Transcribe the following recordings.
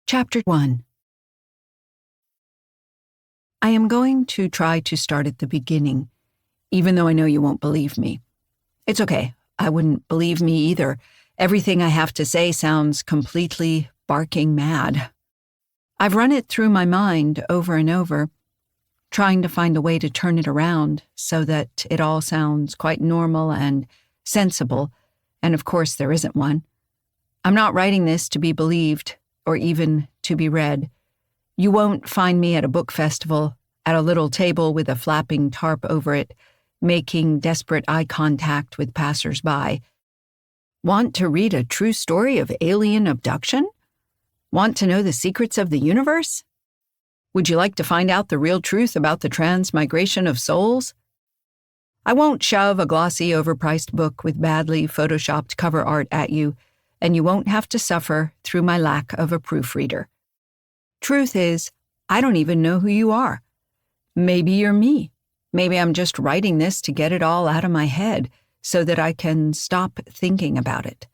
Chapter 1. I am going to try to start at the beginning, even though I know you won't believe me. It's okay. I wouldn't believe me either. Everything I have to say sounds completely barking mad. I've run it through my mind over and over, trying to find a way to turn it around so that it all sounds quite normal and sensible, and of course there isn't one. I'm not writing this to be believed or even to be read. You won't find me at a book festival, at a little table with a flapping tarp over it, making desperate eye contact with passers-by. Want to read a true story of alien abduction? Want to know the secrets of the universe? Would you like to find out the real truth about the transmigration of souls? I won't shove a glossy, overpriced book with badly photoshopped cover art at you, and you won't have to suffer through my lack of a proofreader. Truth is, I don't even know who you are. Maybe you're me. Maybe I'm just writing this to get it all out of my head so that I can stop thinking about it.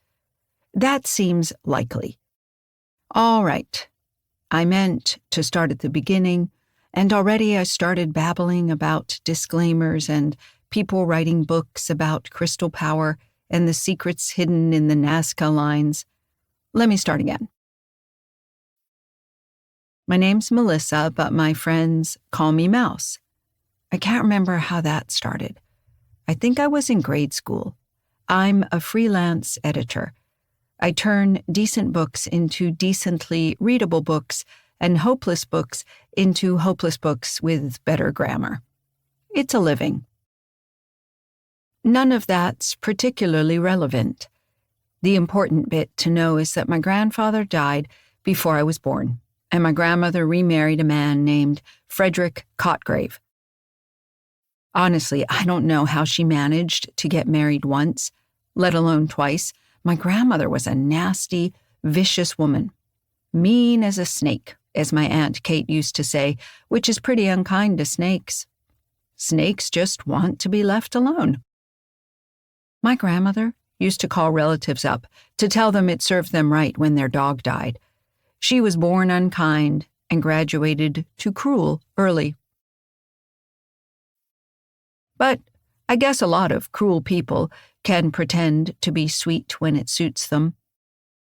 That seems likely. All right. I meant to start at the beginning, and already I started babbling about disclaimers and people writing books about crystal power and the secrets hidden in the Nazca lines. Let me start again. My name's Melissa, but my friends call me Mouse. I can't remember how that started. I think I was in grade school. I'm a freelance editor. I turn decent books into decently readable books and hopeless books into hopeless books with better grammar. It's a living. None of that's particularly relevant. The important bit to know is that my grandfather died before I was born, and my grandmother remarried a man named Frederick Cotgrave. Honestly, I don't know how she managed to get married once, let alone twice. My grandmother was a nasty, vicious woman. Mean as a snake, as my Aunt Kate used to say, which is pretty unkind to snakes. Snakes just want to be left alone. My grandmother used to call relatives up to tell them it served them right when their dog died. She was born unkind and graduated to cruel early. But I guess a lot of cruel people can pretend to be sweet when it suits them.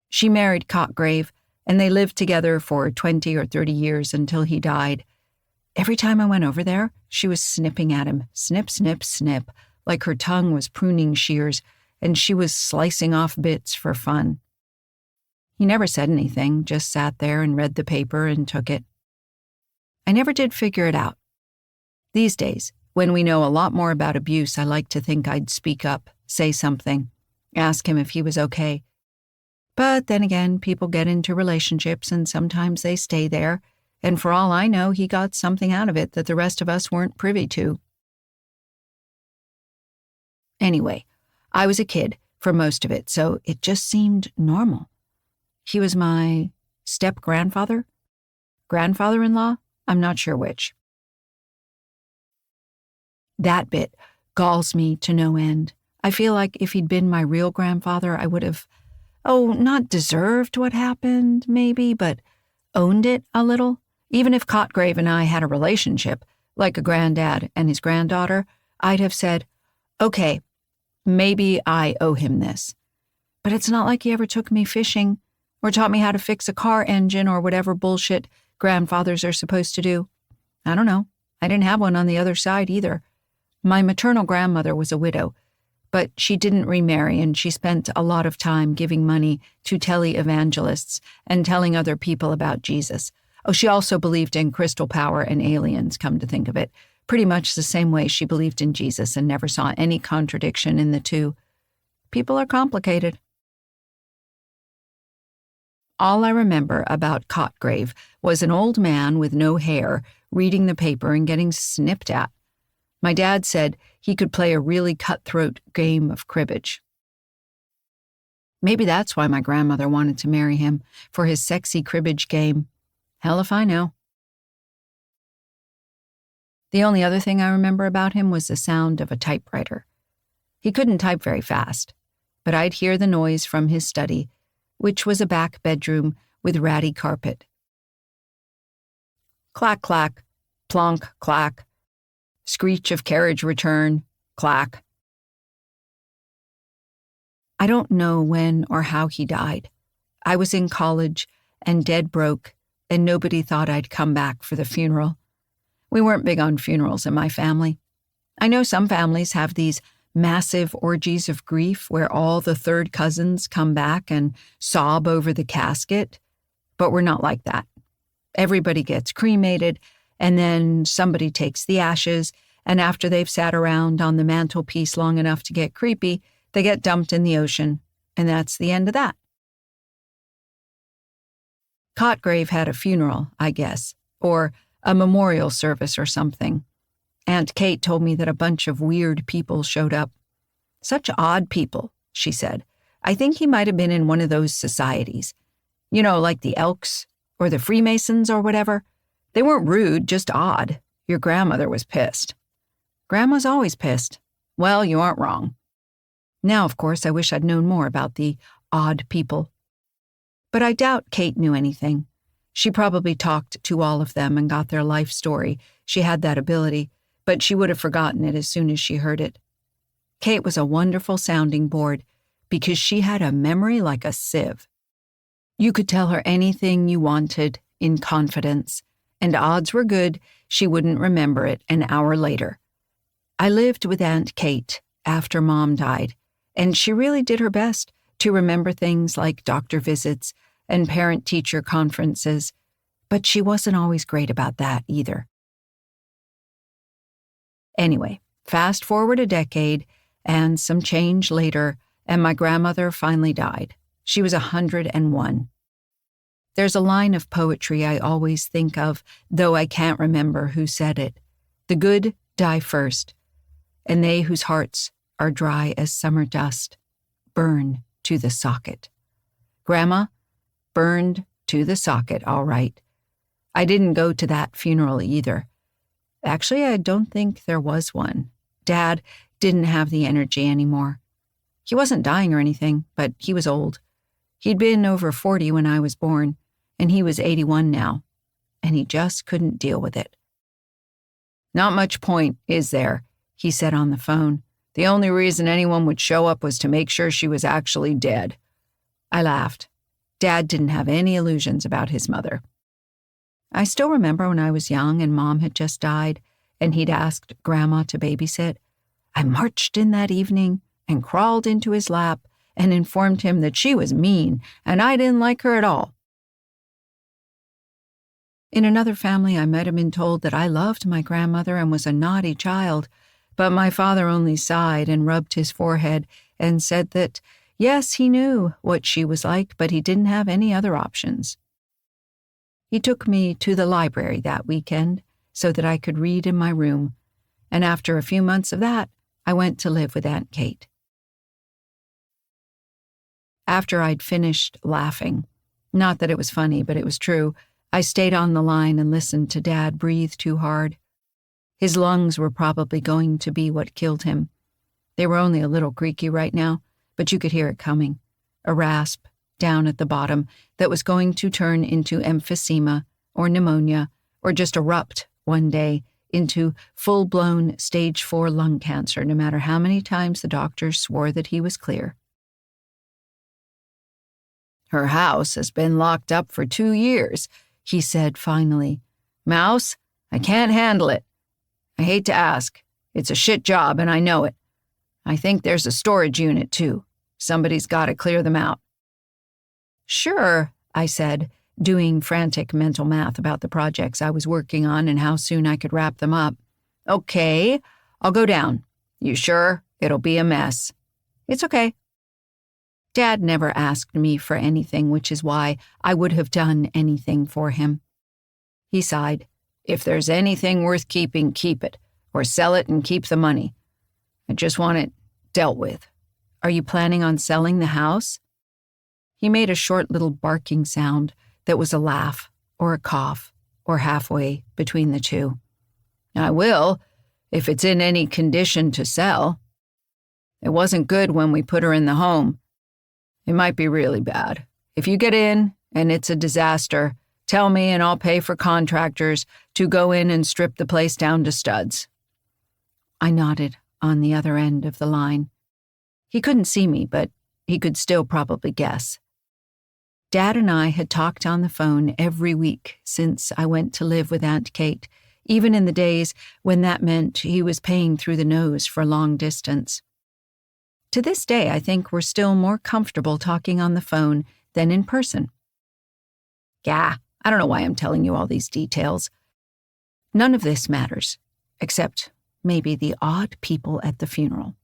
She married Cotgrave, and they lived together for 20 or 30 years until he died. Every time I went over there, she was snipping at him, snip, snip, snip, like her tongue was pruning shears, and she was slicing off bits for fun. He never said anything, just sat there and read the paper and took it. I never did figure it out. These days, when we know a lot more about abuse, I like to think I'd speak up, say something, ask him if he was okay. But then again, people get into relationships and sometimes they stay there, and for all I know, he got something out of it that the rest of us weren't privy to. Anyway, I was a kid for most of it, so it just seemed normal. He was my step-grandfather? Grandfather-in-law? I'm not sure which. That bit galls me to no end. I feel like if he'd been my real grandfather, I would have, not deserved what happened, maybe, but owned it a little. Even if Cotgrave and I had a relationship, like a granddad and his granddaughter, I'd have said, okay, maybe I owe him this. But it's not like he ever took me fishing or taught me how to fix a car engine or whatever bullshit grandfathers are supposed to do. I don't know. I didn't have one on the other side either. My maternal grandmother was a widow, but she didn't remarry, and she spent a lot of time giving money to televangelists and telling other people about Jesus. Oh, she also believed in crystal power and aliens, come to think of it, pretty much the same way she believed in Jesus and never saw any contradiction in the two. People are complicated. All I remember about Cotgrave was an old man with no hair reading the paper and getting snipped at. My dad said he could play a really cutthroat game of cribbage. Maybe that's why my grandmother wanted to marry him, for his sexy cribbage game. Hell if I know. The only other thing I remember about him was the sound of a typewriter. He couldn't type very fast, but I'd hear the noise from his study, which was a back bedroom with ratty carpet, Clack, clack, plonk, clack. Screech of carriage return, clack. I don't know when or how he died. I was in college and dead broke, and nobody thought I'd come back for the funeral. We weren't big on funerals in my family. I know some families have these massive orgies of grief where all the third cousins come back and sob over the casket, but we're not like that. Everybody gets cremated, and then somebody takes the ashes, and after they've sat around on the mantelpiece long enough to get creepy, they get dumped in the ocean, and that's the end of that. Cotgrave had a funeral, I guess, or a memorial service or something. Aunt Kate told me that a bunch of weird people showed up. Such odd people, she said. I think he might have been in one of those societies. You know, like the Elks or the Freemasons or whatever. They weren't rude, just odd. Your grandmother was pissed. Grandma's always pissed. Well, you aren't wrong. Now, of course, I wish I'd known more about the odd people. But I doubt Kate knew anything. She probably talked to all of them and got their life story. She had that ability, but she would have forgotten it as soon as she heard it. Kate was a wonderful sounding board because she had a memory like a sieve. You could tell her anything you wanted in confidence, and odds were good she wouldn't remember it an hour later. I lived with Aunt Kate after Mom died, and she really did her best to remember things like doctor visits and parent-teacher conferences, but she wasn't always great about that either. Anyway, fast forward a decade, and some change later, and my grandmother finally died. She was 101. There's a line of poetry I always think of, though I can't remember who said it. The good die first, and they whose hearts are dry as summer dust burn to the socket. Grandma burned to the socket, all right. I didn't go to that funeral either. Actually, I don't think there was one. Dad didn't have the energy anymore. He wasn't dying or anything, but he was old. He'd been over 40 when I was born, and he was 81 now, and he just couldn't deal with it. Not much point, is there? He said on the phone. The only reason anyone would show up was to make sure she was actually dead. I laughed. Dad didn't have any illusions about his mother. I still remember when I was young and Mom had just died, and he'd asked Grandma to babysit. I marched in that evening and crawled into his lap and informed him that she was mean and I didn't like her at all. In another family, I might have been told that I loved my grandmother and was a naughty child, but my father only sighed and rubbed his forehead and said that, yes, he knew what she was like, but he didn't have any other options. He took me to the library that weekend so that I could read in my room, and after a few months of that, I went to live with Aunt Kate. After I'd finished laughing, not that it was funny, but it was true, I stayed on the line and listened to Dad breathe too hard. His lungs were probably going to be what killed him. They were only a little creaky right now, but you could hear it coming. A rasp down at the bottom that was going to turn into emphysema or pneumonia or just erupt one day into full-blown stage 4 lung cancer, no matter how many times the doctors swore that he was clear. Her house has been locked up for 2 years, he said finally. Mouse, I can't handle it. I hate to ask. It's a shit job and I know it. I think there's a storage unit too. Somebody's got to clear them out. Sure, I said, doing frantic mental math about the projects I was working on and how soon I could wrap them up. Okay, I'll go down. You sure? It'll be a mess. It's okay. Dad never asked me for anything, which is why I would have done anything for him. He sighed. If there's anything worth keeping, keep it, or sell it and keep the money. I just want it dealt with. Are you planning on selling the house? He made a short little barking sound that was a laugh or a cough or halfway between the two. I will, if it's in any condition to sell. It wasn't good when we put her in the home. It might be really bad. If you get in and it's a disaster, Tell me and I'll pay for contractors to go in and strip the place down to studs." I nodded on the other end of the line. He couldn't see me, but he could still probably guess. Dad and I had talked on the phone every week since I went to live with Aunt Kate, even in the days when that meant he was paying through the nose for long distance. To this day, I think we're still more comfortable talking on the phone than in person. Yeah, I don't know why I'm telling you all these details. None of this matters, except maybe the odd people at the funeral.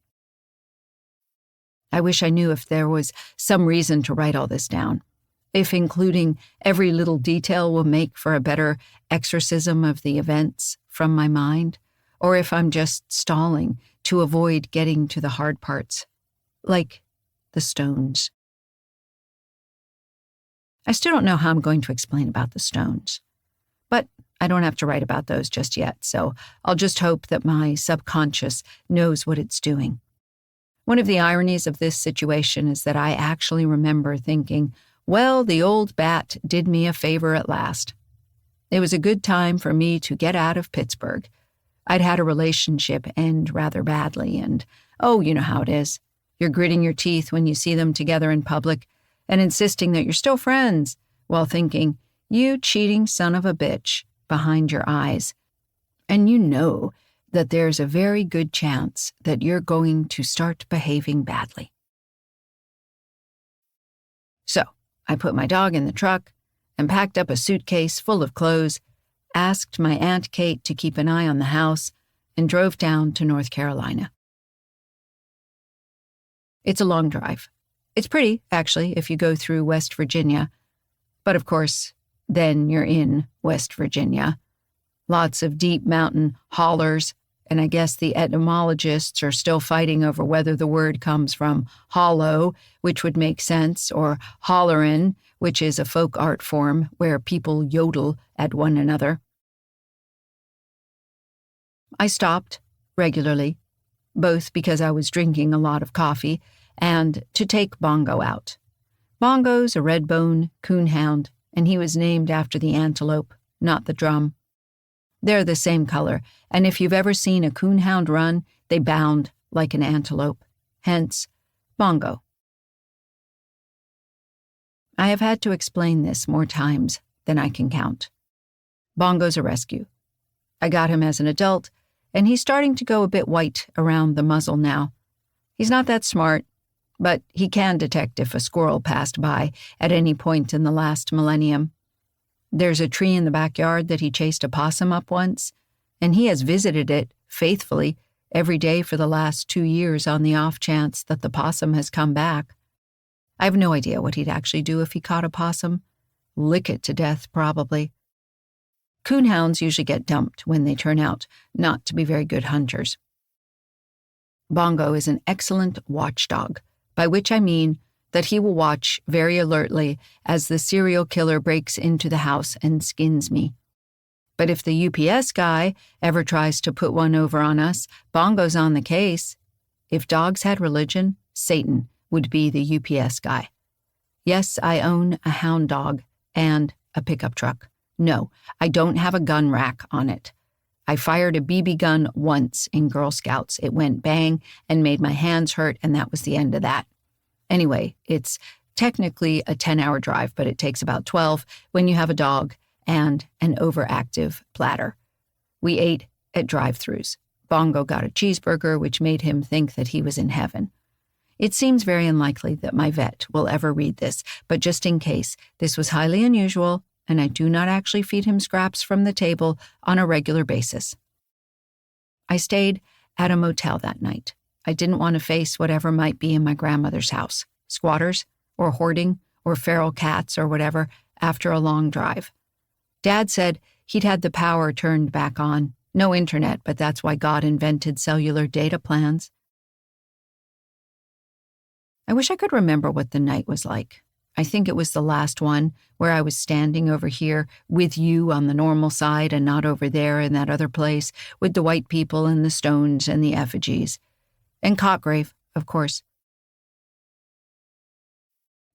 I wish I knew if there was some reason to write all this down, if including every little detail will make for a better exorcism of the events from my mind, or if I'm just stalling to avoid getting to the hard parts, like the stones. I still don't know how I'm going to explain about the stones, but I don't have to write about those just yet, so I'll just hope that my subconscious knows what it's doing. One of the ironies of this situation is that I actually remember thinking, well, the old bat did me a favor at last. It was a good time for me to get out of Pittsburgh. I'd had a relationship end rather badly, and, oh, you know how it is. You're gritting your teeth when you see them together in public and insisting that you're still friends while thinking, you cheating son of a bitch, behind your eyes. And you know that there's a very good chance that you're going to start behaving badly. So, I put my dog in the truck and packed up a suitcase full of clothes, asked my Aunt Kate to keep an eye on the house, and drove down to North Carolina. It's a long drive. It's pretty, actually, if you go through West Virginia. But of course, then you're in West Virginia. Lots of deep mountain hollers, and I guess the etymologists are still fighting over whether the word comes from hollow, which would make sense, or hollerin', which is a folk art form where people yodel at one another. I stopped regularly, both because I was drinking a lot of coffee and to take Bongo out. Bongo's a red-bone coonhound, and he was named after the antelope, not the drum. They're the same color, and if you've ever seen a coonhound run, they bound like an antelope. Hence, Bongo. I have had to explain this more times than I can count. Bongo's a rescue. I got him as an adult, and he's starting to go a bit white around the muzzle now. He's not that smart, but he can detect if a squirrel passed by at any point in the last millennium. There's a tree in the backyard that he chased a possum up once, and he has visited it faithfully every day for the last 2 years on the off chance that the possum has come back. I have no idea what he'd actually do if he caught a possum. Lick it to death, probably. Coonhounds usually get dumped when they turn out not to be very good hunters. Bongo is an excellent watchdog, by which I mean that he will watch very alertly as the serial killer breaks into the house and skins me. But if the UPS guy ever tries to put one over on us, Bongo's on the case. If dogs had religion, Satan would be the UPS guy. Yes, I own a hound dog and a pickup truck. No, I don't have a gun rack on it. I fired a BB gun once in Girl Scouts. It went bang and made my hands hurt, and that was the end of that. Anyway, it's technically a 10-hour drive, but it takes about 12 when you have a dog and an overactive bladder. We ate at drive-thrus. Bongo got a cheeseburger, which made him think that he was in heaven. It seems very unlikely that my vet will ever read this, but just in case, this was highly unusual, and I do not actually feed him scraps from the table on a regular basis. I stayed at a motel that night. I didn't want to face whatever might be in my grandmother's house, squatters, or hoarding, or feral cats, or whatever, after a long drive. Dad said he'd had the power turned back on. No internet, but that's why God invented cellular data plans. I wish I could remember what the night was like. I think it was the last one, where I was standing over here with you on the normal side and not over there in that other place with the white people and the stones and the effigies. And Cotgrave, of course.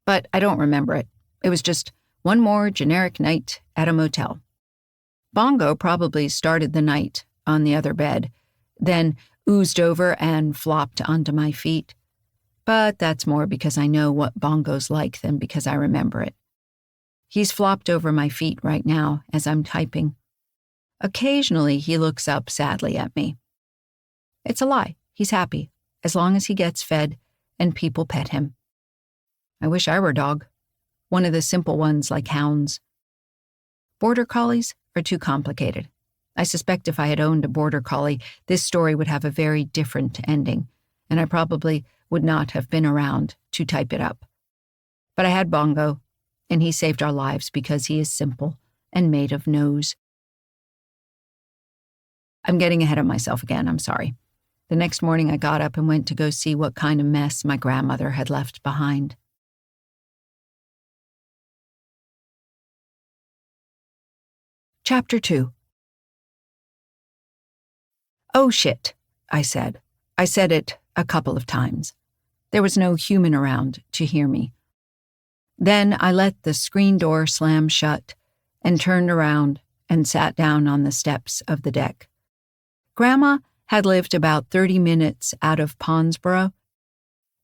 But I don't remember it. It was just One more generic night at a motel. Bongo probably started the night on the other bed, then oozed over and flopped onto my feet. But that's more because I know what Bongo's like than because I remember it. He's flopped over my feet right now as I'm typing. Occasionally, he looks up sadly at me. It's a lie. He's happy, as long as he gets fed and people pet him. I wish I were a dog. One of the simple ones like hounds. Border collies are too complicated. I suspect if I had owned a border collie, this story would have a very different ending, and I probably would not have been around to type it up. But I had Bongo, and he saved our lives because he is simple and made of nose. I'm getting ahead of myself again, I'm sorry. The next morning I got up and went to go see what kind of mess my grandmother had left behind. Chapter 2. Oh shit, I said. I said it a couple of times. There was no human around to hear me. Then I let the screen door slam shut and turned around and sat down on the steps of the deck. Grandma had lived about 30 minutes out of Ponsboro,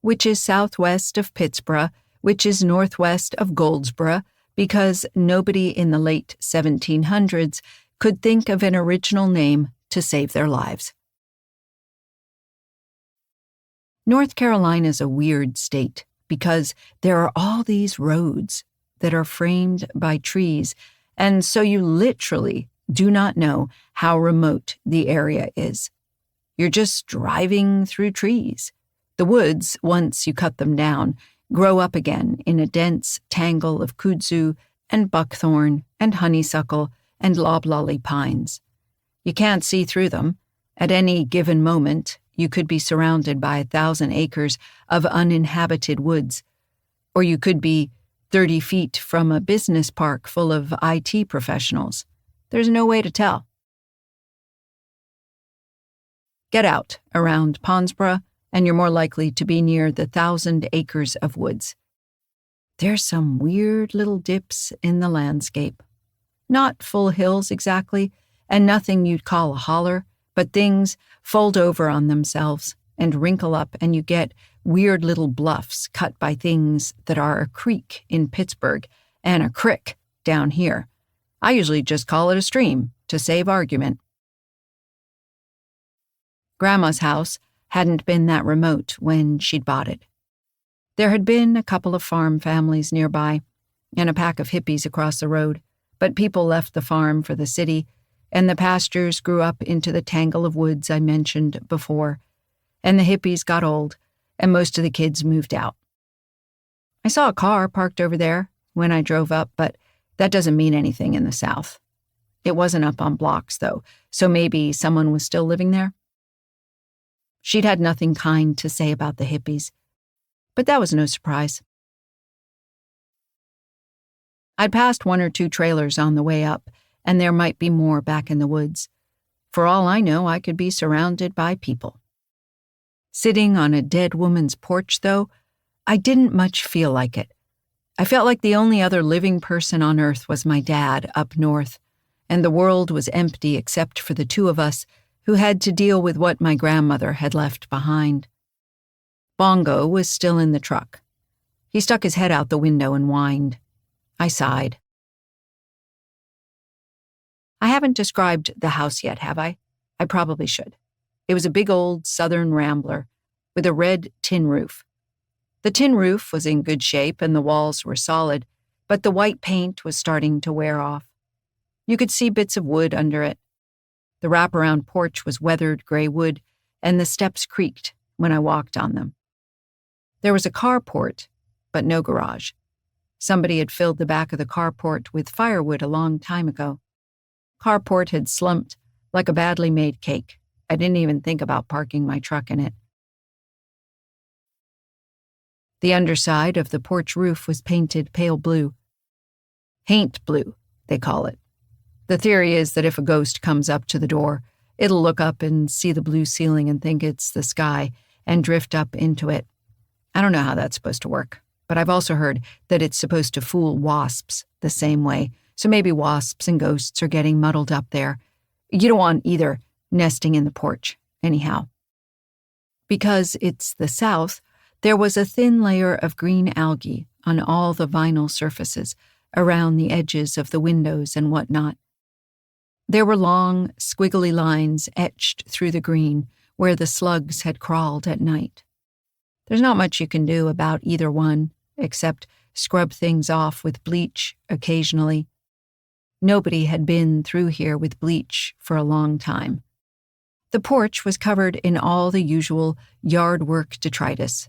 which is southwest of Pittsburgh, which is northwest of Goldsboro, because nobody in the late 1700s could think of an original name to save their lives. North Carolina's a weird state because there are all these roads that are framed by trees, and so you literally do not know how remote the area is. You're just driving through trees. The woods, once you cut them down, grow up again in a dense tangle of kudzu and buckthorn and honeysuckle and loblolly pines. You can't see through them. At any given moment, you could be surrounded by 1,000 acres of uninhabited woods, or you could be 30 feet from a business park full of IT professionals. There's no way to tell. Get out around Ponsboro, and you're more likely to be near the 1,000 acres of woods. There's some weird little dips in the landscape. Not full hills exactly, and nothing you'd call a holler, but things fold over on themselves and wrinkle up, and you get weird little bluffs cut by things that are a creek in Pittsburgh and a crick down here. I usually just call it a stream to save argument. Grandma's house hadn't been that remote when she'd bought it. There had been a couple of farm families nearby and a pack of hippies across the road, but people left the farm for the city, and the pastures grew up into the tangle of woods I mentioned before, and the hippies got old, and most of the kids moved out. I saw a car parked over there when I drove up, but that doesn't mean anything in the South. It wasn't up on blocks, though, so maybe someone was still living there. She'd had nothing kind to say about the hippies, but that was no surprise. I'd passed 1 or 2 trailers on the way up, and there might be more back in the woods. For all I know, I could be surrounded by people. Sitting on a dead woman's porch, though, I didn't much feel like it. I felt like the only other living person on earth was my dad up north, and the world was empty except for the 2 of us who had to deal with what my grandmother had left behind. Bongo was still in the truck. He stuck his head out the window and whined. I sighed. I haven't described the house yet, have I? I probably should. It was a big old southern rambler with a red tin roof. The tin roof was in good shape and the walls were solid, but the white paint was starting to wear off. You could see bits of wood under it. The wraparound porch was weathered gray wood, and the steps creaked when I walked on them. There was a carport, but no garage. Somebody had filled the back of the carport with firewood a long time ago. Carport had slumped like a badly made cake. I didn't even think about parking my truck in it. The underside of the porch roof was painted pale blue. Haint blue, they call it. The theory is that if a ghost comes up to the door, it'll look up and see the blue ceiling and think it's the sky and drift up into it. I don't know how that's supposed to work, but I've also heard that it's supposed to fool wasps the same way, so maybe wasps and ghosts are getting muddled up there. You don't want either nesting in the porch, anyhow. Because it's the South, there was a thin layer of green algae on all the vinyl surfaces, around the edges of the windows and whatnot. There were long, squiggly lines etched through the green where the slugs had crawled at night. There's not much you can do about either one, except scrub things off with bleach occasionally. Nobody had been through here with bleach for a long time. The porch was covered in all the usual yard work detritus.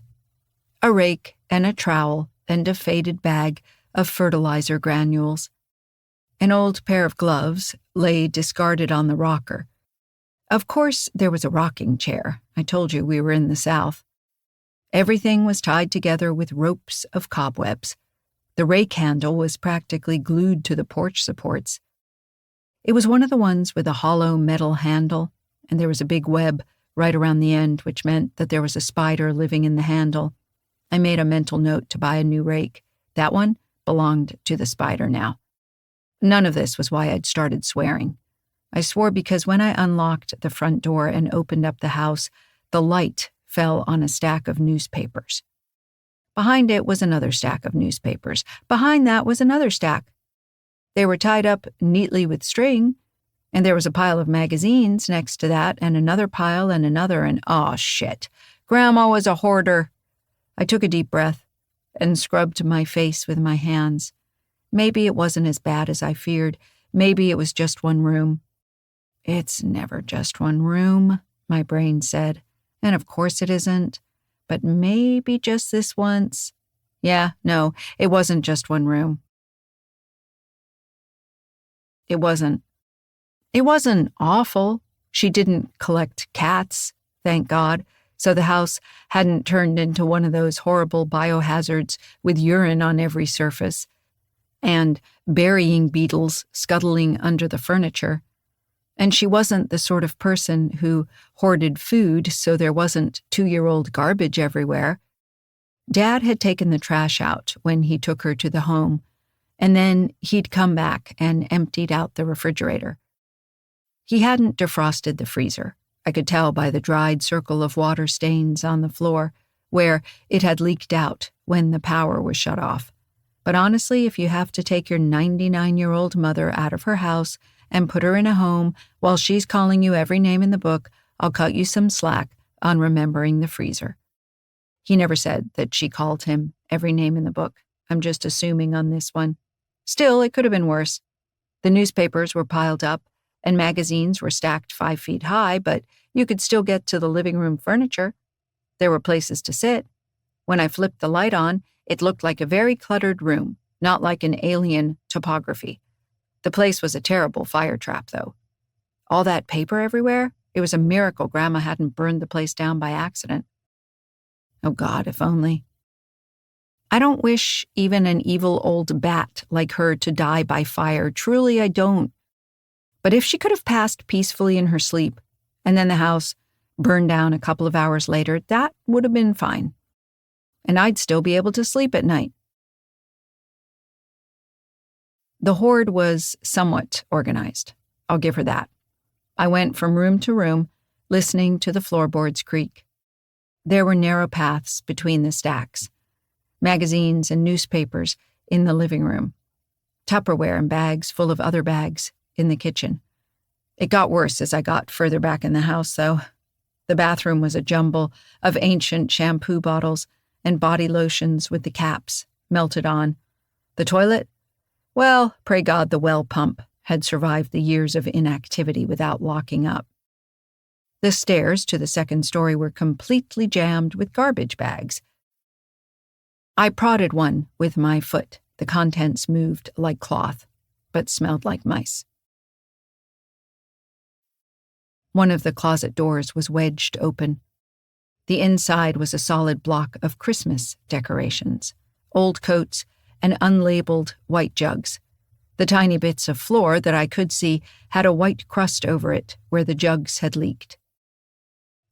A rake and a trowel and a faded bag of fertilizer granules. An old pair of gloves lay discarded on the rocker. Of course, there was a rocking chair. I told you we were in the South. Everything was tied together with ropes of cobwebs. The rake handle was practically glued to the porch supports. It was one of the ones with a hollow metal handle, and there was a big web right around the end, which meant that there was a spider living in the handle. I made a mental note to buy a new rake. That one belonged to the spider now. None of this was why I'd started swearing. I swore because when I unlocked the front door and opened up the house, the light fell on a stack of newspapers. Behind it was another stack of newspapers. Behind that was another stack. They were tied up neatly with string, and there was a pile of magazines next to that, and another pile, and another, and oh shit. Grandma was a hoarder. I took a deep breath and scrubbed my face with my hands. Maybe it wasn't as bad as I feared. Maybe it was just one room. It's never just one room, my brain said. And of course it isn't. But maybe just this once. Yeah, no, it wasn't just one room. It wasn't. It wasn't awful. She didn't collect cats, thank God, so the house hadn't turned into one of those horrible biohazards with urine on every surface and burying beetles scuttling under the furniture. And she wasn't the sort of person who hoarded food so there wasn't 2-year-old garbage everywhere. Dad had taken the trash out when he took her to the home, and then he'd come back and emptied out the refrigerator. He hadn't defrosted the freezer. I could tell by the dried circle of water stains on the floor, where it had leaked out when the power was shut off. But honestly, if you have to take your 99-year-old mother out of her house and put her in a home while she's calling you every name in the book, I'll cut you some slack on remembering the freezer. He never said that she called him every name in the book. I'm just assuming on this one. Still, it could have been worse. The newspapers were piled up, and magazines were stacked 5 feet high, but you could still get to the living room furniture. There were places to sit. When I flipped the light on, it looked like a very cluttered room, not like an alien topography. The place was a terrible fire trap, though. All that paper everywhere, it was a miracle Grandma hadn't burned the place down by accident. Oh God, if only. I don't wish even an evil old bat like her to die by fire. Truly, I don't. But if she could have passed peacefully in her sleep, and then the house burned down a couple of hours later, that would have been fine. And I'd still be able to sleep at night. The hoard was somewhat organized. I'll give her that. I went from room to room, listening to the floorboards creak. There were narrow paths between the stacks. Magazines and newspapers in the living room. Tupperware and bags full of other bags in the kitchen. It got worse as I got further back in the house, though. The bathroom was a jumble of ancient shampoo bottles and body lotions with the caps melted on. The toilet? Well, pray God the well pump had survived the years of inactivity without locking up. The stairs to the second story were completely jammed with garbage bags. I prodded one with my foot. The contents moved like cloth, but smelled like mice. One of the closet doors was wedged open. The inside was a solid block of Christmas decorations, old coats, and unlabeled white jugs. The tiny bits of floor that I could see had a white crust over it where the jugs had leaked.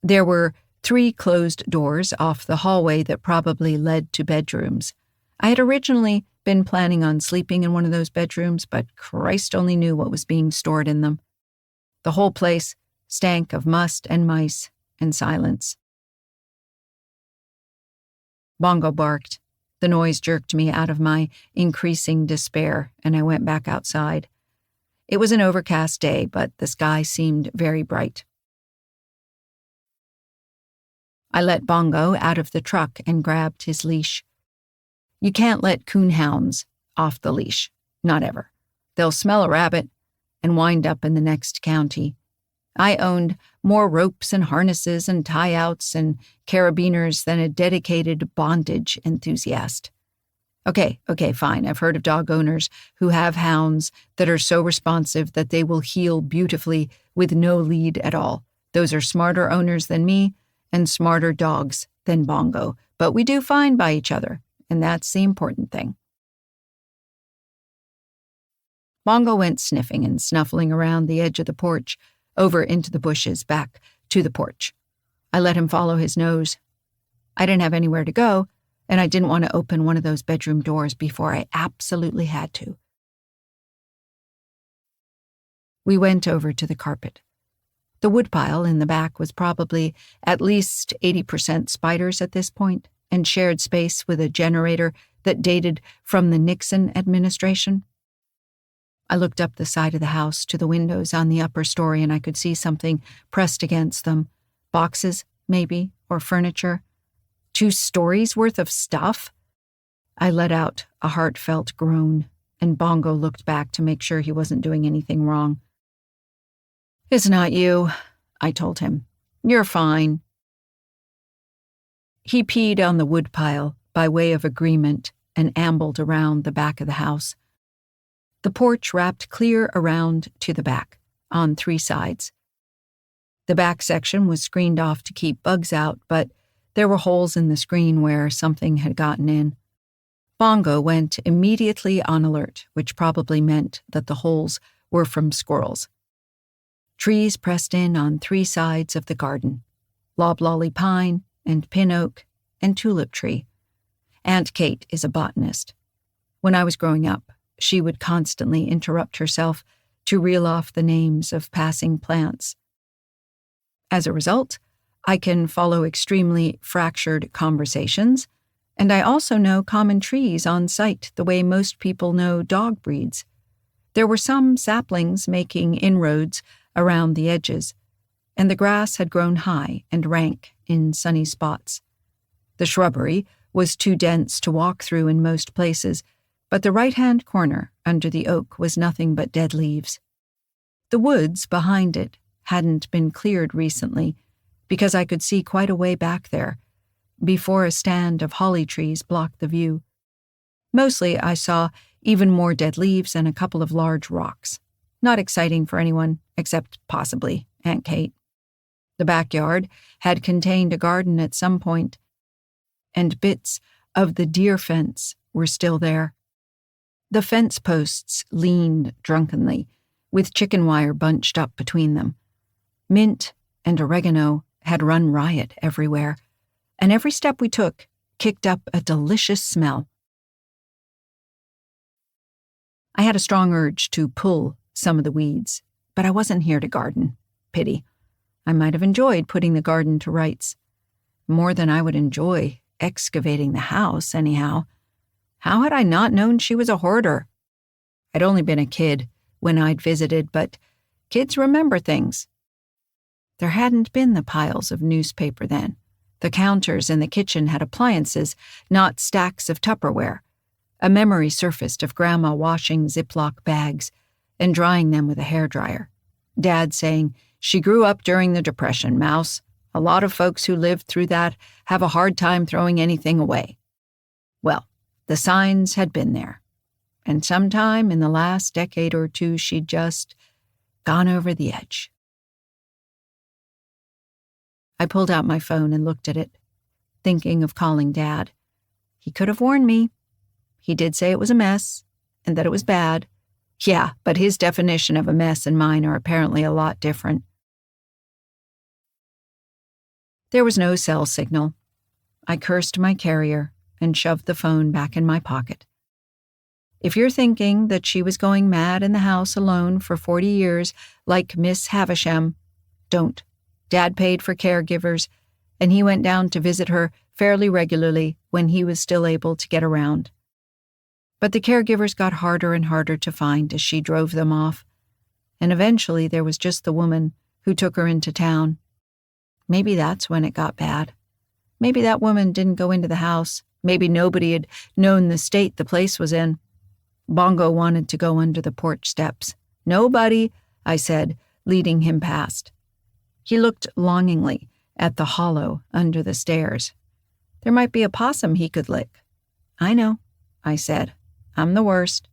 There were 3 closed doors off the hallway that probably led to bedrooms. I had originally been planning on sleeping in one of those bedrooms, but Christ only knew what was being stored in them. The whole place stank of must and mice and silence. Bongo barked. The noise jerked me out of my increasing despair, and I went back outside. It was an overcast day, but the sky seemed very bright. I let Bongo out of the truck and grabbed his leash. You can't let coonhounds off the leash. Not ever. They'll smell a rabbit and wind up in the next county. I owned more ropes and harnesses and tie-outs and carabiners than a dedicated bondage enthusiast. Okay, fine. I've heard of dog owners who have hounds that are so responsive that they will heel beautifully with no lead at all. Those are smarter owners than me and smarter dogs than Bongo. But we do fine by each other, and that's the important thing. Bongo went sniffing and snuffling around the edge of the porch, over into the bushes, back to the porch. I let him follow his nose. I didn't have anywhere to go, and I didn't want to open one of those bedroom doors before I absolutely had to. We went over to the carpet. The woodpile in the back was probably at least 80% spiders at this point, and shared space with a generator that dated from the Nixon administration. I looked up the side of the house to the windows on the upper story, and I could see something pressed against them. Boxes, maybe, or furniture. 2 stories worth of stuff? I let out a heartfelt groan, and Bongo looked back to make sure he wasn't doing anything wrong. "It's not you," I told him. "You're fine." He peed on the woodpile by way of agreement and ambled around the back of the house. The porch wrapped clear around to the back, on 3 sides. The back section was screened off to keep bugs out, but there were holes in the screen where something had gotten in. Bongo went immediately on alert, which probably meant that the holes were from squirrels. Trees pressed in on 3 sides of the garden: loblolly pine and pin oak and tulip tree. Aunt Kate is a botanist. When I was growing up, she would constantly interrupt herself to reel off the names of passing plants. As a result, I can follow extremely fractured conversations, and I also know common trees on sight the way most people know dog breeds. There were some saplings making inroads around the edges, and the grass had grown high and rank in sunny spots. The shrubbery was too dense to walk through in most places, but the right-hand corner under the oak was nothing but dead leaves. The woods behind it hadn't been cleared recently, because I could see quite a way back there, before a stand of holly trees blocked the view. Mostly I saw even more dead leaves and a couple of large rocks. Not exciting for anyone, except possibly Aunt Kate. The backyard had contained a garden at some point, and bits of the deer fence were still there. The fence posts leaned drunkenly, with chicken wire bunched up between them. Mint and oregano had run riot everywhere, and every step we took kicked up a delicious smell. I had a strong urge to pull some of the weeds, but I wasn't here to garden. Pity. I might have enjoyed putting the garden to rights. More than I would enjoy excavating the house, anyhow. How had I not known she was a hoarder? I'd only been a kid when I'd visited, but kids remember things. There hadn't been the piles of newspaper then. The counters in the kitchen had appliances, not stacks of Tupperware. A memory surfaced of Grandma washing Ziploc bags and drying them with a hairdryer. Dad saying, "She grew up during the Depression, Mouse. A lot of folks who lived through that have a hard time throwing anything away." Well, the signs had been there. And sometime in the last decade or 2, she'd just gone over the edge. I pulled out my phone and looked at it, thinking of calling Dad. He could have warned me. He did say it was a mess, and that it was bad. Yeah, but his definition of a mess and mine are apparently a lot different. There was no cell signal. I cursed my carrier and shoved the phone back in my pocket. If you're thinking that she was going mad in the house alone for 40 years like Miss Havisham, don't. Dad paid for caregivers, and he went down to visit her fairly regularly when he was still able to get around. But the caregivers got harder and harder to find as she drove them off, and eventually there was just the woman who took her into town. Maybe that's when it got bad. Maybe that woman didn't go into the house. Maybe nobody had known the state the place was in. Bongo wanted to go under the porch steps. "Nobody," I said, leading him past. He looked longingly at the hollow under the stairs. There might be a possum he could lick. "I know," I said. "I'm the worst."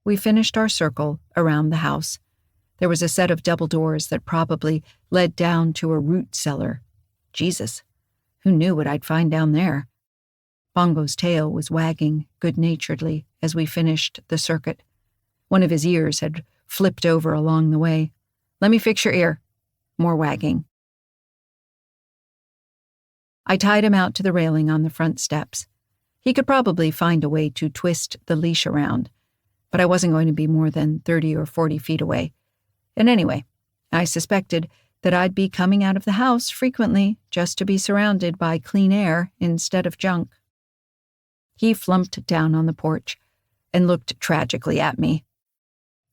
We finished our circle around the house. There was a set of double doors that probably led down to a root cellar. Jesus, who knew what I'd find down there? Bongo's tail was wagging good-naturedly as we finished the circuit. One of his ears had flipped over along the way. "Let me fix your ear." More wagging. I tied him out to the railing on the front steps. He could probably find a way to twist the leash around, but I wasn't going to be more than 30 or 40 feet away. And anyway, I suspected that I'd be coming out of the house frequently just to be surrounded by clean air instead of junk. He flumped down on the porch and looked tragically at me.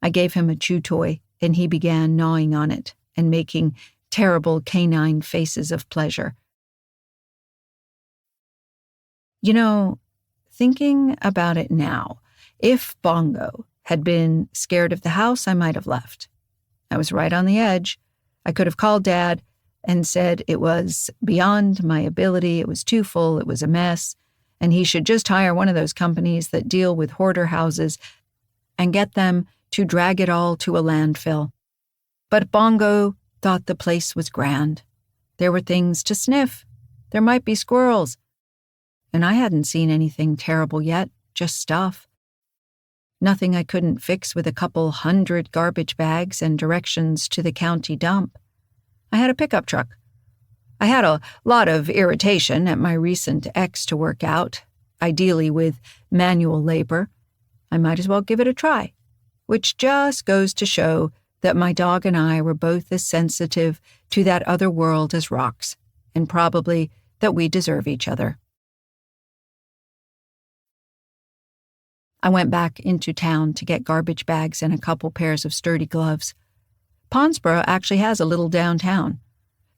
I gave him a chew toy, and he began gnawing on it and making terrible canine faces of pleasure. You know, thinking about it now, if Bongo had been scared of the house, I might have left. I was right on the edge. I could have called Dad and said it was beyond my ability, it was too full, it was a mess, and he should just hire one of those companies that deal with hoarder houses and get them to drag it all to a landfill. But Bongo thought the place was grand. There were things to sniff. There might be squirrels. And I hadn't seen anything terrible yet, just stuff. Nothing I couldn't fix with a couple 100 garbage bags and directions to the county dump. I had a pickup truck. I had a lot of irritation at my recent ex to work out, ideally with manual labor. I might as well give it a try, which just goes to show that my dog and I were both as sensitive to that other world as rocks, and probably that we deserve each other. I went back into town to get garbage bags and a couple pairs of sturdy gloves. Ponsboro actually has a little downtown.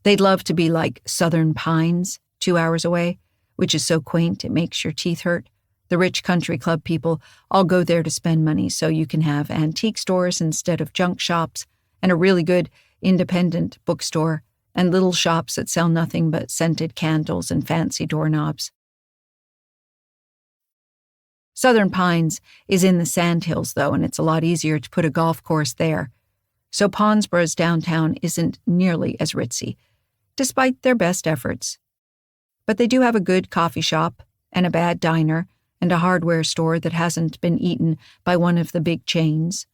They'd love to be like Southern Pines, 2 hours away, which is so quaint it makes your teeth hurt. The rich country club people all go there to spend money so you can have antique stores instead of junk shops, and a really good independent bookstore, and little shops that sell nothing but scented candles and fancy doorknobs. Southern Pines is in the Sandhills, though, and it's a lot easier to put a golf course there. So Ponsboro's downtown isn't nearly as ritzy, despite their best efforts. But they do have a good coffee shop and a bad diner and a hardware store that hasn't been eaten by one of the big chains.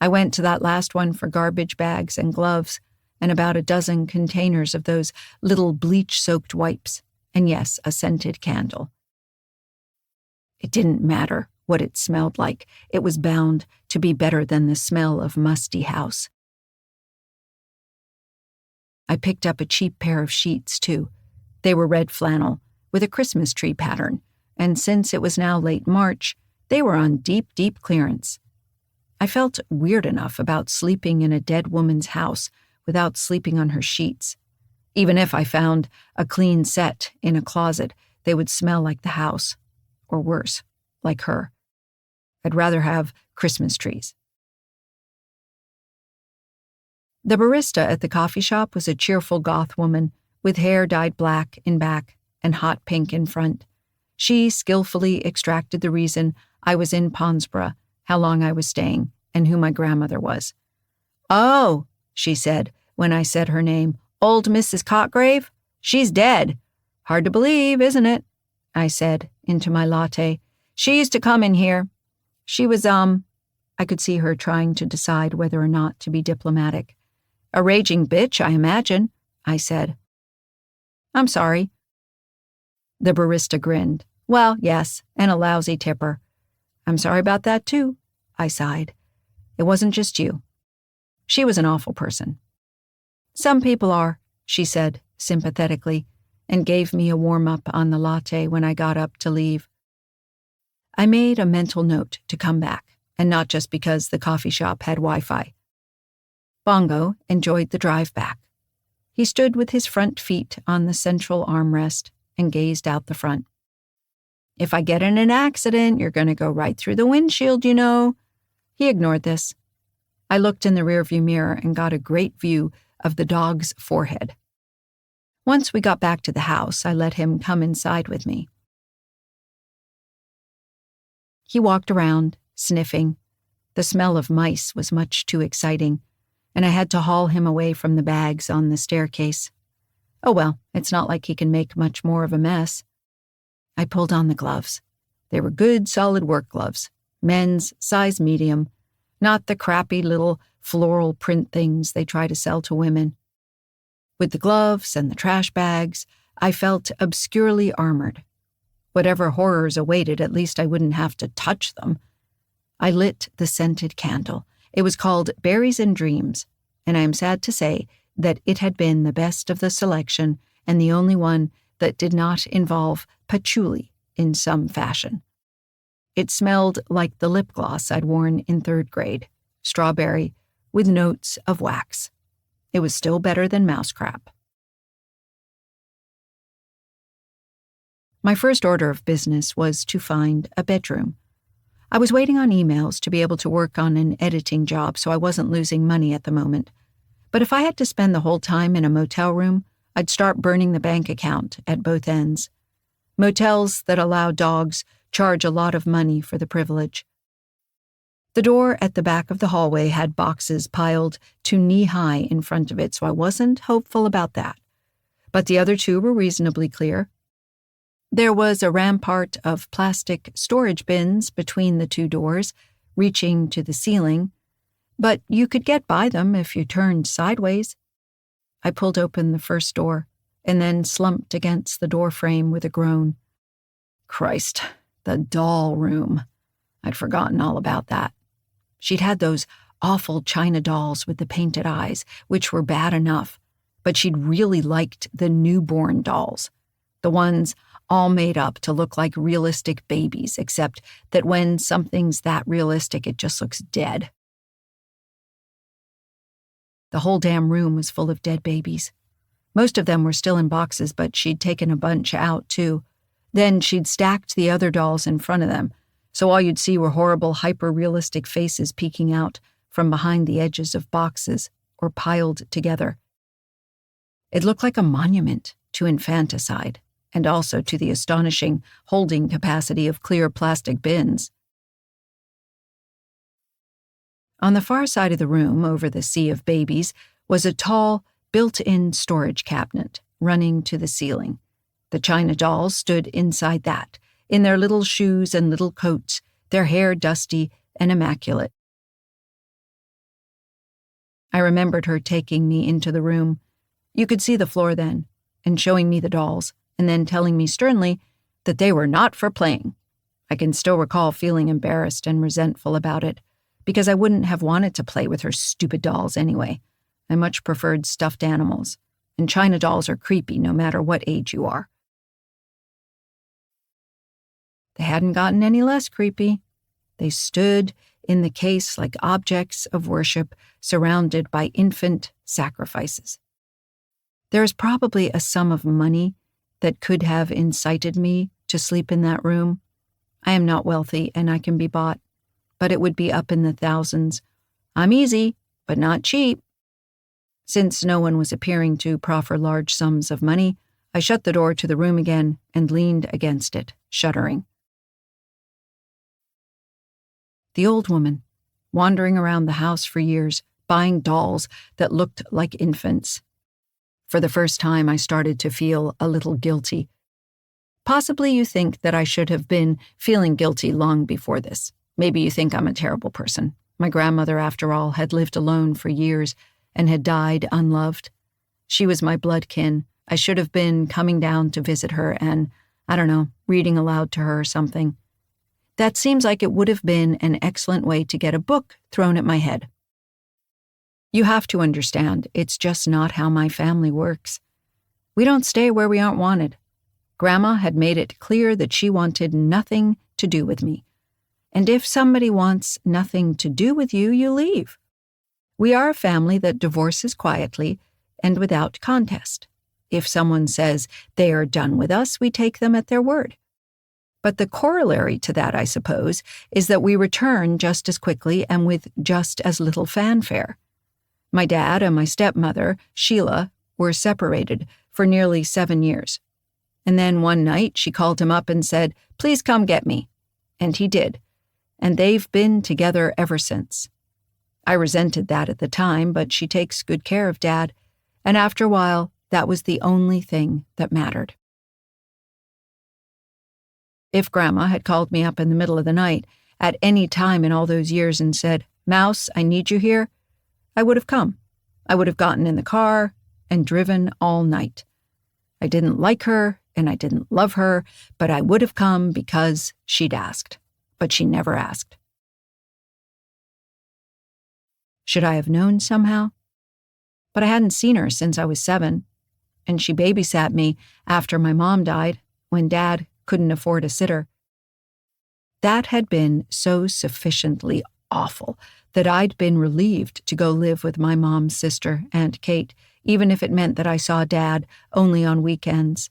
I went to that last one for garbage bags and gloves and about a dozen containers of those little bleach-soaked wipes, and yes, a scented candle. It didn't matter what it smelled like. It was bound to be better than the smell of musty house. I picked up a cheap pair of sheets, too. They were red flannel, with a Christmas tree pattern, and since it was now late March, they were on deep, deep clearance. I felt weird enough about sleeping in a dead woman's house without sleeping on her sheets. Even if I found a clean set in a closet, they would smell like the house. Or worse, like her. I'd rather have Christmas trees. The barista at the coffee shop was a cheerful goth woman with hair dyed black in back and hot pink in front. She skillfully extracted the reason I was in Ponsboro, how long I was staying, and who my grandmother was. "Oh," she said when I said her name, "old Mrs. Cotgrave? She's dead. Hard to believe, isn't it?" I said into my latte. "She used to come in here. She was, I could see her trying to decide whether or not to be diplomatic. "A raging bitch, I imagine," I said. "I'm sorry." The barista grinned. "Well, yes, and a lousy tipper." I'm sorry about that too, I sighed. It wasn't just you. She was an awful person. Some people are, she said sympathetically, and gave me a warm-up on the latte when I got up to leave. I made a mental note to come back, and not just because the coffee shop had Wi-Fi. Bongo enjoyed the drive back. He stood with his front feet on the central armrest and gazed out the front. If I get in an accident, you're going to go right through the windshield, you know. He ignored this. I looked in the rearview mirror and got a great view of the dog's forehead. Once we got back to the house, I let him come inside with me. He walked around, sniffing. The smell of mice was much too exciting, and I had to haul him away from the bags on the staircase. Oh well, it's not like he can make much more of a mess. I pulled on the gloves. They were good, solid work gloves, men's, size medium, not the crappy little floral print things they try to sell to women. With the gloves and the trash bags, I felt obscurely armored. Whatever horrors awaited, at least I wouldn't have to touch them. I lit the scented candle. It was called Berries and Dreams, and I am sad to say that it had been the best of the selection and the only one that did not involve patchouli in some fashion. It smelled like the lip gloss I'd worn in 3rd grade, strawberry, with notes of wax. It was still better than mouse crap. My first order of business was to find a bedroom. I was waiting on emails to be able to work on an editing job, so I wasn't losing money at the moment. But if I had to spend the whole time in a motel room, I'd start burning the bank account at both ends. Motels that allow dogs charge a lot of money for the privilege. The door at the back of the hallway had boxes piled to knee-high in front of it, so I wasn't hopeful about that. But the other two were reasonably clear. There was a rampart of plastic storage bins between the two doors, reaching to the ceiling, but you could get by them if you turned sideways. I pulled open the first door and then slumped against the door frame with a groan. Christ, the doll room. I'd forgotten all about that. She'd had those awful china dolls with the painted eyes, which were bad enough, but she'd really liked the newborn dolls, the ones all made up to look like realistic babies, except that when something's that realistic, it just looks dead. The whole damn room was full of dead babies. Most of them were still in boxes, but she'd taken a bunch out, too. Then she'd stacked the other dolls in front of them, so all you'd see were horrible, hyper-realistic faces peeking out from behind the edges of boxes or piled together. It looked like a monument to infanticide, and also to the astonishing holding capacity of clear plastic bins. On the far side of the room, over the sea of babies, was a tall, built-in storage cabinet running to the ceiling. The china dolls stood inside that, in their little shoes and little coats, their hair dusty and immaculate. I remembered her taking me into the room. You could see the floor then, and showing me the dolls, and then telling me sternly that they were not for playing. I can still recall feeling embarrassed and resentful about it, because I wouldn't have wanted to play with her stupid dolls anyway. I much preferred stuffed animals, and china dolls are creepy no matter what age you are. They hadn't gotten any less creepy. They stood in the case like objects of worship surrounded by infant sacrifices. There is probably a sum of money that could have incited me to sleep in that room. I am not wealthy and I can be bought, but it would be up in the thousands. I'm easy, but not cheap. Since no one was appearing to proffer large sums of money, I shut the door to the room again and leaned against it, shuddering. The old woman, wandering around the house for years, buying dolls that looked like infants. For the first time, I started to feel a little guilty. Possibly you think that I should have been feeling guilty long before this. Maybe you think I'm a terrible person. My grandmother, after all, had lived alone for years and had died unloved. She was my blood kin. I should have been coming down to visit her and, I don't know, reading aloud to her or something. That seems like it would have been an excellent way to get a book thrown at my head. You have to understand, it's just not how my family works. We don't stay where we aren't wanted. Grandma had made it clear that she wanted nothing to do with me. And if somebody wants nothing to do with you, you leave. We are a family that divorces quietly and without contest. If someone says they are done with us, we take them at their word. But the corollary to that, I suppose, is that we return just as quickly and with just as little fanfare. My dad and my stepmother, Sheila, were separated for nearly 7 years. And then one night she called him up and said, "Please come get me." And he did. And they've been together ever since. I resented that at the time, but she takes good care of Dad. And after a while, that was the only thing that mattered. If Grandma had called me up in the middle of the night, at any time in all those years and said, "Mouse, I need you here," I would have come. I would have gotten in the car and driven all night. I didn't like her and I didn't love her, but I would have come because she'd asked. But she never asked. Should I have known somehow? But I hadn't seen her since I was 7, and she babysat me after my mom died when Dad couldn't afford a sitter. That had been so sufficiently awful that I'd been relieved to go live with my mom's sister, Aunt Kate, even if it meant that I saw Dad only on weekends.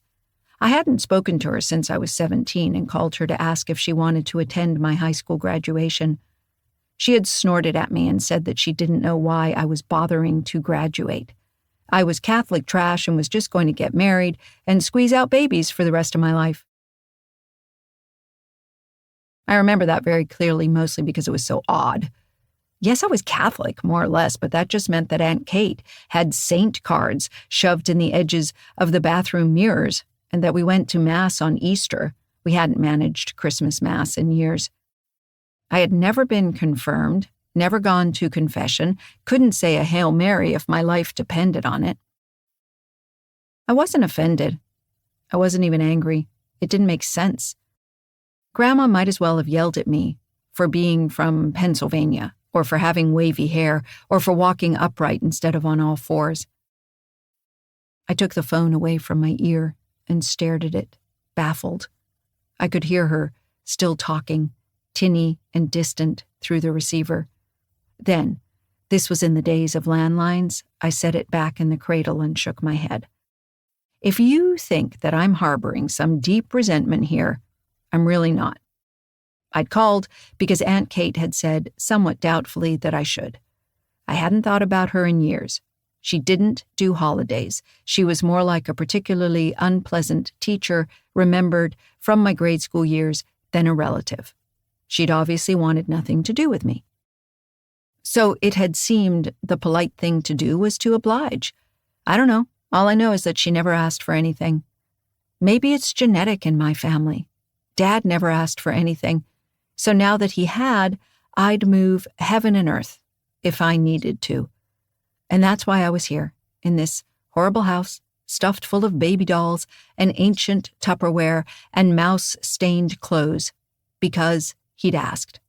I hadn't spoken to her since I was 17 and called her to ask if she wanted to attend my high school graduation. She had snorted at me and said that she didn't know why I was bothering to graduate. I was Catholic trash and was just going to get married and squeeze out babies for the rest of my life. I remember that very clearly, mostly because it was so odd. Yes, I was Catholic, more or less, but that just meant that Aunt Kate had saint cards shoved in the edges of the bathroom mirrors and that we went to Mass on Easter. We hadn't managed Christmas Mass in years. I had never been confirmed, never gone to confession, couldn't say a Hail Mary if my life depended on it. I wasn't offended. I wasn't even angry. It didn't make sense. Grandma might as well have yelled at me for being from Pennsylvania, or for having wavy hair, or for walking upright instead of on all fours. I took the phone away from my ear and stared at it, baffled. I could hear her, still talking, tinny and distant through the receiver. Then, this was in the days of landlines, I set it back in the cradle and shook my head. If you think that I'm harboring some deep resentment here, I'm really not. I'd called because Aunt Kate had said, somewhat doubtfully, that I should. I hadn't thought about her in years. She didn't do holidays. She was more like a particularly unpleasant teacher remembered from my grade school years than a relative. She'd obviously wanted nothing to do with me. So it had seemed the polite thing to do was to oblige. I don't know. All I know is that she never asked for anything. Maybe it's genetic in my family. Dad never asked for anything. So now that he had, I'd move heaven and earth if I needed to. And that's why I was here, in this horrible house, stuffed full of baby dolls and ancient Tupperware and mouse-stained clothes, because he'd asked.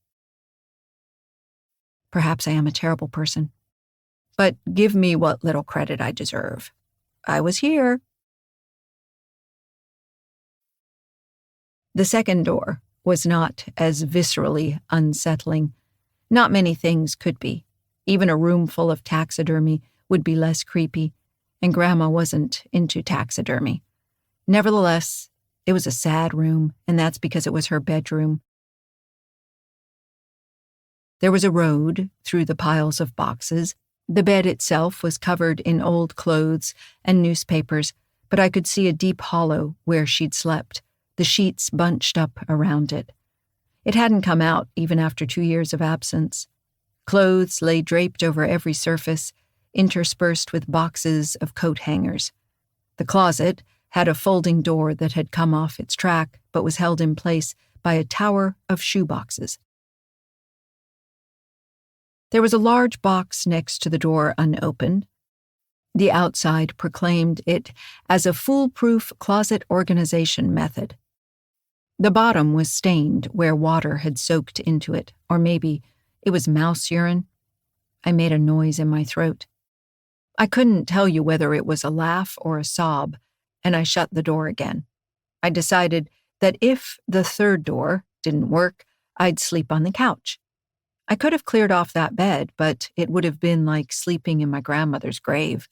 Perhaps I am a terrible person, but give me what little credit I deserve. I was here. The second door was not as viscerally unsettling. Not many things could be. Even a room full of taxidermy would be less creepy, and Grandma wasn't into taxidermy. Nevertheless, it was a sad room, and that's because it was her bedroom. There was a road through the piles of boxes. The bed itself was covered in old clothes and newspapers, but I could see a deep hollow where she'd slept, the sheets bunched up around it. It hadn't come out even after 2 years of absence. Clothes lay draped over every surface, interspersed with boxes of coat hangers. The closet had a folding door that had come off its track but was held in place by a tower of shoeboxes. There was a large box next to the door unopened. The outside proclaimed it as a foolproof closet organization method. The bottom was stained where water had soaked into it, or maybe it was mouse urine. I made a noise in my throat. I couldn't tell you whether it was a laugh or a sob, and I shut the door again. I decided that if the third door didn't work, I'd sleep on the couch. I could have cleared off that bed, but it would have been like sleeping in my grandmother's grave.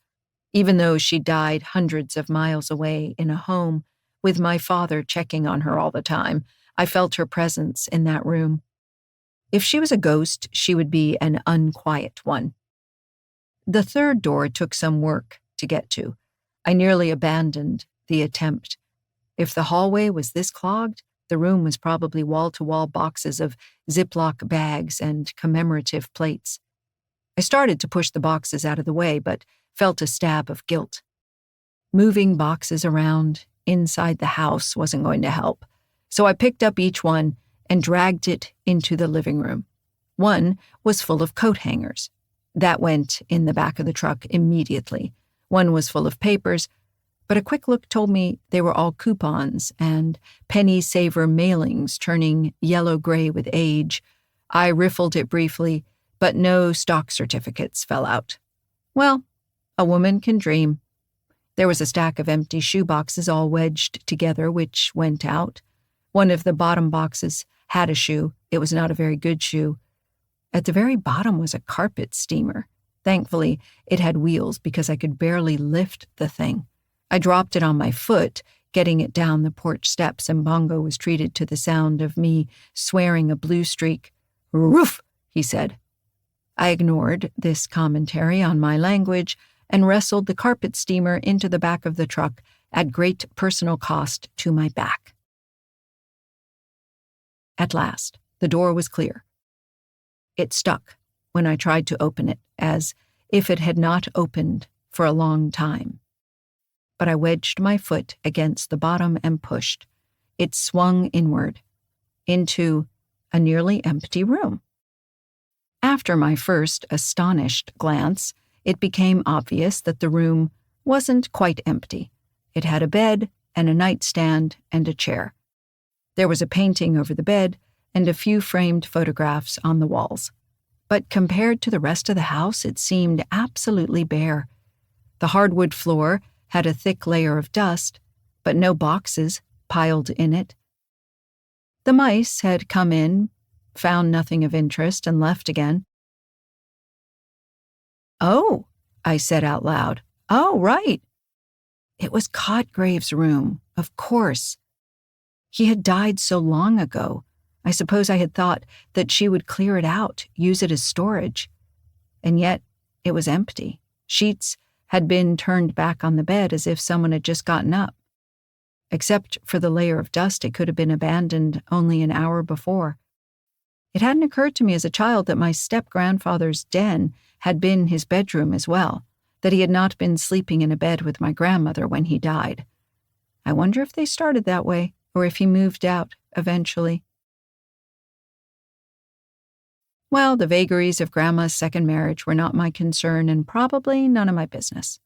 Even though she died hundreds of miles away in a home with my father checking on her all the time, I felt her presence in that room. If she was a ghost, she would be an unquiet one. The third door took some work to get to. I nearly abandoned the attempt. If the hallway was this clogged, the room was probably wall-to-wall boxes of Ziploc bags and commemorative plates. I started to push the boxes out of the way, but felt a stab of guilt. Moving boxes around inside the house wasn't going to help, so I picked up each one and dragged it into the living room. One was full of coat hangers. That went in the back of the truck immediately. One was full of papers, but a quick look told me they were all coupons and penny saver mailings turning yellow-gray with age. I riffled it briefly, but no stock certificates fell out. Well, a woman can dream. There was a stack of empty shoe boxes all wedged together, which went out. One of the bottom boxes had a shoe. It was not a very good shoe. At the very bottom was a carpet steamer. Thankfully, it had wheels because I could barely lift the thing. I dropped it on my foot, getting it down the porch steps, and Bongo was treated to the sound of me swearing a blue streak. "Roof," he said. I ignored this commentary on my language and wrestled the carpet steamer into the back of the truck at great personal cost to my back. At last, the door was clear. It stuck when I tried to open it, as if it had not opened for a long time. But I wedged my foot against the bottom and pushed. It swung inward, into a nearly empty room. After my first astonished glance, it became obvious that the room wasn't quite empty. It had a bed and a nightstand and a chair. There was a painting over the bed and a few framed photographs on the walls. But compared to the rest of the house, it seemed absolutely bare. The hardwood floor had a thick layer of dust, but no boxes piled in it. The mice had come in, found nothing of interest, and left again. "Oh," I said out loud. "Oh, right." It was Cotgrave's room, of course. He had died so long ago. I suppose I had thought that she would clear it out, use it as storage. And yet, it was empty. Sheets had been turned back on the bed as if someone had just gotten up. Except for the layer of dust, it could have been abandoned only an hour before. It hadn't occurred to me as a child that my step-grandfather's den had been his bedroom as well, that he had not been sleeping in a bed with my grandmother when he died. I wonder if they started that way, or if he moved out eventually. Well, the vagaries of Grandma's second marriage were not my concern and probably none of my business.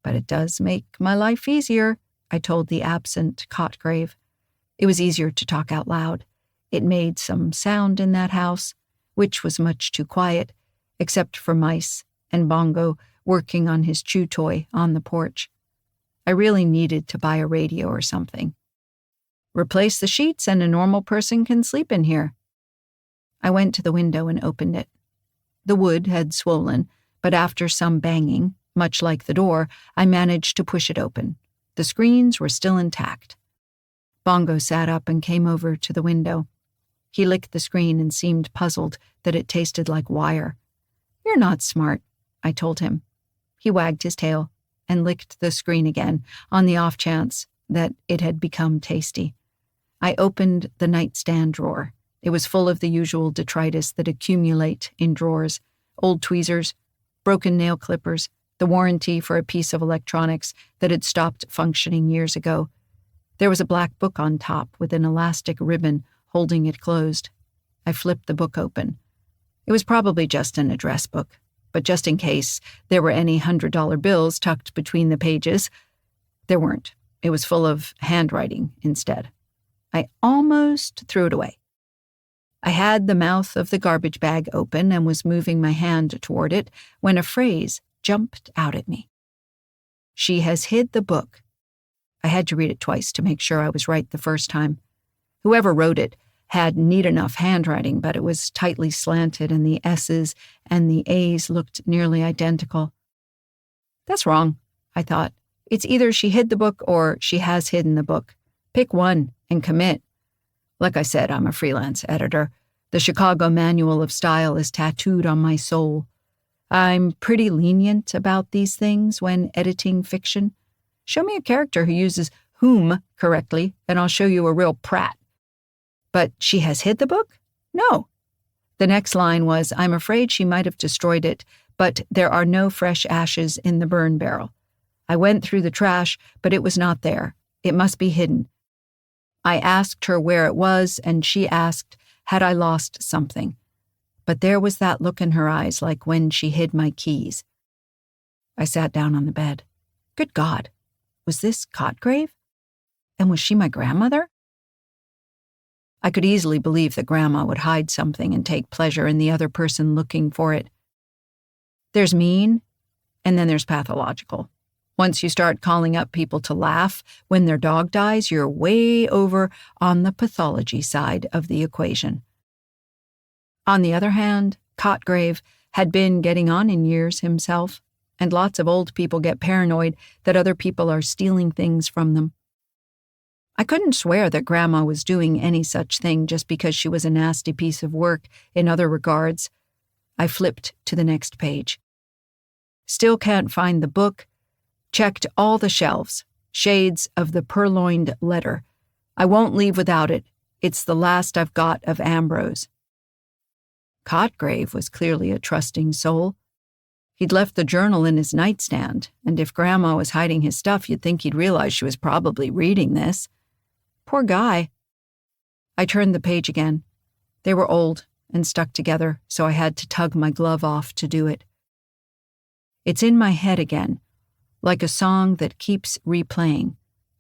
But it does make my life easier, I told the absent Cotgrave. It was easier to talk out loud. It made some sound in that house, which was much too quiet, except for mice and Bongo working on his chew toy on the porch. I really needed to buy a radio or something. Replace the sheets and a normal person can sleep in here. I went to the window and opened it. The wood had swollen, but after some banging, much like the door, I managed to push it open. The screens were still intact. Bongo sat up and came over to the window. He licked the screen and seemed puzzled that it tasted like wire. "You're not smart," I told him. He wagged his tail and licked the screen again on the off chance that it had become tasty. I opened the nightstand drawer. It was full of the usual detritus that accumulate in drawers: old tweezers, broken nail clippers, the warranty for a piece of electronics that had stopped functioning years ago. There was a black book on top with an elastic ribbon holding it closed. I flipped the book open. It was probably just an address book, but just in case there were any $100 bills tucked between the pages, there weren't. It was full of handwriting instead. I almost threw it away. I had the mouth of the garbage bag open and was moving my hand toward it when a phrase jumped out at me. She has hid the book. I had to read it twice to make sure I was right the first time. Whoever wrote it had neat enough handwriting, but it was tightly slanted and the S's and the A's looked nearly identical. That's wrong, I thought. It's either she hid the book or she has hidden the book. Pick one and commit. Like I said, I'm a freelance editor. The Chicago Manual of Style is tattooed on my soul. I'm pretty lenient about these things when editing fiction. Show me a character who uses whom correctly, and I'll show you a real prat. But she has hid the book? No. The next line was, I'm afraid she might have destroyed it, but there are no fresh ashes in the burn barrel. I went through the trash, but it was not there. It must be hidden. I asked her where it was, and she asked, had I lost something? But there was that look in her eyes like when she hid my keys. I sat down on the bed. Good God, was this Cotgrave? And was she my grandmother? I could easily believe that Grandma would hide something and take pleasure in the other person looking for it. There's mean, and then there's pathological. Once you start calling up people to laugh when their dog dies, you're way over on the pathology side of the equation. On the other hand, Cotgrave had been getting on in years himself, and lots of old people get paranoid that other people are stealing things from them. I couldn't swear that Grandma was doing any such thing just because she was a nasty piece of work in other regards. I flipped to the next page. Still can't find the book. Checked all the shelves. Shades of the purloined letter. I won't leave without it. It's the last I've got of Ambrose. Cotgrave was clearly a trusting soul. He'd left the journal in his nightstand, and if Grandma was hiding his stuff, you'd think he'd realize she was probably reading this. Poor guy. I turned the page again. They were old and stuck together, so I had to tug my glove off to do it. It's in my head again, like a song that keeps replaying.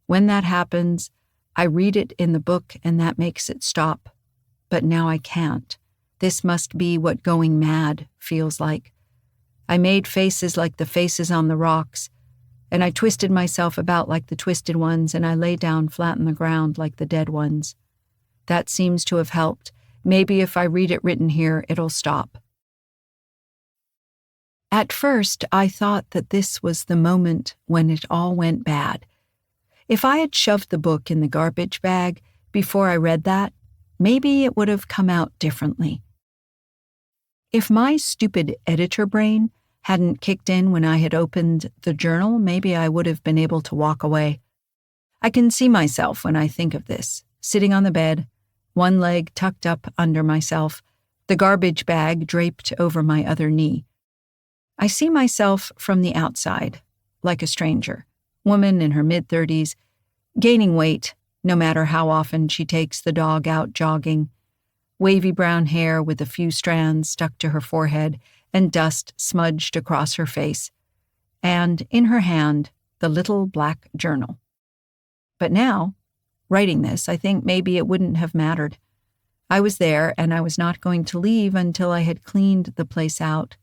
When that happens, I read it in the book and that makes it stop. But now I can't. This must be what going mad feels like. I made faces like the faces on the rocks, and I twisted myself about like the twisted ones, and I lay down flat on the ground like the dead ones. That seems to have helped. Maybe if I read it written here, it'll stop. At first, I thought that this was the moment when it all went bad. If I had shoved the book in the garbage bag before I read that, maybe it would have come out differently. If my stupid editor brain hadn't kicked in when I had opened the journal, maybe I would have been able to walk away. I can see myself when I think of this, sitting on the bed, one leg tucked up under myself, the garbage bag draped over my other knee. I see myself from the outside, like a stranger, woman in her mid-30s, gaining weight, no matter how often she takes the dog out jogging, wavy brown hair with a few strands stuck to her forehead and dust smudged across her face, and in her hand, the little black journal. But now, writing this, I think maybe it wouldn't have mattered. I was there, and I was not going to leave until I had cleaned the place out.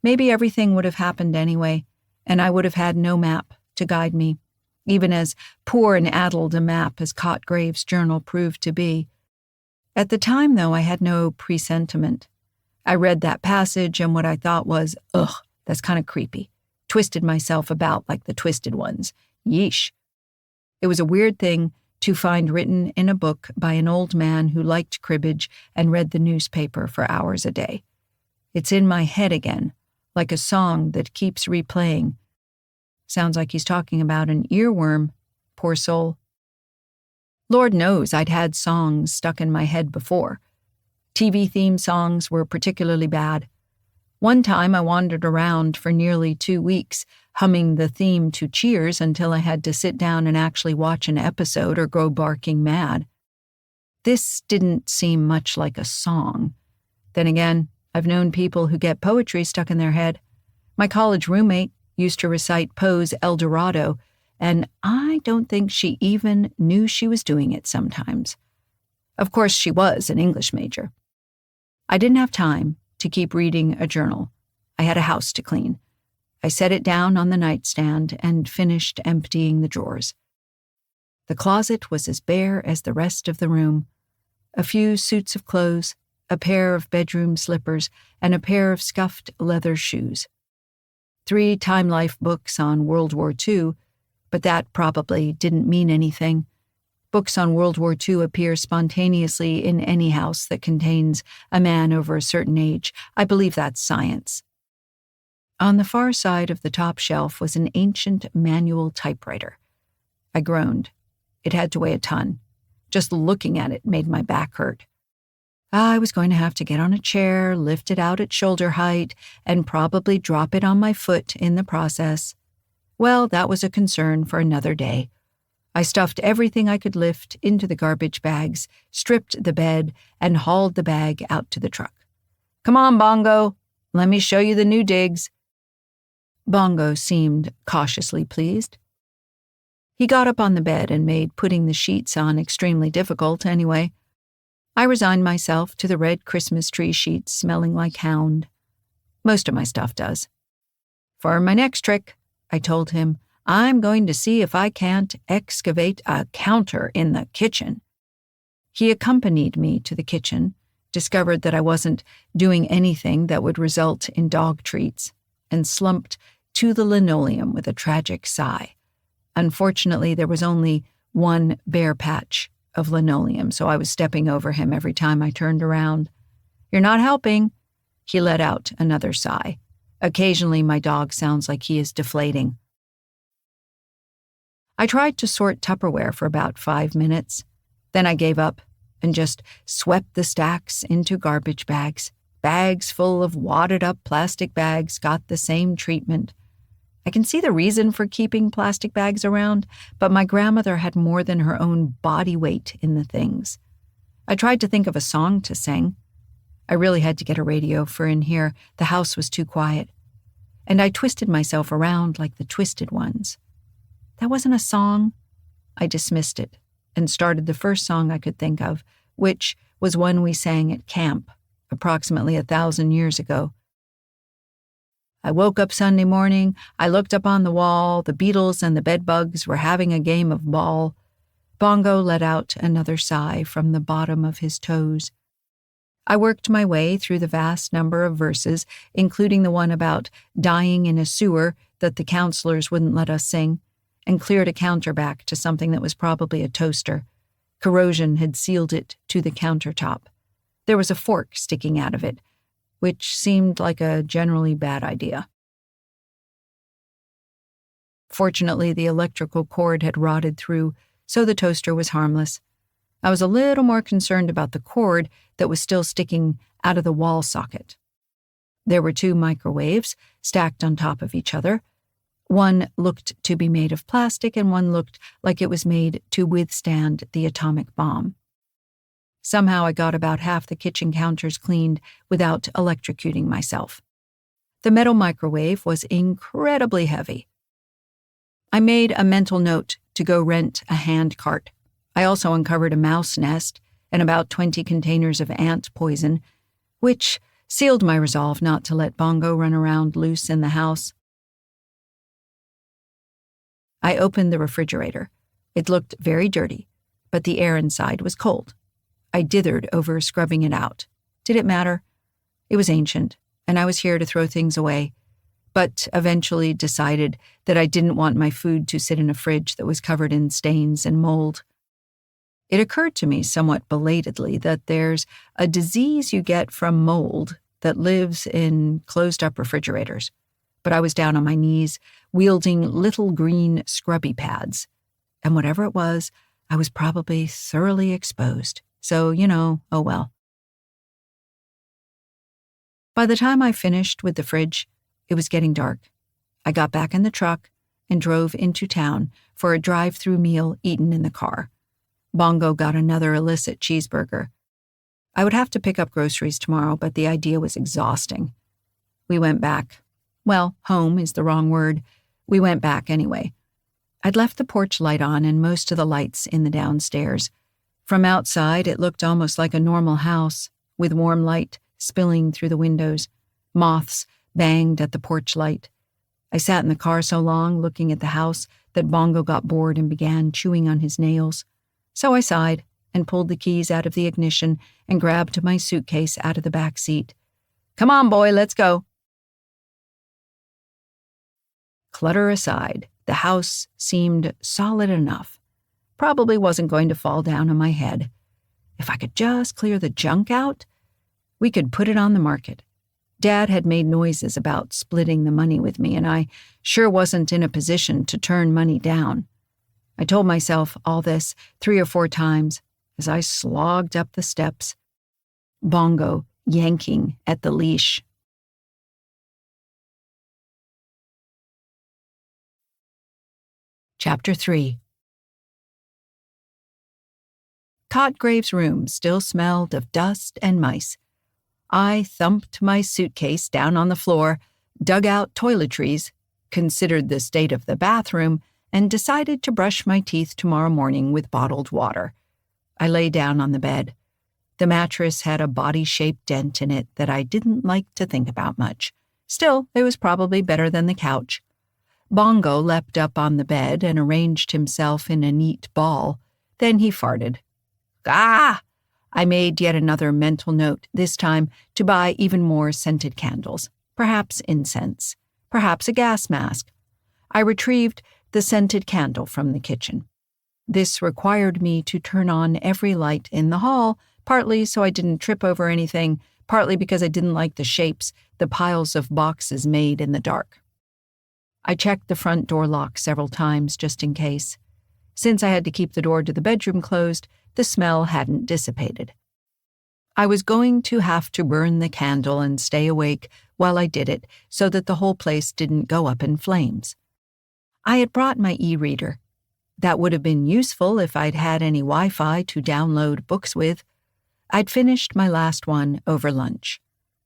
Maybe everything would have happened anyway, and I would have had no map to guide me, even as poor and addled a map as Cotgrave's journal proved to be. At the time, though, I had no presentiment. I read that passage, and what I thought was, ugh, that's kind of creepy. Twisted myself about like the twisted ones. Yeesh. It was a weird thing to find written in a book by an old man who liked cribbage and read the newspaper for hours a day. It's in my head again, like a song that keeps replaying. Sounds like he's talking about an earworm, poor soul. Lord knows I'd had songs stuck in my head before. TV theme songs were particularly bad. One time I wandered around for nearly 2 weeks, humming the theme to Cheers until I had to sit down and actually watch an episode or go barking mad. This didn't seem much like a song. Then again, I've known people who get poetry stuck in their head. My college roommate used to recite Poe's El Dorado, and I don't think she even knew she was doing it sometimes. Of course, she was an English major. I didn't have time to keep reading a journal. I had a house to clean. I set it down on the nightstand and finished emptying the drawers. The closet was as bare as the rest of the room. A few suits of clothes, a pair of bedroom slippers, and a pair of scuffed leather shoes. 3 Time Life books on World War II, but that probably didn't mean anything. Books on World War II appear spontaneously in any house that contains a man over a certain age. I believe that's science. On the far side of the top shelf was an ancient manual typewriter. I groaned. It had to weigh a ton. Just looking at it made my back hurt. I was going to have to get on a chair, lift it out at shoulder height, and probably drop it on my foot in the process. Well, that was a concern for another day. I stuffed everything I could lift into the garbage bags, stripped the bed, and hauled the bag out to the truck. "Come on, Bongo. Let me show you the new digs." Bongo seemed cautiously pleased. He got up on the bed and made putting the sheets on extremely difficult anyway. I resigned myself to the red Christmas tree sheets smelling like hound. Most of my stuff does. "For my next trick," I told him, "I'm going to see if I can't excavate a counter in the kitchen." He accompanied me to the kitchen, discovered that I wasn't doing anything that would result in dog treats, and slumped to the linoleum with a tragic sigh. Unfortunately, there was only one bare patch of linoleum, so I was stepping over him every time I turned around. "You're not helping." He let out another sigh. Occasionally, my dog sounds like he is deflating. I tried to sort Tupperware for about 5 minutes. Then I gave up and just swept the stacks into garbage bags. Bags full of wadded-up plastic bags got the same treatment. I can see the reason for keeping plastic bags around, but my grandmother had more than her own body weight in the things. I tried to think of a song to sing. I really had to get a radio for in here. The house was too quiet. And I twisted myself around like the Twisted Ones. That wasn't a song. I dismissed it and started the first song I could think of, which was one we sang at camp approximately 1,000 years ago. I woke up Sunday morning, I looked up on the wall, the beetles and the bedbugs were having a game of ball. Bongo let out another sigh from the bottom of his toes. I worked my way through the vast number of verses, including the one about dying in a sewer that the counselors wouldn't let us sing, and cleared a counter back to something that was probably a toaster. Corrosion had sealed it to the countertop. There was a fork sticking out of it, which seemed like a generally bad idea. Fortunately, the electrical cord had rotted through, so the toaster was harmless. I was a little more concerned about the cord that was still sticking out of the wall socket. There were 2 microwaves stacked on top of each other. One looked to be made of plastic and one looked like it was made to withstand the atomic bomb. Somehow I got about half the kitchen counters cleaned without electrocuting myself. The metal microwave was incredibly heavy. I made a mental note to go rent a hand cart. I also uncovered a mouse nest and about 20 containers of ant poison, which sealed my resolve not to let Bongo run around loose in the house. I opened the refrigerator. It looked very dirty, but the air inside was cold. I dithered over scrubbing it out. Did it matter? It was ancient, and I was here to throw things away, but eventually decided that I didn't want my food to sit in a fridge that was covered in stains and mold. It occurred to me somewhat belatedly that there's a disease you get from mold that lives in closed-up refrigerators, but I was down on my knees, wielding little green scrubby pads, and whatever it was, I was probably thoroughly exposed. So, oh well. By the time I finished with the fridge, it was getting dark. I got back in the truck and drove into town for a drive-through meal eaten in the car. Bongo got another illicit cheeseburger. I would have to pick up groceries tomorrow, but the idea was exhausting. We went back. Well, home is the wrong word. We went back anyway. I'd left the porch light on and most of the lights in the downstairs. From outside, it looked almost like a normal house, with warm light spilling through the windows. Moths banged at the porch light. I sat in the car so long, looking at the house, that Bongo got bored and began chewing on his nails. So I sighed and pulled the keys out of the ignition and grabbed my suitcase out of the back seat. "Come on, boy, let's go." Clutter aside, the house seemed solid enough. Probably wasn't going to fall down on my head. If I could just clear the junk out, we could put it on the market. Dad had made noises about splitting the money with me, and I sure wasn't in a position to turn money down. I told myself all this 3 or 4 times as I slogged up the steps, Bongo yanking at the leash. Chapter 3. Cotgrave's room still smelled of dust and mice. I thumped my suitcase down on the floor, dug out toiletries, considered the state of the bathroom, and decided to brush my teeth tomorrow morning with bottled water. I lay down on the bed. The mattress had a body-shaped dent in it that I didn't like to think about much. Still, it was probably better than the couch. Bongo leapt up on the bed and arranged himself in a neat ball. Then he farted. "Ah!" I made yet another mental note, this time to buy even more scented candles, perhaps incense, perhaps a gas mask. I retrieved the scented candle from the kitchen. This required me to turn on every light in the hall, partly so I didn't trip over anything, partly because I didn't like the shapes the piles of boxes made in the dark. I checked the front door lock several times just in case. Since I had to keep the door to the bedroom closed, the smell hadn't dissipated. I was going to have to burn the candle and stay awake while I did it so that the whole place didn't go up in flames. I had brought my e-reader. That would have been useful if I'd had any Wi-Fi to download books with. I'd finished my last one over lunch.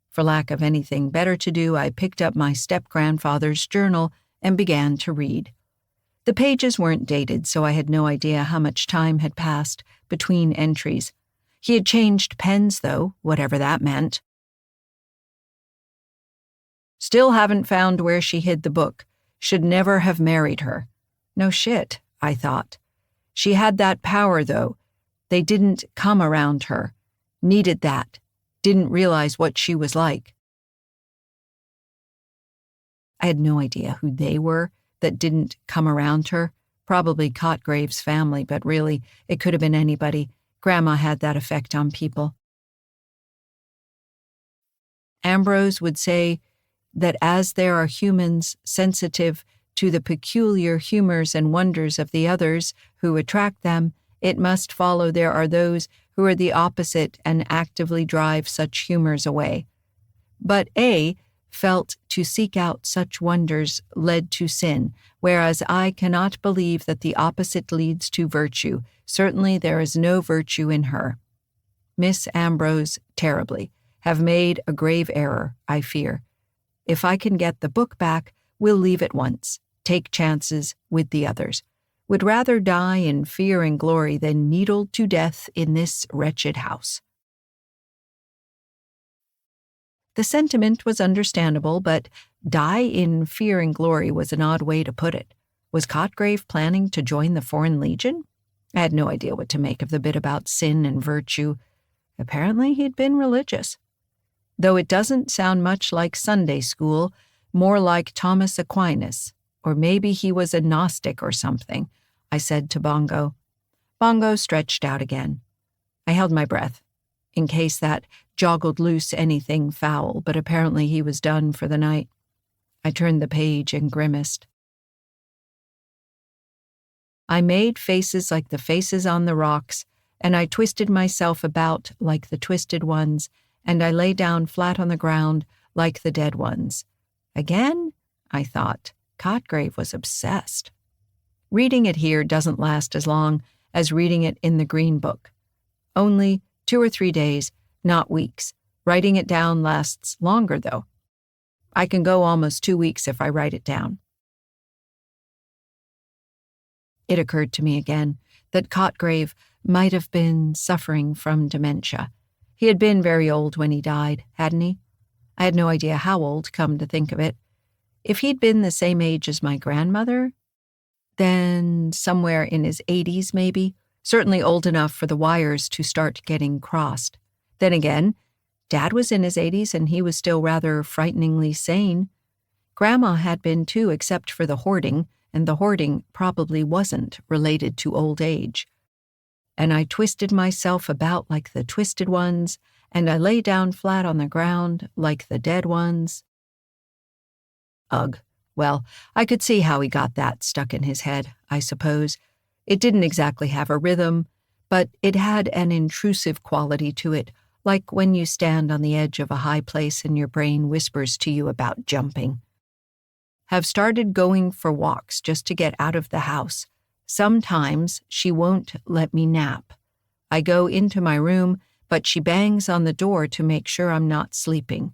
For lack of anything better to do, I picked up my step-grandfather's journal and began to read. The pages weren't dated, so I had no idea how much time had passed between entries. He had changed pens, though, whatever that meant. "Still haven't found where she hid the book. Should never have married her." No shit, I thought. She had that power, though. They didn't come around her. Needed that. Didn't realize what she was like. I had no idea who they were that didn't come around her. Probably Cotgrave's family, but really, it could have been anybody. Grandma had that effect on people. Ambrose would say that as there are humans sensitive to the peculiar humors and wonders of the others who attract them, it must follow there are those who are the opposite and actively drive such humors away. But A felt to seek out such wonders led to sin, whereas I cannot believe that the opposite leads to virtue. Certainly there is no virtue in her. Miss Ambrose, terribly, have made a grave error, I fear. If I can get the book back, we'll leave at once, take chances with the others. Would rather die in fear and glory than needled to death in this wretched house. The sentiment was understandable, but die in fear and glory was an odd way to put it. Was Cotgrave planning to join the Foreign Legion? I had no idea what to make of the bit about sin and virtue. Apparently he'd been religious. Though it doesn't sound much like Sunday school, more like Thomas Aquinas, or maybe he was a Gnostic or something, I said to Bongo. Bongo stretched out again. I held my breath, in case that joggled loose anything foul, but apparently he was done for the night. I turned the page and grimaced. I made faces like the faces on the rocks, and I twisted myself about like the twisted ones, and I lay down flat on the ground like the dead ones. Again? I thought. Cotgrave was obsessed. Reading it here doesn't last as long as reading it in the Green Book. Only 2 or 3 days, not weeks. Writing it down lasts longer, though. I can go almost 2 weeks if I write it down. It occurred to me again that Cotgrave might have been suffering from dementia. He had been very old when he died, hadn't he? I had no idea how old, come to think of it. If he'd been the same age as my grandmother, then somewhere in his 80s maybe, certainly old enough for the wires to start getting crossed. Then again, Dad was in his 80s and he was still rather frighteningly sane. Grandma had been too, except for the hoarding, and the hoarding probably wasn't related to old age. And I twisted myself about like the twisted ones, and I lay down flat on the ground like the dead ones. Ugh. Well, I could see how he got that stuck in his head, I suppose. It didn't exactly have a rhythm, but it had an intrusive quality to it, like when you stand on the edge of a high place and your brain whispers to you about jumping. Have started going for walks just to get out of the house. Sometimes she won't let me nap. I go into my room, but she bangs on the door to make sure I'm not sleeping.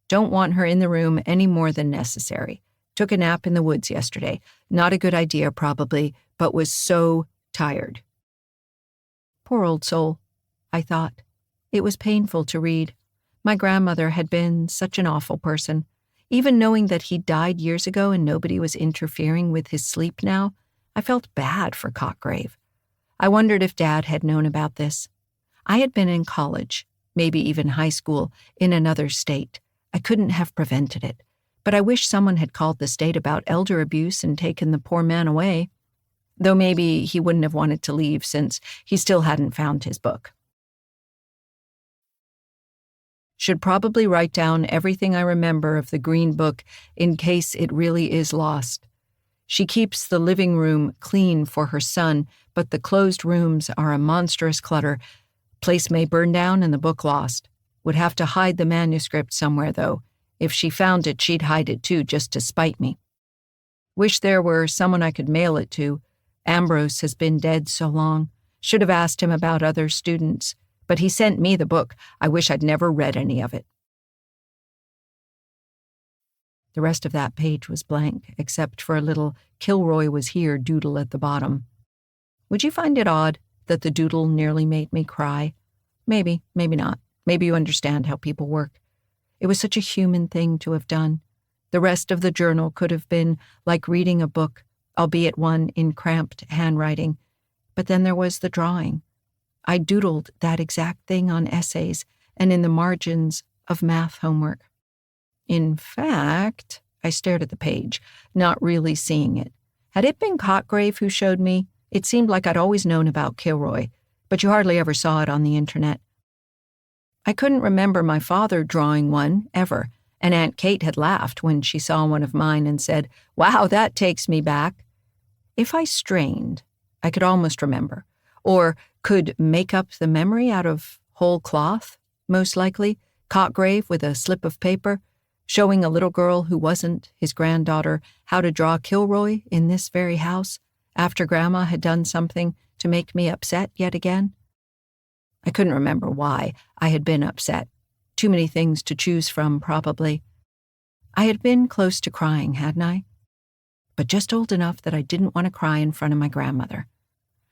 Don't want her in the room any more than necessary. Took a nap in the woods yesterday. Not a good idea, probably, but was so tired. Poor old soul, I thought. It was painful to read. My grandmother had been such an awful person. Even knowing that he died years ago and nobody was interfering with his sleep now, I felt bad for Cotgrave. I wondered if Dad had known about this. I had been in college, maybe even high school, in another state. I couldn't have prevented it. But I wish someone had called the state about elder abuse and taken the poor man away. Though maybe he wouldn't have wanted to leave since he still hadn't found his book. Should probably write down everything I remember of the Green Book in case it really is lost. She keeps the living room clean for her son, but the closed rooms are a monstrous clutter. Place may burn down and the book lost. Would have to hide the manuscript somewhere, though. If she found it, she'd hide it too, just to spite me. Wish there were someone I could mail it to. Ambrose has been dead so long. Should have asked him about other students. But he sent me the book. I wish I'd never read any of it. The rest of that page was blank, except for a little "Kilroy was here" doodle at the bottom. Would you find it odd that the doodle nearly made me cry? Maybe, maybe not. Maybe you understand how people work. It was such a human thing to have done. The rest of the journal could have been like reading a book, albeit one in cramped handwriting. But then there was the drawing. I doodled that exact thing on essays and in the margins of math homework. In fact, I stared at the page, not really seeing it. Had it been Cotgrave who showed me? It seemed like I'd always known about Kilroy, but you hardly ever saw it on the internet. I couldn't remember my father drawing one, ever, and Aunt Kate had laughed when she saw one of mine and said, "Wow, that takes me back." If I strained, I could almost remember, or could make up the memory out of whole cloth, most likely, Cotgrave with a slip of paper, showing a little girl who wasn't his granddaughter how to draw Kilroy in this very house, after Grandma had done something to make me upset yet again. I couldn't remember why I had been upset. Too many things to choose from, probably. I had been close to crying, hadn't I? But just old enough that I didn't want to cry in front of my grandmother.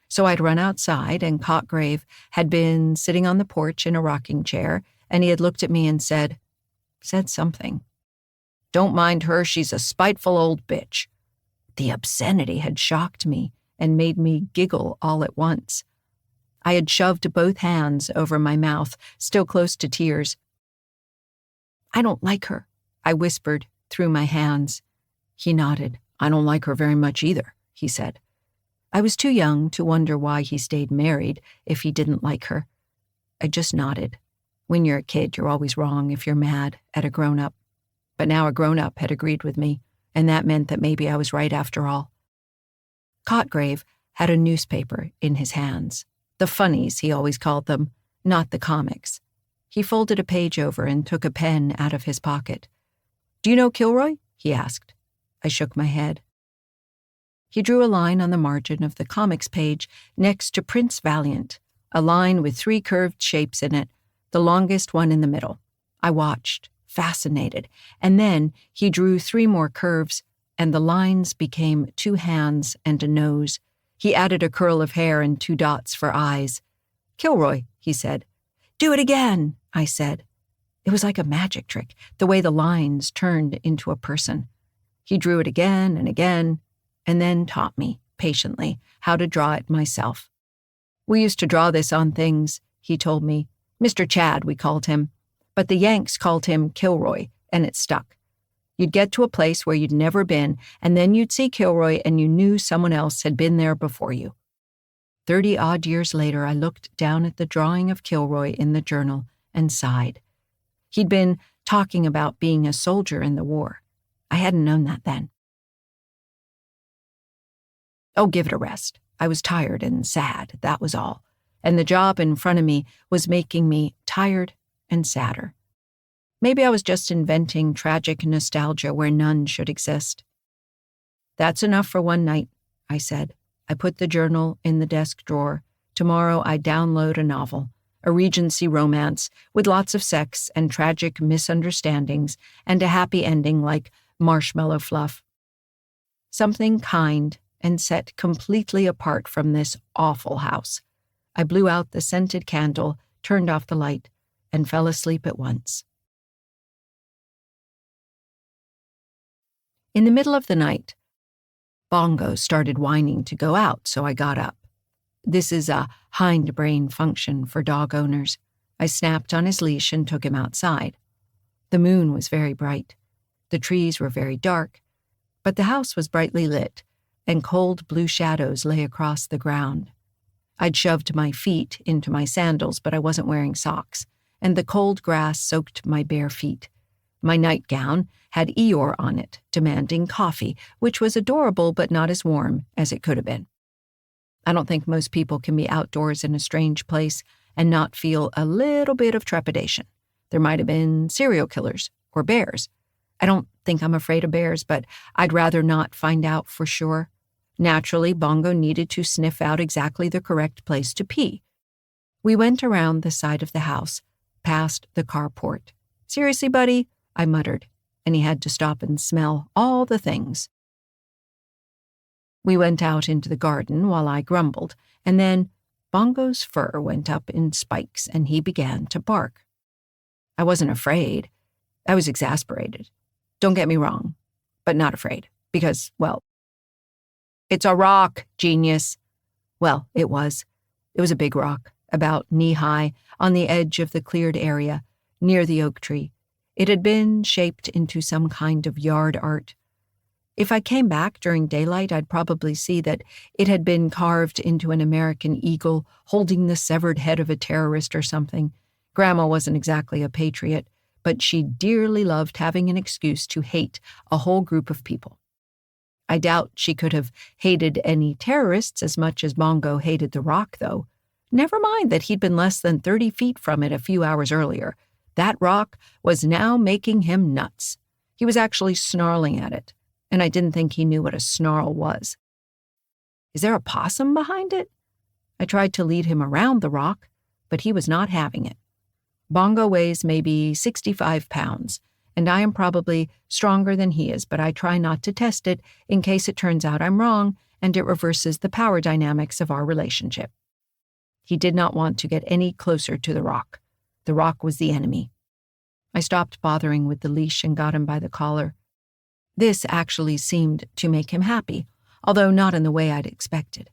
So I'd run outside, and Cotgrave had been sitting on the porch in a rocking chair, and he had looked at me and said something. "Don't mind her, she's a spiteful old bitch." The obscenity had shocked me and made me giggle all at once. I had shoved both hands over my mouth, still close to tears. "I don't like her," I whispered through my hands. He nodded. "I don't like her very much either," he said. I was too young to wonder why he stayed married if he didn't like her. I just nodded. When you're a kid, you're always wrong if you're mad at a grown-up. But now a grown-up had agreed with me, and that meant that maybe I was right after all. Cotgrave had a newspaper in his hands. The funnies, he always called them, not the comics. He folded a page over and took a pen out of his pocket. "Do you know Kilroy?" he asked. I shook my head. He drew a line on the margin of the comics page next to Prince Valiant, a line with 3 curved shapes in it, the longest one in the middle. I watched, fascinated, and then he drew 3 more curves, and the lines became 2 hands and a nose. He added a curl of hair and 2 dots for eyes. "Kilroy," he said. "Do it again," I said. It was like a magic trick, the way the lines turned into a person. He drew it again, and then taught me, patiently, how to draw it myself. "We used to draw this on things," he told me. "Mr. Chad, we called him. But the Yanks called him Kilroy, and it stuck. You'd get to a place where you'd never been, and then you'd see Kilroy and you knew someone else had been there before you." 30-odd years later, I looked down at the drawing of Kilroy in the journal and sighed. He'd been talking about being a soldier in the war. I hadn't known that then. Oh, give it a rest. I was tired and sad, that was all. And the job in front of me was making me tired and sadder. Maybe I was just inventing tragic nostalgia where none should exist. "That's enough for one night," I said. I put the journal in the desk drawer. Tomorrow I download a novel, a Regency romance with lots of sex and tragic misunderstandings and a happy ending like marshmallow fluff. Something kind and set completely apart from this awful house. I blew out the scented candle, turned off the light, and fell asleep at once. In the middle of the night, Bongo started whining to go out, so I got up. This is a hindbrain function for dog owners. I snapped on his leash and took him outside. The moon was very bright. The trees were very dark, but the house was brightly lit, and cold blue shadows lay across the ground. I'd shoved my feet into my sandals, but I wasn't wearing socks, and the cold grass soaked my bare feet. My nightgown had Eeyore on it, demanding coffee, which was adorable but not as warm as it could have been. I don't think most people can be outdoors in a strange place and not feel a little bit of trepidation. There might have been serial killers or bears. I don't think I'm afraid of bears, but I'd rather not find out for sure. Naturally, Bongo needed to sniff out exactly the correct place to pee. We went around the side of the house, past the carport. "Seriously, buddy?" I muttered, and he had to stop and smell all the things. We went out into the garden while I grumbled, and then Bongo's fur went up in spikes and he began to bark. I wasn't afraid. I was exasperated. Don't get me wrong, but not afraid, because, well, "It's a rock, genius." Well, it was. It was a big rock, about knee-high, on the edge of the cleared area, near the oak tree. It had been shaped into some kind of yard art. If I came back during daylight, I'd probably see that it had been carved into an American eagle holding the severed head of a terrorist or something. Grandma wasn't exactly a patriot, but she dearly loved having an excuse to hate a whole group of people. I doubt she could have hated any terrorists as much as Bongo hated the rock, though. Never mind that he'd been less than 30 feet from it a few hours earlier. That rock was now making him nuts. He was actually snarling at it, and I didn't think he knew what a snarl was. Is there a possum behind it? I tried to lead him around the rock, but he was not having it. Bongo weighs maybe 65 pounds, and I am probably stronger than he is, but I try not to test it in case it turns out I'm wrong and it reverses the power dynamics of our relationship. He did not want to get any closer to the rock. The rock was the enemy. I stopped bothering with the leash and got him by the collar. This actually seemed to make him happy, although not in the way I'd expected.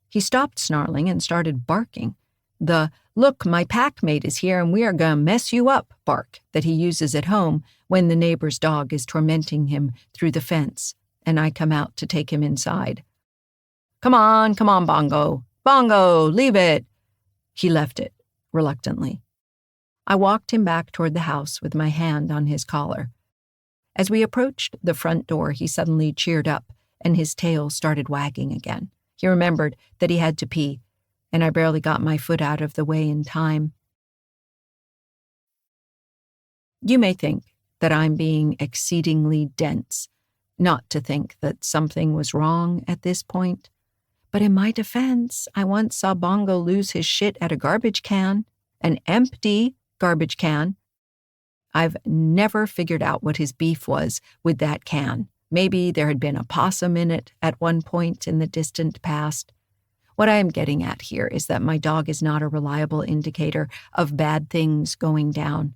He stopped snarling and started barking. The "look, my pack mate is here and we are gonna mess you up" bark that he uses at home when the neighbor's dog is tormenting him through the fence, and I come out to take him inside. Come on, Bongo. Bongo, leave it." He left it, reluctantly. I walked him back toward the house with my hand on his collar. As we approached the front door, he suddenly cheered up, and his tail started wagging again. He remembered that he had to pee, and I barely got my foot out of the way in time. You may think that I'm being exceedingly dense, not to think that something was wrong at this point. But in my defense, I once saw Bongo lose his shit at a garbage can, an empty garbage can. I've never figured out what his beef was with that can. Maybe there had been a possum in it at one point in the distant past. What I am getting at here is that my dog is not a reliable indicator of bad things going down.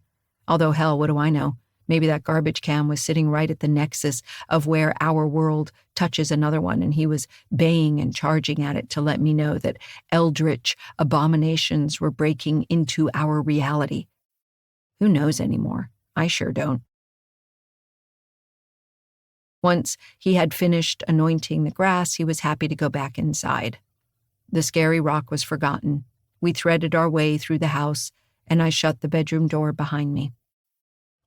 Although, hell, what do I know? Maybe that garbage can was sitting right at the nexus of where our world touches another one, and he was baying and charging at it to let me know that eldritch abominations were breaking into our reality. Who knows anymore? I sure don't. Once he had finished anointing the grass, he was happy to go back inside. The scary rock was forgotten. We threaded our way through the house, and I shut the bedroom door behind me.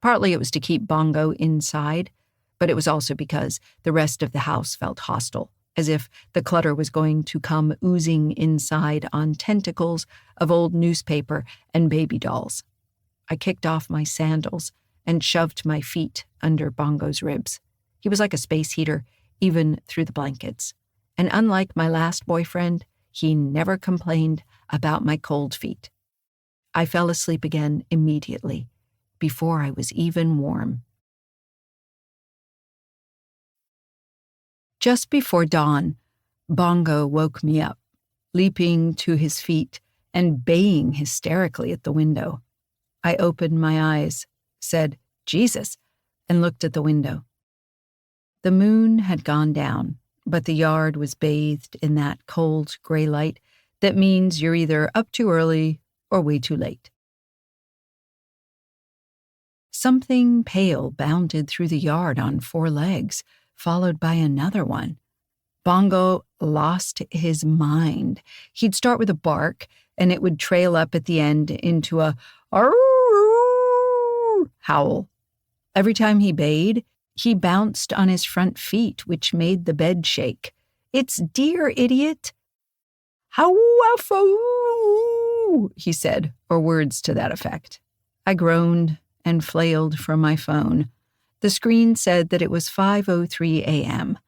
Partly it was to keep Bongo inside, but it was also because the rest of the house felt hostile, as if the clutter was going to come oozing inside on tentacles of old newspaper and baby dolls. I kicked off my sandals and shoved my feet under Bongo's ribs. He was like a space heater, even through the blankets. And unlike my last boyfriend, he never complained about my cold feet. I fell asleep again immediately, before I was even warm. Just before dawn, Bongo woke me up, leaping to his feet and baying hysterically at the window. I opened my eyes, said, "Jesus," and looked at the window. The moon had gone down, but the yard was bathed in that cold gray light that means you're either up too early or way too late. Something pale bounded through the yard on 4 legs, followed by another one. Bongo lost his mind. He'd start with a bark, and it would trail up at the end into a howl. Every time he bayed, he bounced on his front feet, which made the bed shake. "It's deer, idiot!" "How-a-foo," he said, or words to that effect. I groaned and flailed for my phone. The screen said that it was 5:03 a.m.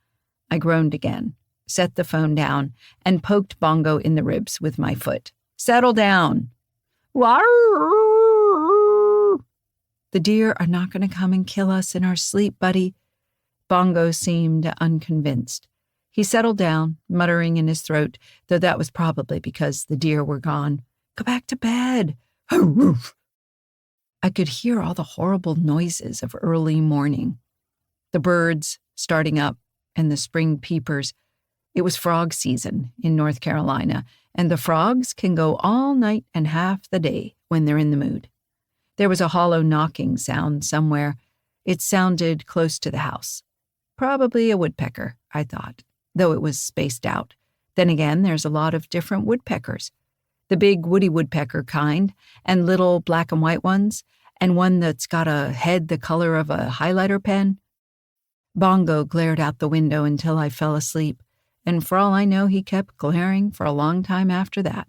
I groaned again, set the phone down, and poked Bongo in the ribs with my foot. "Settle down." "The deer are not going to come and kill us in our sleep, buddy." Bongo seemed unconvinced. He settled down, muttering in his throat, though that was probably because the deer were gone. "Go back to bed." I could hear all the horrible noises of early morning. The birds starting up and the spring peepers. It was frog season in North Carolina, and the frogs can go all night and half the day when they're in the mood. There was a hollow knocking sound somewhere. It sounded close to the house. Probably a woodpecker, I thought, though it was spaced out. Then again, there's a lot of different woodpeckers. The big woody woodpecker kind, and little black and white ones, and one that's got a head the color of a highlighter pen. Bongo glared out the window until I fell asleep, and for all I know, he kept glaring for a long time after that.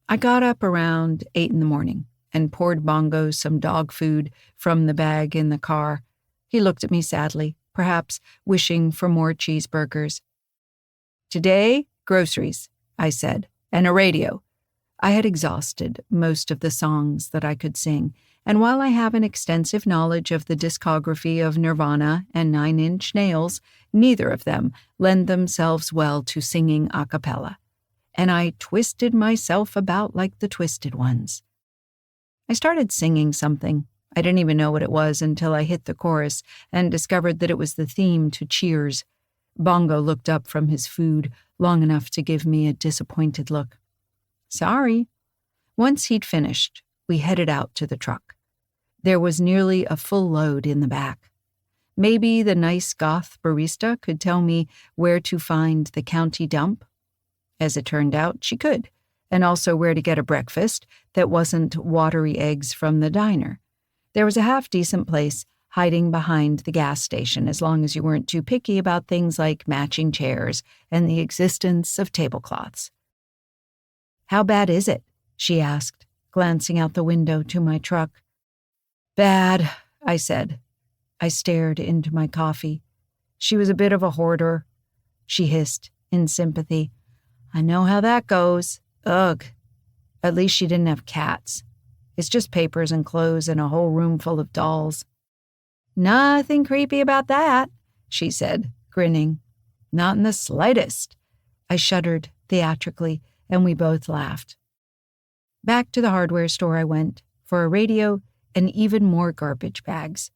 I got up around 8 in the morning and poured Bongo some dog food from the bag in the car. He looked at me sadly, perhaps wishing for more cheeseburgers. "Today, groceries," I said, "and a radio." I had exhausted most of the songs that I could sing, and while I have an extensive knowledge of the discography of Nirvana and 9 Inch Nails, neither of them lend themselves well to singing a cappella. And I twisted myself about like the twisted ones. I started singing something. I didn't even know what it was until I hit the chorus and discovered that it was the theme to Cheers. Bongo looked up from his food long enough to give me a disappointed look. "Sorry." Once he'd finished, we headed out to the truck. There was nearly a full load in the back. Maybe the nice goth barista could tell me where to find the county dump. As it turned out, she could, and also where to get a breakfast that wasn't watery eggs from the diner. There was a half-decent place hiding behind the gas station as long as you weren't too picky about things like matching chairs and the existence of tablecloths. "How bad is it?" she asked, glancing out the window to my truck. "Bad," I said. I stared into my coffee. "She was a bit of a hoarder," she hissed in sympathy. "I know how that goes. Ugh. At least she didn't have cats. It's just papers and clothes and a whole room full of dolls." "Nothing creepy about that," she said, grinning. Not in the slightest. I shuddered theatrically, and we both laughed. Back to the hardware store I went for a radio and even more garbage bags.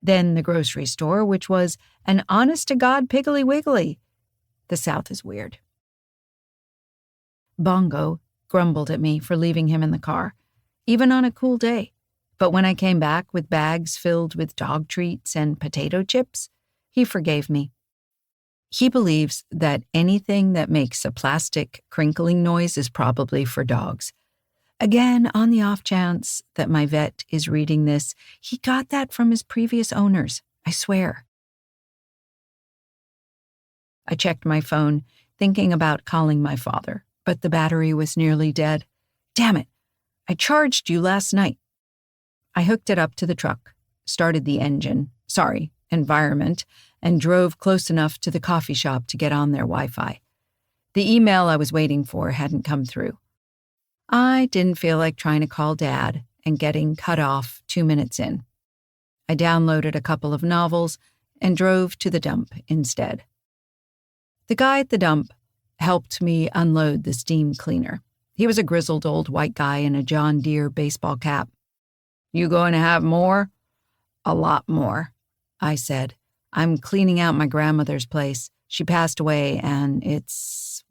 Then the grocery store, which was an honest-to-God Piggly Wiggly. The South is weird. Bongo grumbled at me for leaving him in the car, even on a cool day. But when I came back with bags filled with dog treats and potato chips, he forgave me. He believes that anything that makes a plastic crinkling noise is probably for dogs. Again, on the off chance that my vet is reading this, he got that from his previous owners, I swear. I checked my phone, thinking about calling my father, but the battery was nearly dead. Damn it, I charged you last night. I hooked it up to the truck, started the environment, and drove close enough to the coffee shop to get on their Wi-Fi. The email I was waiting for hadn't come through. I didn't feel like trying to call Dad and getting cut off 2 minutes in. I downloaded a couple of novels and drove to the dump instead. The guy at the dump helped me unload the steam cleaner. He was a grizzled old white guy in a John Deere baseball cap. "You going to have more?" "A lot more," I said. "I'm cleaning out my grandmother's place. She passed away and there's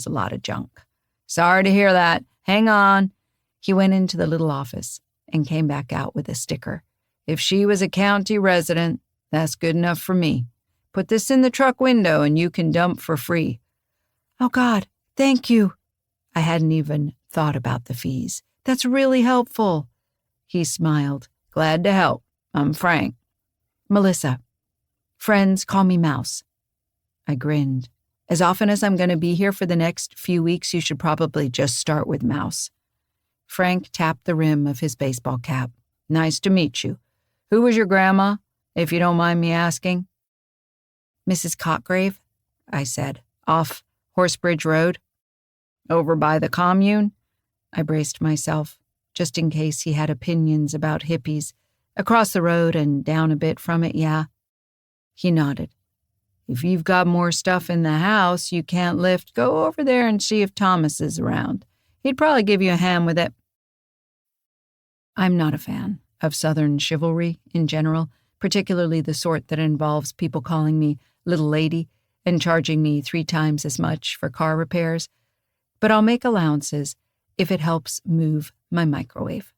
a lot of junk." "Sorry to hear that. Hang on." He went into the little office and came back out with a sticker. "If she was a county resident, that's good enough for me. Put this in the truck window and you can dump for free." "Oh God, thank you." I hadn't even thought about the fees. "That's really helpful." He smiled. "Glad to help. I'm Frank." "Melissa. Friends call me Mouse." I grinned. "As often as I'm going to be here for the next few weeks, you should probably just start with Mouse." Frank tapped the rim of his baseball cap. "Nice to meet you. Who was your grandma, if you don't mind me asking?" "Mrs. Cotgrave," I said. "Off Horsebridge Road?" "Over by the commune?" I braced myself, just in case he had opinions about hippies. "Across the road and down a bit from it, yeah." He nodded. "If you've got more stuff in the house you can't lift, go over there and see if Thomas is around. He'd probably give you a hand with it." I'm not a fan of Southern chivalry in general, particularly the sort that involves people calling me little lady and charging me 3 times as much for car repairs, but I'll make allowances if it helps move my microwave.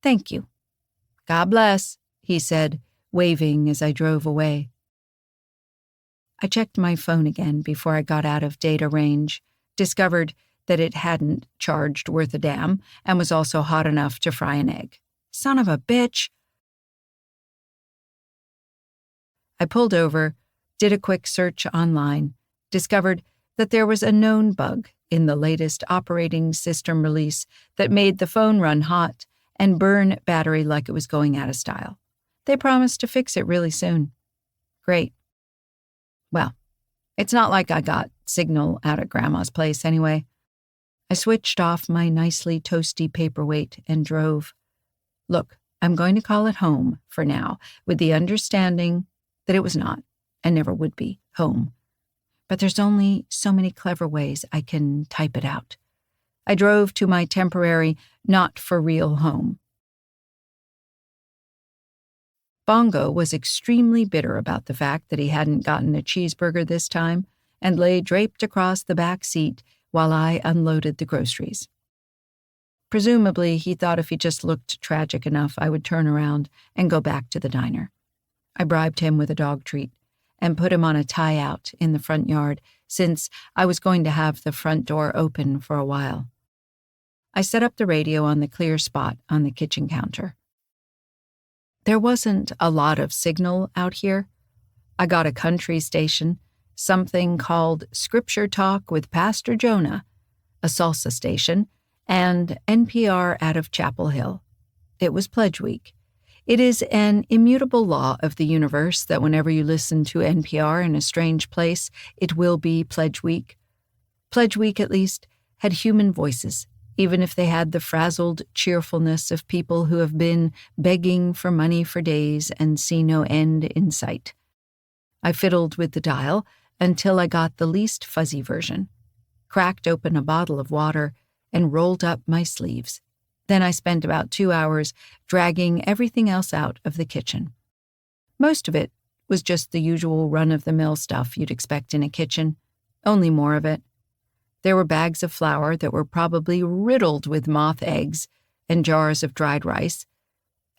"Thank you." "God bless," he said, waving as I drove away. I checked my phone again before I got out of data range, discovered that it hadn't charged worth a damn, and was also hot enough to fry an egg. Son of a bitch! I pulled over, did a quick search online, discovered that there was a known bug in the latest operating system release that made the phone run hot and burn battery like it was going out of style. They promised to fix it really soon. Great. Well, it's not like I got signal out at Grandma's place anyway. I switched off my nicely toasty paperweight and drove. Look, I'm going to call it home for now, with the understanding that it was not, and never would be, home. But there's only so many clever ways I can type it out. I drove to my temporary, not-for-real home. Bongo was extremely bitter about the fact that he hadn't gotten a cheeseburger this time and lay draped across the back seat while I unloaded the groceries. Presumably, he thought if he just looked tragic enough, I would turn around and go back to the diner. I bribed him with a dog treat and put him on a tie-out in the front yard since I was going to have the front door open for a while. I set up the radio on the clear spot on the kitchen counter. There wasn't a lot of signal out here. I got a country station, something called Scripture Talk with Pastor Jonah, a salsa station, and NPR out of Chapel Hill. It was Pledge Week. It is an immutable law of the universe that whenever you listen to NPR in a strange place, it will be Pledge Week. Pledge Week, at least, had human voices, even if they had the frazzled cheerfulness of people who have been begging for money for days and see no end in sight. I fiddled with the dial until I got the least fuzzy version, cracked open a bottle of water, and rolled up my sleeves. Then I spent about 2 hours dragging everything else out of the kitchen. Most of it was just the usual run-of-the-mill stuff you'd expect in a kitchen, only more of it. There were bags of flour that were probably riddled with moth eggs and jars of dried rice.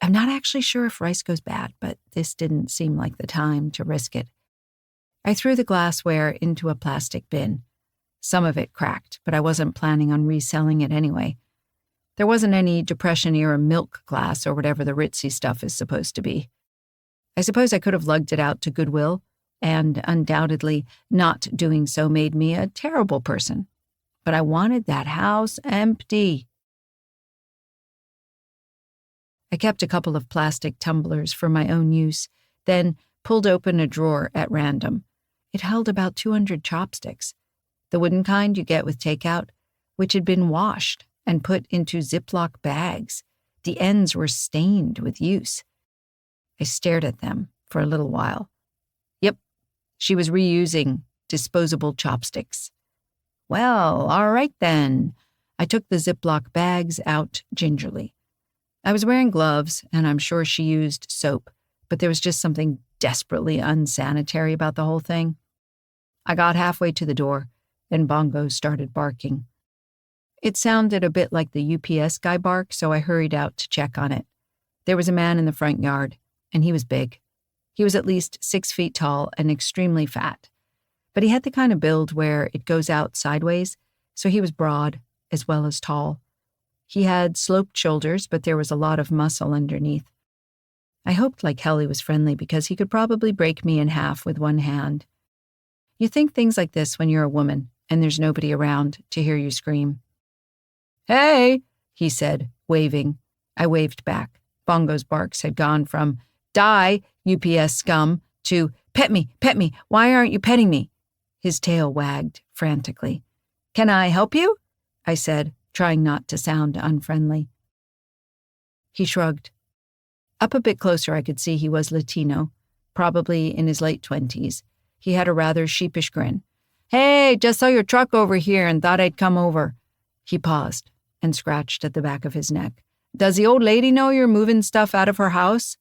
I'm not actually sure if rice goes bad, but this didn't seem like the time to risk it. I threw the glassware into a plastic bin. Some of it cracked, but I wasn't planning on reselling it anyway. There wasn't any Depression-era milk glass or whatever the ritzy stuff is supposed to be. I suppose I could have lugged it out to Goodwill, and undoubtedly not doing so made me a terrible person. But I wanted that house empty. I kept a couple of plastic tumblers for my own use, then pulled open a drawer at random. It held about 200 chopsticks, the wooden kind you get with takeout, which had been washed and put into Ziploc bags. The ends were stained with use. I stared at them for a little while. Yep, she was reusing disposable chopsticks. Well, all right then. I took the Ziploc bags out gingerly. I was wearing gloves, and I'm sure she used soap, but there was just something desperately unsanitary about the whole thing. I got halfway to the door, and Bongo started barking. It sounded a bit like the UPS guy bark, so I hurried out to check on it. There was a man in the front yard, and he was big. He was at least 6 feet tall and extremely fat, but he had the kind of build where it goes out sideways, so he was broad as well as tall. He had sloped shoulders, but there was a lot of muscle underneath. I hoped like hell he was friendly because he could probably break me in half with one hand. You think things like this when you're a woman and there's nobody around to hear you scream. "Hey," he said, waving. I waved back. Bongo's barks had gone from "Die, UPS scum," to pet me, why aren't you petting me?" His tail wagged frantically. "Can I help you?" I said, trying not to sound unfriendly. He shrugged. Up a bit closer I could see he was Latino, probably in his late 20s. He had a rather sheepish grin. "Hey, just saw your truck over here and thought I'd come over." He paused and scratched at the back of his neck. "Does the old lady know you're moving stuff out of her house?"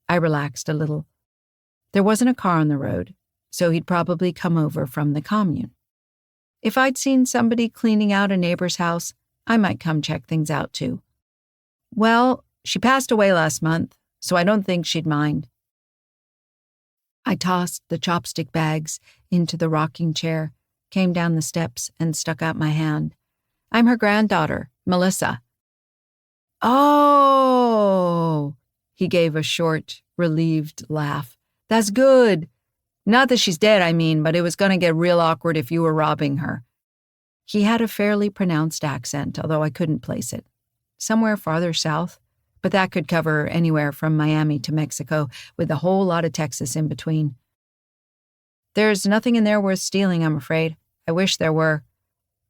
I relaxed a little. There wasn't a car on the road, so he'd probably come over from the commune. If I'd seen somebody cleaning out a neighbor's house, I might come check things out too. "Well, she passed away last month, so I don't think she'd mind." I tossed the chopstick bags into the rocking chair, came down the steps, and stuck out my hand. "I'm her granddaughter, Melissa." "Oh," he gave a short, relieved laugh. "That's good. Not that she's dead, I mean, but it was going to get real awkward if you were robbing her." He had a fairly pronounced accent, although I couldn't place it. Somewhere farther south, but that could cover anywhere from Miami to Mexico, with a whole lot of Texas in between. "There's nothing in there worth stealing, I'm afraid. I wish there were."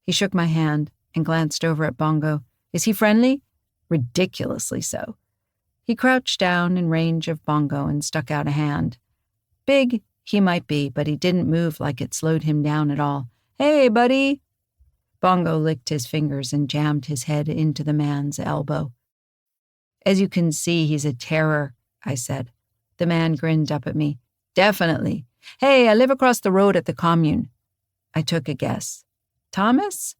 He shook my hand and glanced over at Bongo. "Is he friendly?" "Ridiculously so." He crouched down in range of Bongo and stuck out a hand. Big he might be, but he didn't move like it slowed him down at all. "Hey, buddy." Bongo licked his fingers and jammed his head into the man's elbow. "As you can see, he's a terror," I said. The man grinned up at me. "Definitely. Hey, I live across the road at the commune." I took a guess. "Thomas?"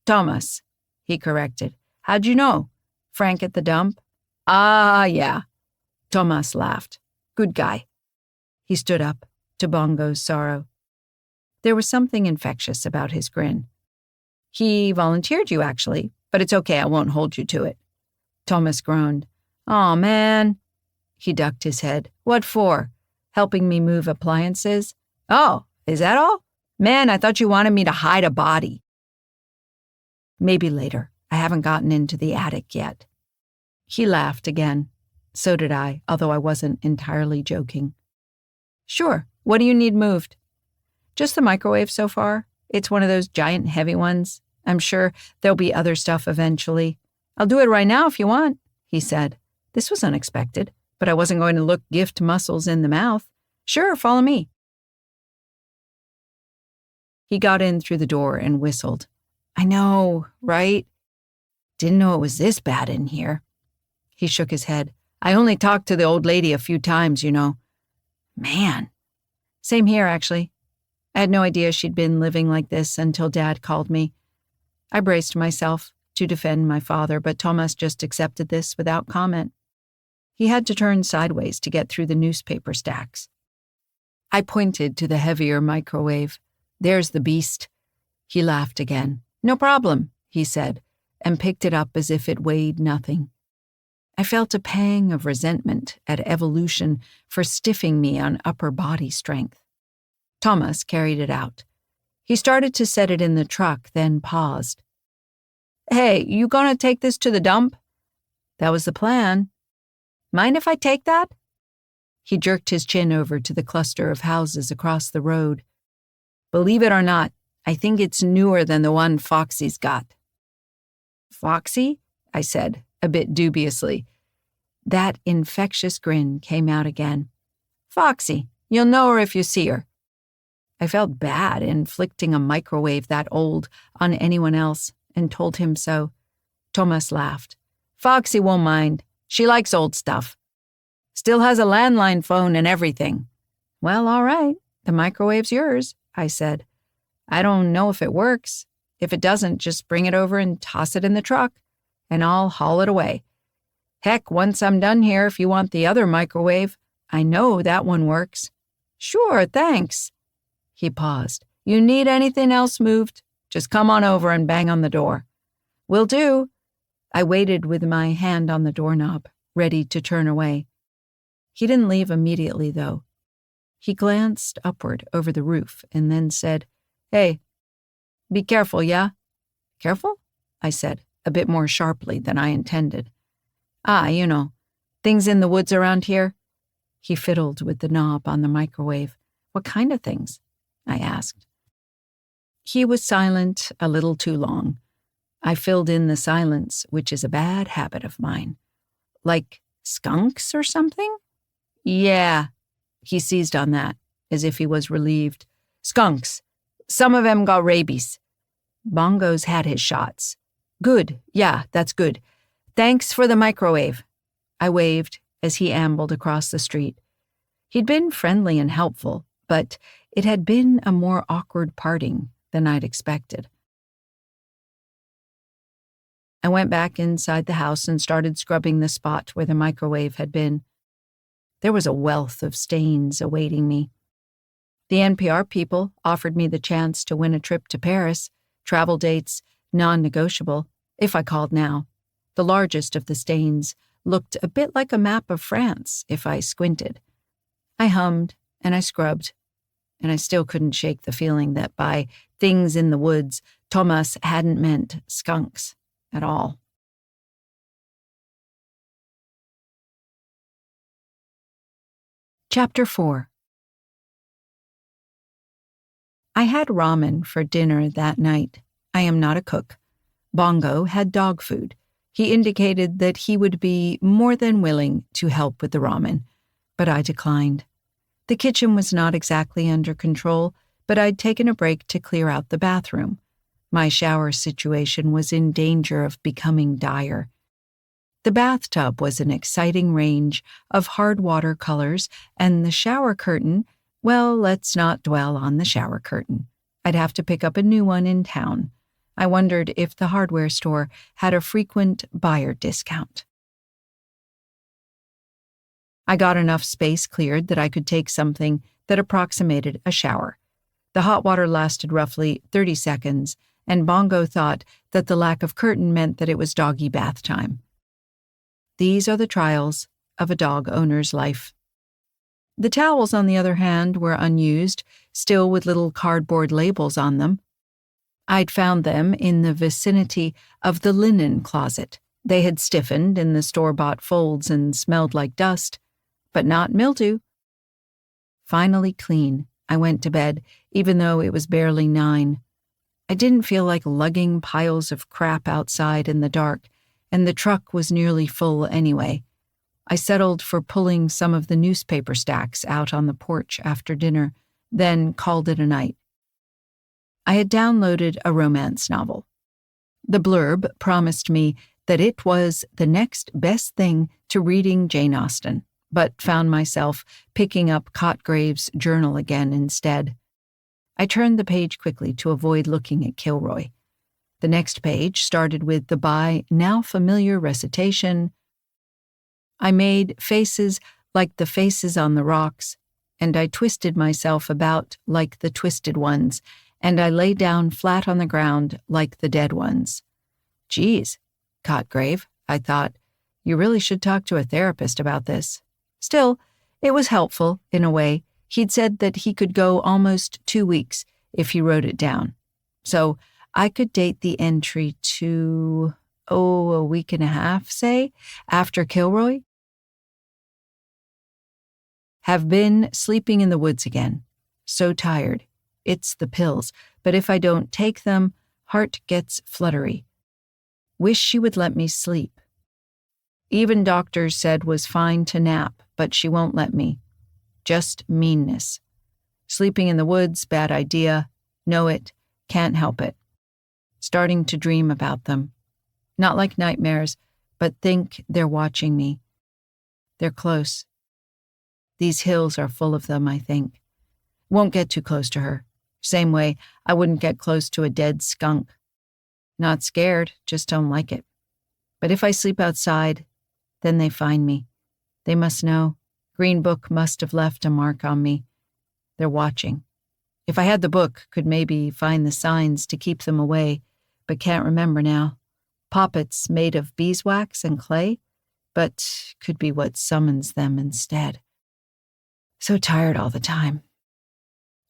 "Thomas," he corrected. "How'd you know? Frank at the dump?" "Ah, yeah." Thomas laughed. "Good guy." He stood up, to Bongo's sorrow. There was something infectious about his grin. "He volunteered you, actually, but it's okay, I won't hold you to it." Thomas groaned. "Aw, man." He ducked his head. "What for? Helping me move appliances?" "Oh, is that all? Man, I thought you wanted me to hide a body." "Maybe later. I haven't gotten into the attic yet." He laughed again. So did I, although I wasn't entirely joking. "Sure. What do you need moved?" "Just the microwave so far. It's one of those giant heavy ones. I'm sure there'll be other stuff eventually. I'll do it right now if you want," he said. This was unexpected, but I wasn't going to look gift mussels in the mouth. Sure, follow me. He got in through the door and whistled. I know, right? Didn't know it was this bad in here. He shook his head. I only talked to the old lady a few times, you know. Man. Same here, actually. I had no idea she'd been living like this until Dad called me. I braced myself to defend my father, but Thomas just accepted this without comment. He had to turn sideways to get through the newspaper stacks. I pointed to the heavier microwave. There's the beast. He laughed again. No problem, he said, and picked it up as if it weighed nothing. I felt a pang of resentment at evolution for stiffing me on upper body strength. Thomas carried it out. He started to set it in the truck, then paused. Hey, you gonna take this to the dump? That was the plan. Mind if I take that? He jerked his chin over to the cluster of houses across the road. Believe it or not, I think it's newer than the one Foxy's got. Foxy? I said, a bit dubiously. That infectious grin came out again. Foxy, you'll know her if you see her. I felt bad inflicting a microwave that old on anyone else and told him so. Thomas laughed. Foxy won't mind. She likes old stuff. Still has a landline phone and everything. Well, all right. The microwave's yours, I said. I don't know if it works. If it doesn't, just bring it over and toss it in the truck, and I'll haul it away. Heck, once I'm done here, if you want the other microwave, I know that one works. Sure, thanks. He paused. You need anything else moved? Just come on over and bang on the door. Will do. I waited with my hand on the doorknob, ready to turn away. He didn't leave immediately, though. He glanced upward over the roof and then said, Hey, be careful, yeah? Careful? I said, a bit more sharply than I intended. You know, things in the woods around here. He fiddled with the knob on the microwave. What kind of things? I asked. He was silent a little too long. I filled in the silence, which is a bad habit of mine. Like skunks or something? Yeah. He seized on that, as if he was relieved. Skunks. Some of 'em got rabies. Bongo's had his shots. Good. Yeah, that's good. Thanks for the microwave. I waved as he ambled across the street. He'd been friendly and helpful, but it had been a more awkward parting than I'd expected. I went back inside the house and started scrubbing the spot where the microwave had been. There was a wealth of stains awaiting me. The NPR people offered me the chance to win a trip to Paris, travel dates non-negotiable, if I called now. The largest of the stains looked a bit like a map of France if I squinted. I hummed and I scrubbed, and I still couldn't shake the feeling that by things in the woods, Thomas hadn't meant skunks at all. Chapter 4. I had ramen for dinner that night. I am not a cook. Bongo had dog food. He indicated that he would be more than willing to help with the ramen, but I declined. The kitchen was not exactly under control, but I'd taken a break to clear out the bathroom. My shower situation was in danger of becoming dire. The bathtub was an exciting range of hard water colors, and the shower curtain, well, let's not dwell on the shower curtain. I'd have to pick up a new one in town. I wondered if the hardware store had a frequent buyer discount. I got enough space cleared that I could take something that approximated a shower. The hot water lasted roughly 30 seconds, and Bongo thought that the lack of curtain meant that it was doggy bath time. These are the trials of a dog owner's life. The towels, on the other hand, were unused, still with little cardboard labels on them. I'd found them in the vicinity of the linen closet. They had stiffened in the store-bought folds and smelled like dust, but not mildew. Finally clean, I went to bed, even though it was barely 9. I didn't feel like lugging piles of crap outside in the dark, and the truck was nearly full anyway. I settled for pulling some of the newspaper stacks out on the porch after dinner, then called it a night. I had downloaded a romance novel. The blurb promised me that it was the next best thing to reading Jane Austen, but found myself picking up Cotgrave's journal again instead. I turned the page quickly to avoid looking at Kilroy. The next page started with the now familiar recitation. I made faces like the faces on the rocks, and I twisted myself about like the twisted ones, and I lay down flat on the ground like the dead ones. Geez, Cotgrave, I thought, you really should talk to a therapist about this. Still, it was helpful, in a way. He'd said that he could go almost 2 weeks if he wrote it down. So I could date the entry to, a week and a half, say, after Kilroy. Have been sleeping in the woods again. So tired. It's the pills, but if I don't take them, heart gets fluttery. Wish she would let me sleep. Even doctors said was fine to nap, but she won't let me. Just meanness. Sleeping in the woods, bad idea. Know it, can't help it. Starting to dream about them. Not like nightmares, but think they're watching me. They're close. These hills are full of them, I think. Won't get too close to her. Same way I wouldn't get close to a dead skunk. Not scared, just don't like it. But if I sleep outside, then they find me. They must know. Green Book must have left a mark on me. They're watching. If I had the book, could maybe find the signs to keep them away, but can't remember now. Poppets made of beeswax and clay, but could be what summons them instead. So tired all the time.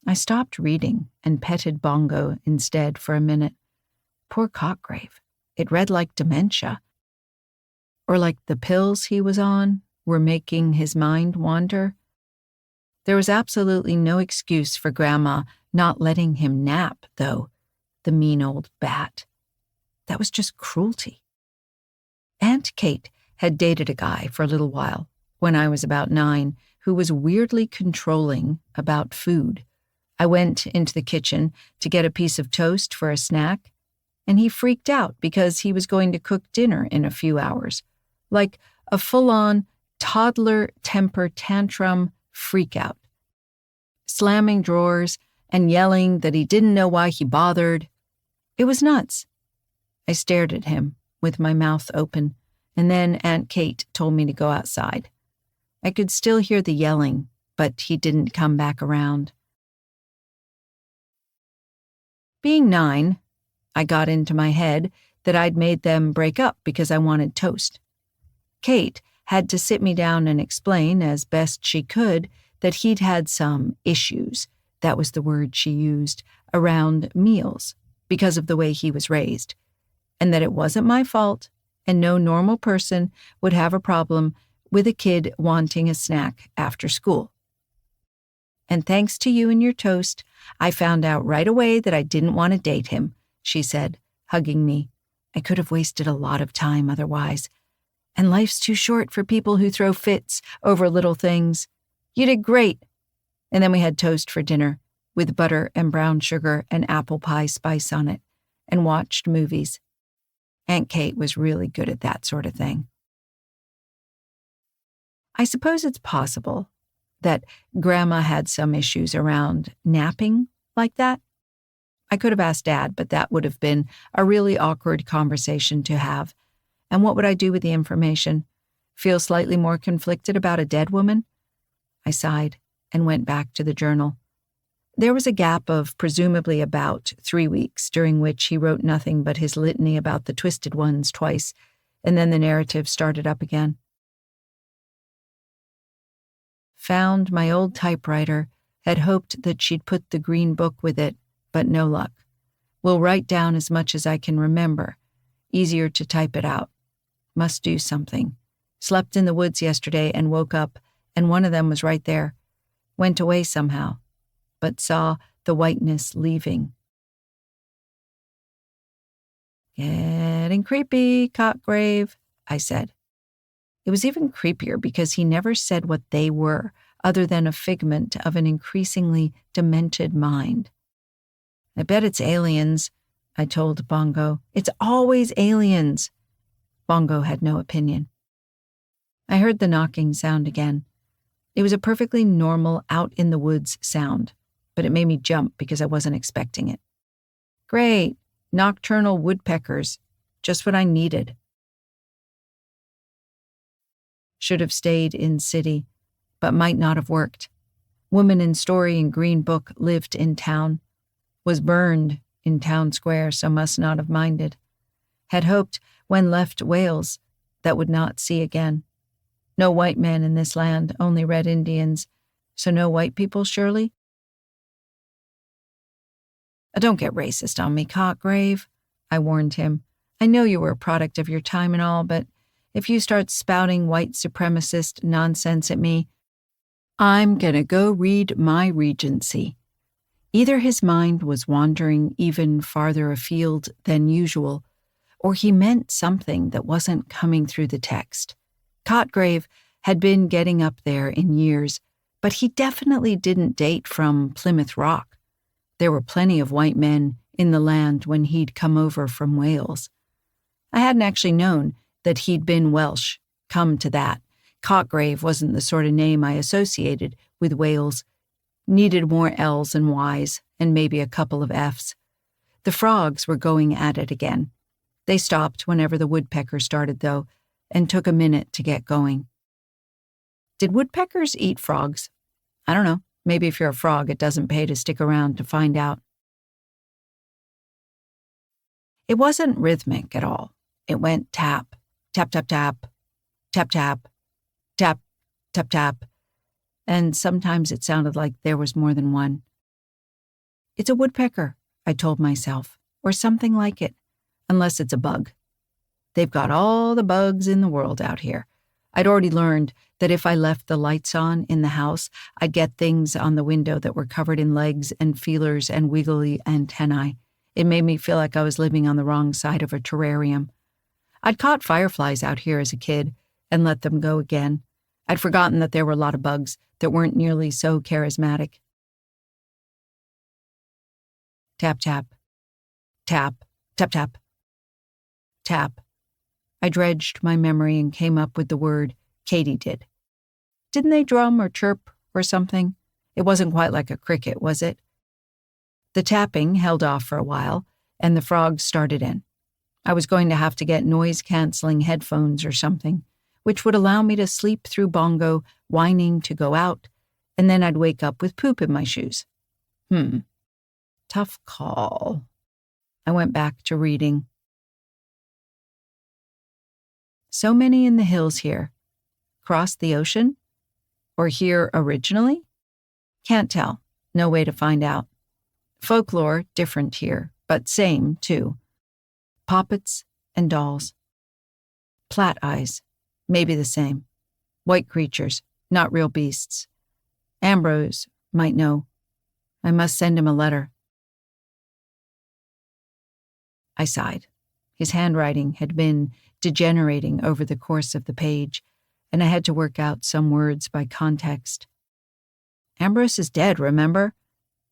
I stopped reading and petted Bongo instead for a minute. Poor Cotgrave. It read like dementia. Or like the pills he was on were making his mind wander. There was absolutely no excuse for Grandma not letting him nap, though. The mean old bat. That was just cruelty. Aunt Kate had dated a guy for a little while, when I was about 9, who was weirdly controlling about food. I went into the kitchen to get a piece of toast for a snack, and he freaked out because he was going to cook dinner in a few hours. Like a full-on toddler temper tantrum freakout. Slamming drawers and yelling that he didn't know why he bothered. It was nuts. I stared at him with my mouth open, and then Aunt Kate told me to go outside. I could still hear the yelling, but he didn't come back around. Being 9, I got into my head that I'd made them break up because I wanted toast. Kate had to sit me down and explain, as best she could, that he'd had some issues, that was the word she used, around meals because of the way he was raised, and that it wasn't my fault, and no normal person would have a problem with a kid wanting a snack after school. And thanks to you and your toast, I found out right away that I didn't want to date him, she said, hugging me. I could have wasted a lot of time otherwise. And life's too short for people who throw fits over little things. You did great. And then we had toast for dinner, with butter and brown sugar and apple pie spice on it, and watched movies. Aunt Kate was really good at that sort of thing. I suppose it's possible that Grandma had some issues around napping like that. I could have asked Dad, but that would have been a really awkward conversation to have. And what would I do with the information? Feel slightly more conflicted about a dead woman? I sighed and went back to the journal. There was a gap of presumably about 3 weeks, during which he wrote nothing but his litany about the twisted ones twice, and then the narrative started up again. Found my old typewriter, had hoped that she'd put the Green Book with it, but no luck. Will write down as much as I can remember. Easier to type it out. Must do something. Slept in the woods yesterday and woke up, and one of them was right there. Went away somehow, but saw the whiteness leaving. Getting creepy, Cotgrave, I said. It was even creepier because he never said what they were, other than a figment of an increasingly demented mind. I bet it's aliens, I told Bongo. It's always aliens. Bongo had no opinion. I heard the knocking sound again. It was a perfectly normal out-in-the-woods sound, but it made me jump because I wasn't expecting it. Great, nocturnal woodpeckers, just what I needed. Should have stayed in city, but might not have worked. Woman in story in Green Book lived in town. Was burned in town square, so must not have minded. Had hoped, when left Wales, that would not see again. No white men in this land, only red Indians, so no white people, surely? Don't get racist on me, Cotgrave, I warned him. I know you were a product of your time and all, but if you start spouting white supremacist nonsense at me, I'm gonna go read my Regency. Either his mind was wandering even farther afield than usual, or he meant something that wasn't coming through the text. Cotgrave had been getting up there in years, but he definitely didn't date from Plymouth Rock. There were plenty of white men in the land when he'd come over from Wales. I hadn't actually known that he'd been Welsh. Come to that. Cotgrave wasn't the sort of name I associated with Wales. Needed more L's and Y's, and maybe a couple of F's. The frogs were going at it again. They stopped whenever the woodpecker started, though, and took a minute to get going. Did woodpeckers eat frogs? I don't know. Maybe if you're a frog, it doesn't pay to stick around to find out. It wasn't rhythmic at all. It went tap, tap, tap, tap, tap, tap, tap, tap, tap, and sometimes it sounded like there was more than one. It's a woodpecker, I told myself, or something like it, unless it's a bug. They've got all the bugs in the world out here. I'd already learned that if I left the lights on in the house, I'd get things on the window that were covered in legs and feelers and wiggly antennae. It made me feel like I was living on the wrong side of a terrarium. I'd caught fireflies out here as a kid and let them go again. I'd forgotten that there were a lot of bugs that weren't nearly so charismatic. Tap, tap, tap, tap, tap, tap. I dredged my memory and came up with the word katydid. Didn't they drum or chirp or something? It wasn't quite like a cricket, was it? The tapping held off for a while, and the frogs started in. I was going to have to get noise-canceling headphones or something, which would allow me to sleep through Bongo whining to go out, and then I'd wake up with poop in my shoes. Tough call. I went back to reading. So many in the hills here. Crossed the ocean? Or here originally? Can't tell. No way to find out. Folklore different here, but same, too. Poppets and dolls. Plat eyes, maybe the same. White creatures, not real beasts. Ambrose might know. I must send him a letter. I sighed. His handwriting had been degenerating over the course of the page, and I had to work out some words by context. Ambrose is dead, remember?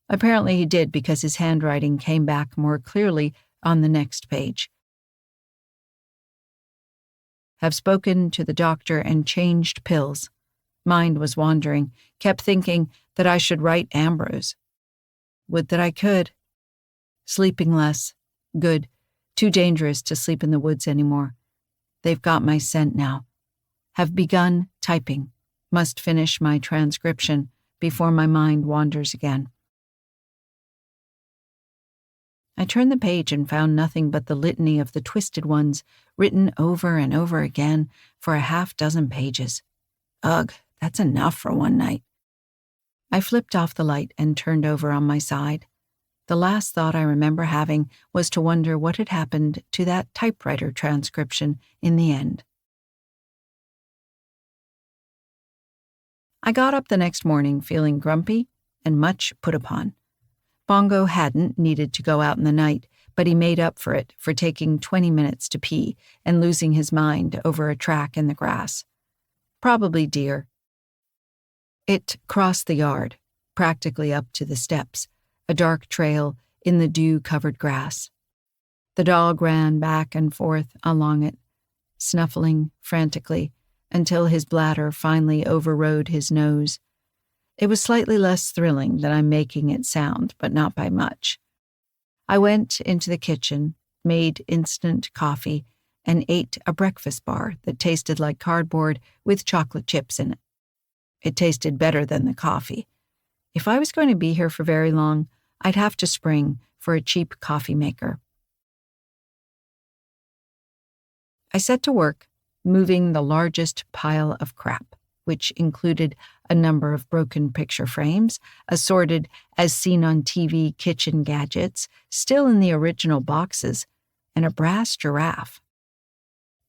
Apparently he did, because his handwriting came back more clearly on the next page. Have spoken to the doctor and changed pills. Mind was wandering, kept thinking that I should write Ambrose. Would that I could. Sleeping less. Good. Too dangerous to sleep in the woods anymore. They've got my scent now. Have begun typing. Must finish my transcription before my mind wanders again. I turned the page and found nothing but the litany of the twisted ones, written over and over again for a half-dozen pages. Ugh, that's enough for one night. I flipped off the light and turned over on my side. The last thought I remember having was to wonder what had happened to that typewriter transcription in the end. I got up the next morning feeling grumpy and much put upon. Bongo hadn't needed to go out in the night, but he made up for it for taking 20 minutes to pee and losing his mind over a track in the grass. Probably deer. It crossed the yard, practically up to the steps, a dark trail in the dew-covered grass. The dog ran back and forth along it, snuffling frantically until his bladder finally overrode his nose. It was slightly less thrilling than I'm making it sound, but not by much. I went into the kitchen, made instant coffee, and ate a breakfast bar that tasted like cardboard with chocolate chips in it. It tasted better than the coffee. If I was going to be here for very long, I'd have to spring for a cheap coffee maker. I set to work, moving the largest pile of crap, which included a number of broken picture frames, assorted as seen on TV kitchen gadgets, still in the original boxes, and a brass giraffe.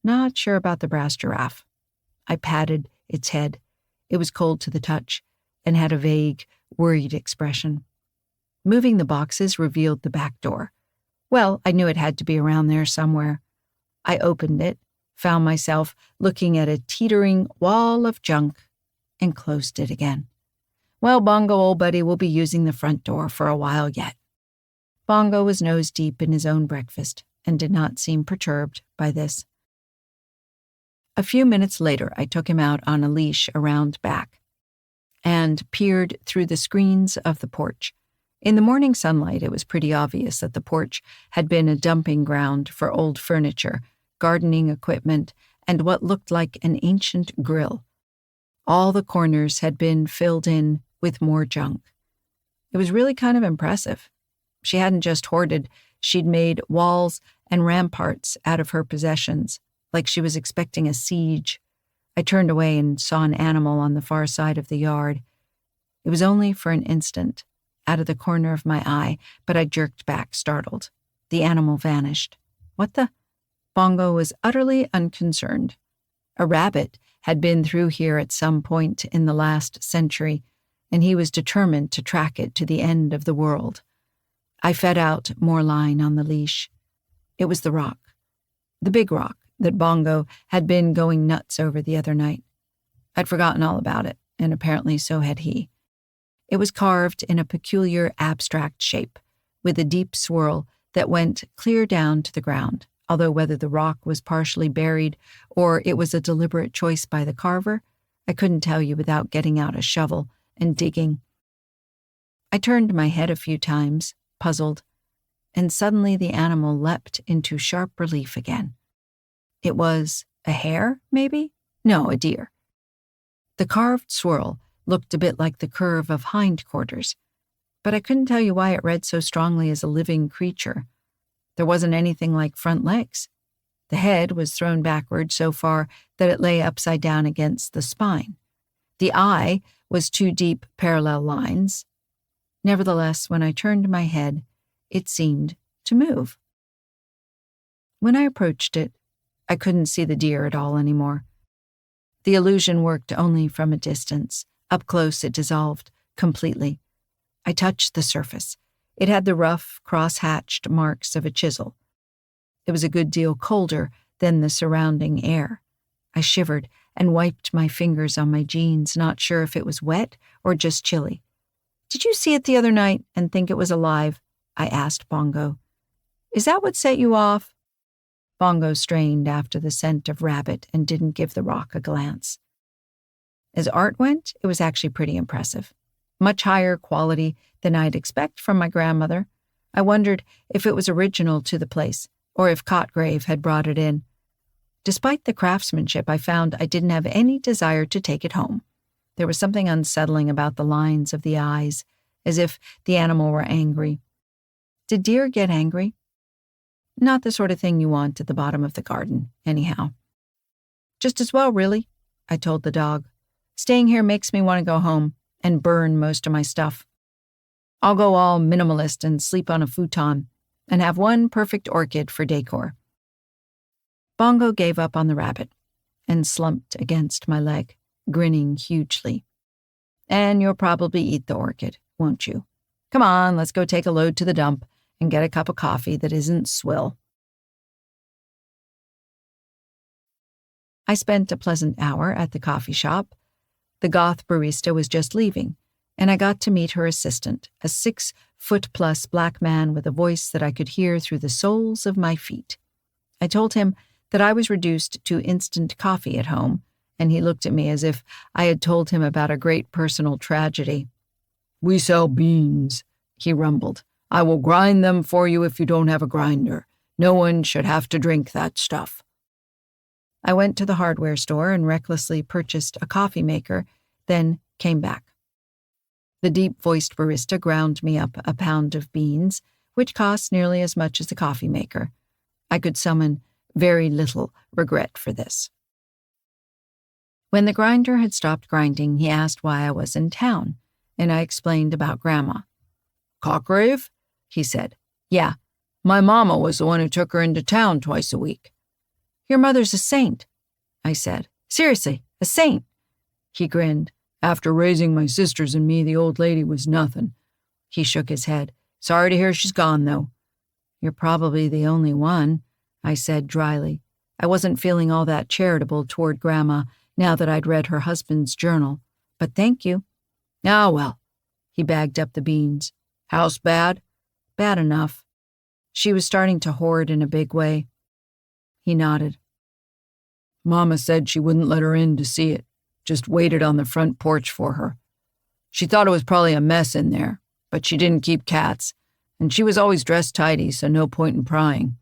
Not sure about the brass giraffe. I patted its head. It was cold to the touch and had a vague, worried expression. Moving the boxes revealed the back door. Well, I knew it had to be around there somewhere. I opened it, found myself looking at a teetering wall of junk, and closed it again. Well, Bongo, old buddy, will be using the front door for a while yet. Bongo was nose deep in his own breakfast and did not seem perturbed by this. A few minutes later, I took him out on a leash around back and peered through the screens of the porch. In the morning sunlight, it was pretty obvious that the porch had been a dumping ground for old furniture, gardening equipment, and what looked like an ancient grill. All the corners had been filled in with more junk. It was really kind of impressive. She hadn't just hoarded, she'd made walls and ramparts out of her possessions, like she was expecting a siege. I turned away and saw an animal on the far side of the yard. It was only for an instant, out of the corner of my eye, but I jerked back, startled. The animal vanished. What the? Bongo was utterly unconcerned. A rabbit had been through here at some point in the last century, and he was determined to track it to the end of the world. I fed out more line on the leash. It was the rock. The big rock that Bongo had been going nuts over the other night. I'd forgotten all about it, and apparently so had he. It was carved in a peculiar abstract shape, with a deep swirl that went clear down to the ground, although whether the rock was partially buried or it was a deliberate choice by the carver, I couldn't tell you without getting out a shovel and digging. I turned my head a few times, puzzled, and suddenly the animal leapt into sharp relief again. It was a hare, maybe? No, a deer. The carved swirl looked a bit like the curve of hindquarters, but I couldn't tell you why it read so strongly as a living creature. There wasn't anything like front legs. The head was thrown backward so far that it lay upside down against the spine. The eye was two deep parallel lines. Nevertheless, when I turned my head, it seemed to move. When I approached it, I couldn't see the deer at all anymore. The illusion worked only from a distance. Up close, it dissolved completely. I touched the surface. It had the rough, cross-hatched marks of a chisel. It was a good deal colder than the surrounding air. I shivered and wiped my fingers on my jeans, not sure if it was wet or just chilly. "Did you see it the other night and think it was alive?" I asked Bongo. "Is that what set you off?" Bongo strained after the scent of rabbit and didn't give the rock a glance. As art went, it was actually pretty impressive. Much higher quality than I'd expect from my grandmother. I wondered if it was original to the place, or if Cotgrave had brought it in. Despite the craftsmanship, I found I didn't have any desire to take it home. There was something unsettling about the lines of the eyes, as if the animal were angry. Did deer get angry? Not the sort of thing you want at the bottom of the garden, anyhow. "Just as well, really," I told the dog. "Staying here makes me want to go home and burn most of my stuff. I'll go all minimalist and sleep on a futon and have one perfect orchid for decor." Bongo gave up on the rabbit and slumped against my leg, grinning hugely. "And you'll probably eat the orchid, won't you? Come on, let's go take a load to the dump and get a cup of coffee that isn't swill." I spent a pleasant hour at the coffee shop. The goth barista was just leaving, and I got to meet her assistant, a 6-foot-plus black man with a voice that I could hear through the soles of my feet. I told him that I was reduced to instant coffee at home, and he looked at me as if I had told him about a great personal tragedy. "We sell beans," he rumbled. "I will grind them for you if you don't have a grinder. No one should have to drink that stuff." I went to the hardware store and recklessly purchased a coffee maker, then came back. The deep-voiced barista ground me up a pound of beans, which cost nearly as much as the coffee maker. I could summon very little regret for this. When the grinder had stopped grinding, he asked why I was in town, and I explained about Grandma. "Cockrave?" he said. "Yeah, my mama was the one who took her into town twice a week." "Your mother's a saint," I said. "Seriously, a saint." He grinned. "After raising my sisters and me, the old lady was nothing." He shook his head. "Sorry to hear she's gone, though." "You're probably the only one," I said dryly. I wasn't feeling all that charitable toward Grandma now that I'd read her husband's journal. But thank you. "Ah, well." He bagged up the beans. "House bad?" "Bad enough." She was starting to hoard in a big way. He nodded. "Mama said she wouldn't let her in to see it, just waited on the front porch for her. She thought it was probably a mess in there, but she didn't keep cats, and she was always dressed tidy, so no point in prying.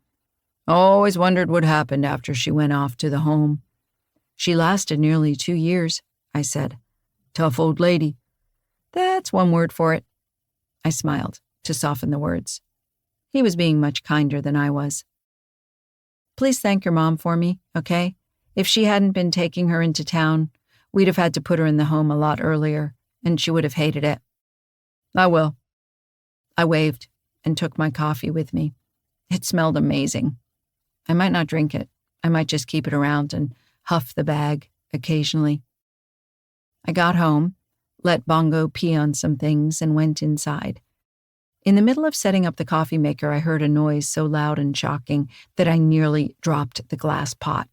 Always wondered what happened after she went off to the home." "She lasted nearly 2 years, I said. "Tough old lady." "That's one word for it." I smiled to soften the words. He was being much kinder than I was. "Please thank your mom for me, okay? If she hadn't been taking her into town, we'd have had to put her in the home a lot earlier, and she would have hated it." "I will." I waved and took my coffee with me. It smelled amazing. I might not drink it. I might just keep it around and huff the bag occasionally. I got home, let Bongo pee on some things, and went inside. In the middle of setting up the coffee maker, I heard a noise so loud and shocking that I nearly dropped the glass pot.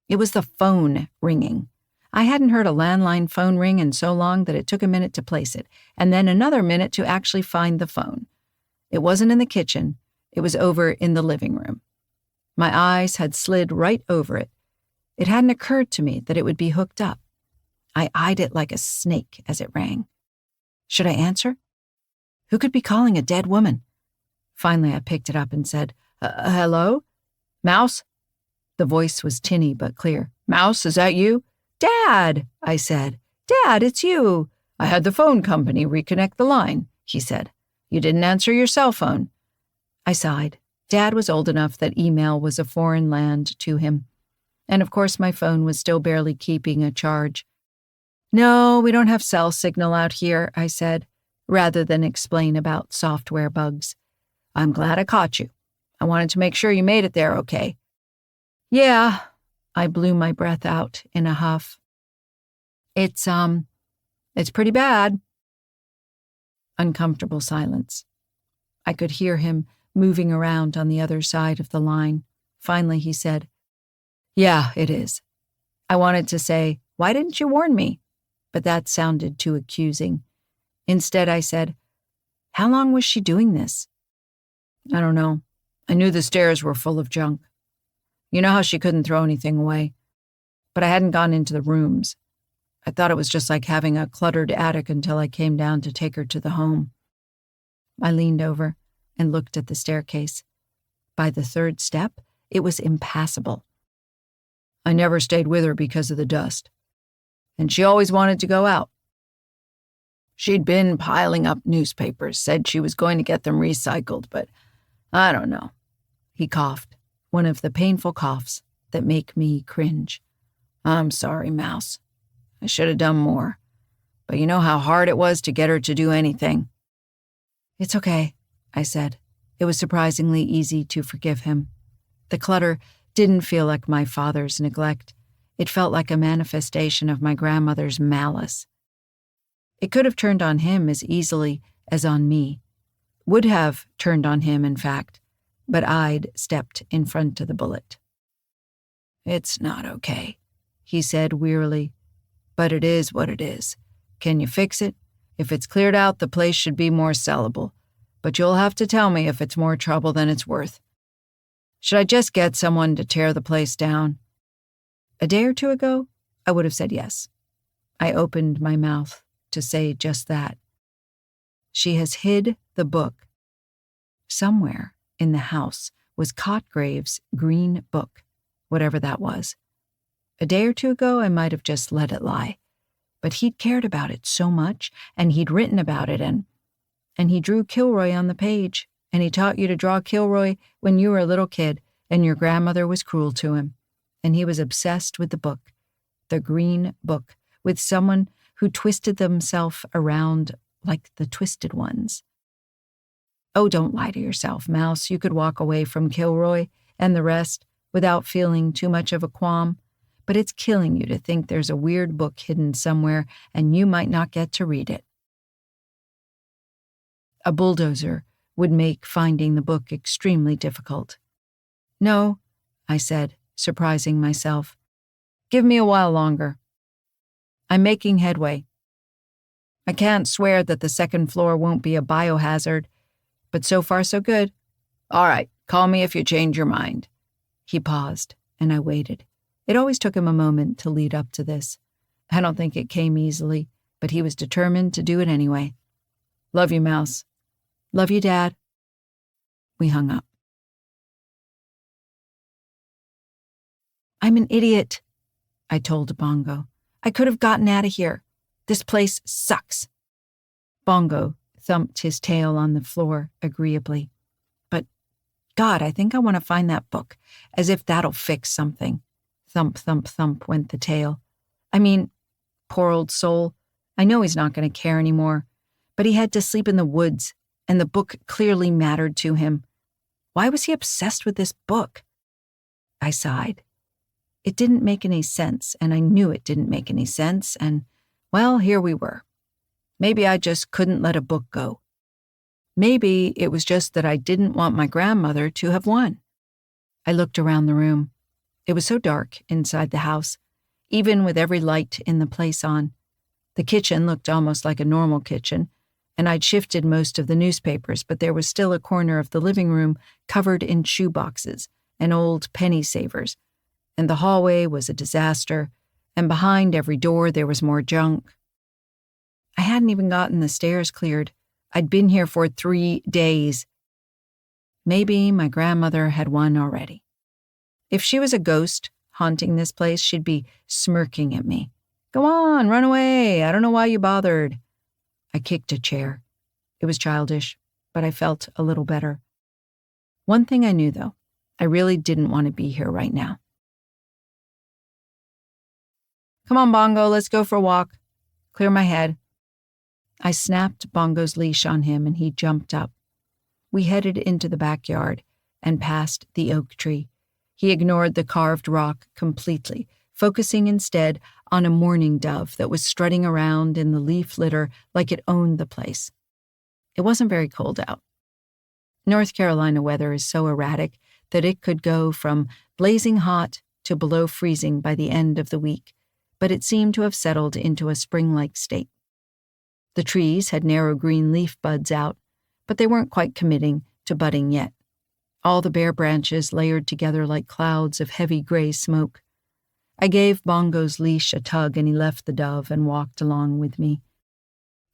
It was the phone ringing. I hadn't heard a landline phone ring in so long that it took a minute to place it, and then another minute to actually find the phone. It wasn't in the kitchen. It was over in the living room. My eyes had slid right over it. It hadn't occurred to me that it would be hooked up. I eyed it like a snake as it rang. Should I answer? Who could be calling a dead woman? Finally, I picked it up and said, "Hello? Mouse?" The voice was tinny but clear. "Mouse, is that you?" "Dad," I said. "Dad, it's you." "I had the phone company reconnect the line," he said. "You didn't answer your cell phone." I sighed. Dad was old enough that email was a foreign land to him. And of course my phone was still barely keeping a charge. "No, we don't have cell signal out here," I said, rather than explain about software bugs. "I'm glad I caught you. I wanted to make sure you made it there okay." "Yeah," I blew my breath out in a huff. It's pretty bad." Uncomfortable silence. I could hear him moving around on the other side of the line. Finally, he said, "Yeah, it is." I wanted to say, "Why didn't you warn me?" But that sounded too accusing. Instead, I said, "How long was she doing this?" "I don't know. I knew the stairs were full of junk. You know how she couldn't throw anything away. But I hadn't gone into the rooms. I thought it was just like having a cluttered attic until I came down to take her to the home." I leaned over and looked at the staircase. By the third step, it was impassable. "I never stayed with her because of the dust. And she always wanted to go out. She'd been piling up newspapers, said she was going to get them recycled, but I don't know." He coughed, one of the painful coughs that make me cringe. "I'm sorry, Mouse. I should have done more. But you know how hard it was to get her to do anything." "It's okay," I said. It was surprisingly easy to forgive him. The clutter didn't feel like my father's neglect. It felt like a manifestation of my grandmother's malice. It could have turned on him as easily as on me. Would have turned on him, in fact, but I'd stepped in front of the bullet. "It's not okay," he said wearily. "But it is what it is. Can you fix it? If it's cleared out, the place should be more sellable. But you'll have to tell me if it's more trouble than it's worth. Should I just get someone to tear the place down?" A day or two ago, I would have said yes. I opened my mouth to say just that. She has hid the book. Somewhere in the house was Cotgrave's green book, whatever that was. A day or two ago, I might have just let it lie. But he'd cared about it so much, and he'd written about it, and he drew Kilroy on the page, and he taught you to draw Kilroy when you were a little kid, and your grandmother was cruel to him. And he was obsessed with the book, the green book, with someone who twisted themselves around like the twisted ones. Oh, don't lie to yourself, Mouse. You could walk away from Kilroy and the rest without feeling too much of a qualm, but it's killing you to think there's a weird book hidden somewhere and you might not get to read it. A bulldozer would make finding the book extremely difficult. "No," I said, surprising myself. "Give me a while longer. I'm making headway. I can't swear that the second floor won't be a biohazard, but so far so good. All right, call me if you change your mind." He paused, and I waited. It always took him a moment to lead up to this. I don't think it came easily, but he was determined to do it anyway. "Love you, Mouse." "Love you, Dad." We hung up. "I'm an idiot," I told Bongo. "I could have gotten out of here. This place sucks." Bongo thumped his tail on the floor agreeably. "But, God, I think I want to find that book, as if that'll fix something." Thump, thump, thump went the tail. "I mean, poor old soul. I know he's not going to care anymore, but he had to sleep in the woods, and the book clearly mattered to him. Why was he obsessed with this book?" I sighed. It didn't make any sense, and I knew it didn't make any sense, and, well, here we were. Maybe I just couldn't let a book go. Maybe it was just that I didn't want my grandmother to have won. I looked around the room. It was so dark inside the house, even with every light in the place on. The kitchen looked almost like a normal kitchen, and I'd shifted most of the newspapers, but there was still a corner of the living room covered in shoeboxes and old penny savers, and the hallway was a disaster, and behind every door there was more junk. I hadn't even gotten the stairs cleared. I'd been here for 3 days. Maybe my grandmother had won already. If she was a ghost haunting this place, she'd be smirking at me. "Go on, run away. I don't know why you bothered." I kicked a chair. It was childish, but I felt a little better. One thing I knew, though, I really didn't want to be here right now. "Come on, Bongo, let's go for a walk. Clear my head." I snapped Bongo's leash on him, and he jumped up. We headed into the backyard and past the oak tree. He ignored the carved rock completely, focusing instead on a mourning dove that was strutting around in the leaf litter like it owned the place. It wasn't very cold out. North Carolina weather is so erratic that it could go from blazing hot to below freezing by the end of the week, but it seemed to have settled into a spring-like state. The trees had narrow green leaf buds out, but they weren't quite committing to budding yet. All the bare branches layered together like clouds of heavy gray smoke. I gave Bongo's leash a tug, and he left the dove and walked along with me.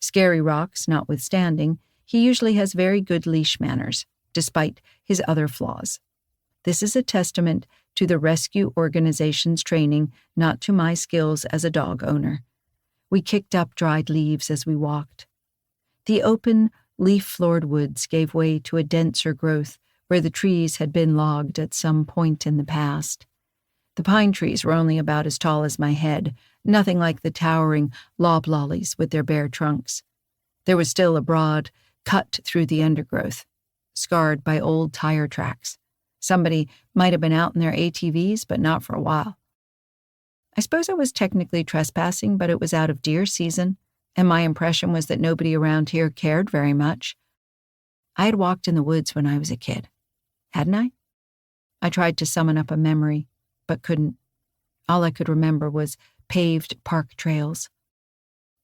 Scary rocks notwithstanding, he usually has very good leash manners, despite his other flaws. This is a testament to the rescue organization's training, not to my skills as a dog owner. We kicked up dried leaves as we walked. The open, leaf-floored woods gave way to a denser growth where the trees had been logged at some point in the past. The pine trees were only about as tall as my head, nothing like the towering loblollies with their bare trunks. There was still a broad cut through the undergrowth, scarred by old tire tracks. Somebody might have been out in their ATVs, but not for a while. I suppose I was technically trespassing, but it was out of deer season, and my impression was that nobody around here cared very much. I had walked in the woods when I was a kid, hadn't I? I tried to summon up a memory, but couldn't. All I could remember was paved park trails.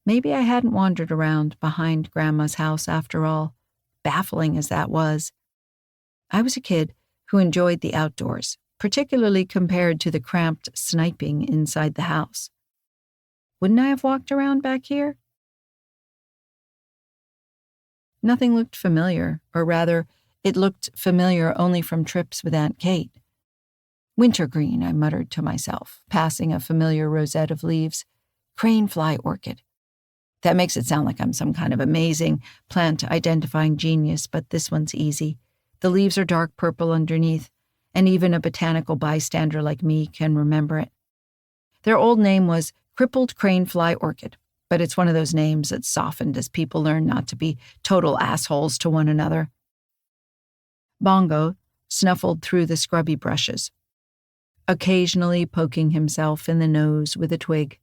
Maybe I hadn't wandered around behind Grandma's house after all, baffling as that was. I was a kid who enjoyed the outdoors, particularly compared to the cramped sniping inside the house. Wouldn't I have walked around back here? Nothing looked familiar, or rather, it looked familiar only from trips with Aunt Kate. Wintergreen, I muttered to myself, passing a familiar rosette of leaves. Crane fly orchid. That makes it sound like I'm some kind of amazing plant-identifying genius, but this one's easy. The leaves are dark purple underneath, and even a botanical bystander like me can remember it. Their old name was crippled crane fly orchid, but it's one of those names that's softened as people learn not to be total assholes to one another. Bongo snuffled through the scrubby brushes, occasionally poking himself in the nose with a twig.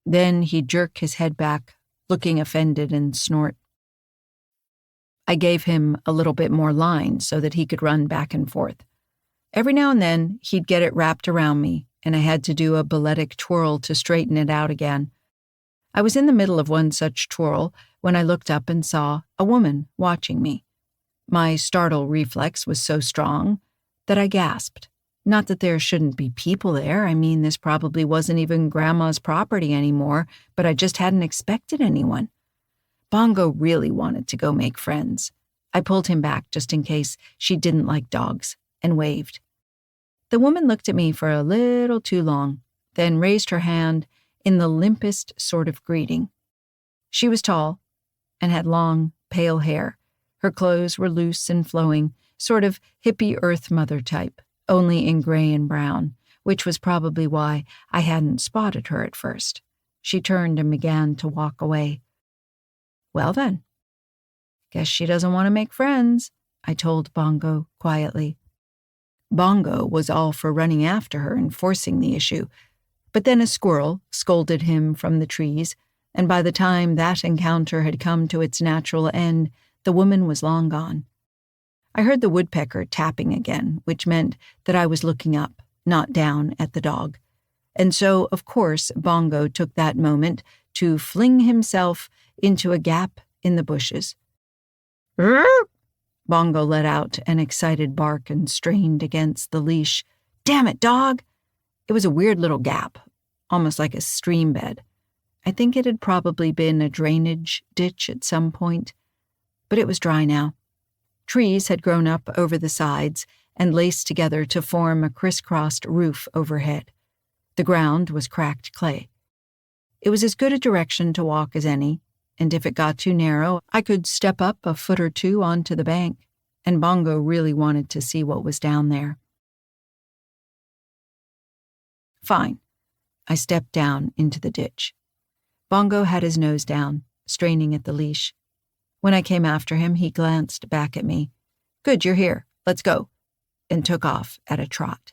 Then he'd jerk his head back, looking offended, and snort. I gave him a little bit more line so that he could run back and forth. Every now and then, he'd get it wrapped around me, and I had to do a balletic twirl to straighten it out again. I was in the middle of one such twirl when I looked up and saw a woman watching me. My startle reflex was so strong that I gasped. Not that there shouldn't be people there. I mean, this probably wasn't even Grandma's property anymore, but I just hadn't expected anyone. Bongo really wanted to go make friends. I pulled him back just in case she didn't like dogs, and waved. The woman looked at me for a little too long, then raised her hand in the limpest sort of greeting. She was tall and had long, pale hair. Her clothes were loose and flowing, sort of hippie Earth Mother type, only in gray and brown, which was probably why I hadn't spotted her at first. She turned and began to walk away. Well then, guess she doesn't want to make friends, I told Bongo quietly. Bongo was all for running after her and forcing the issue, but then a squirrel scolded him from the trees, and by the time that encounter had come to its natural end, the woman was long gone. I heard the woodpecker tapping again, which meant that I was looking up, not down at the dog. And so, of course, Bongo took that moment to fling himself into a gap in the bushes. Bongo let out an excited bark and strained against the leash. Damn it, dog! It was a weird little gap, almost like a stream bed. I think it had probably been a drainage ditch at some point, but it was dry now. Trees had grown up over the sides and laced together to form a crisscrossed roof overhead. The ground was cracked clay. It was as good a direction to walk as any, and if it got too narrow, I could step up a foot or two onto the bank, and Bongo really wanted to see what was down there. Fine. I stepped down into the ditch. Bongo had his nose down, straining at the leash. When I came after him, he glanced back at me. Good, you're here. Let's go. And took off at a trot.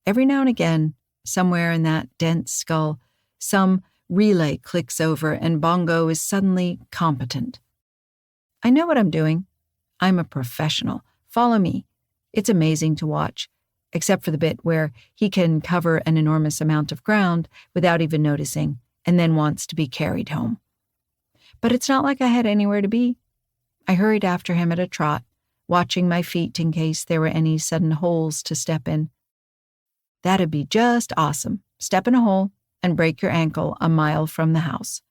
Every now and again, somewhere in that dense skull, some relay clicks over and Bongo is suddenly competent. I know what I'm doing. I'm a professional. Follow me. It's amazing to watch, except for the bit where he can cover an enormous amount of ground without even noticing, and then wants to be carried home. But it's not like I had anywhere to be. I hurried after him at a trot, watching my feet in case there were any sudden holes to step in. That'd be just awesome. Step in a hole and break your ankle a mile from the house.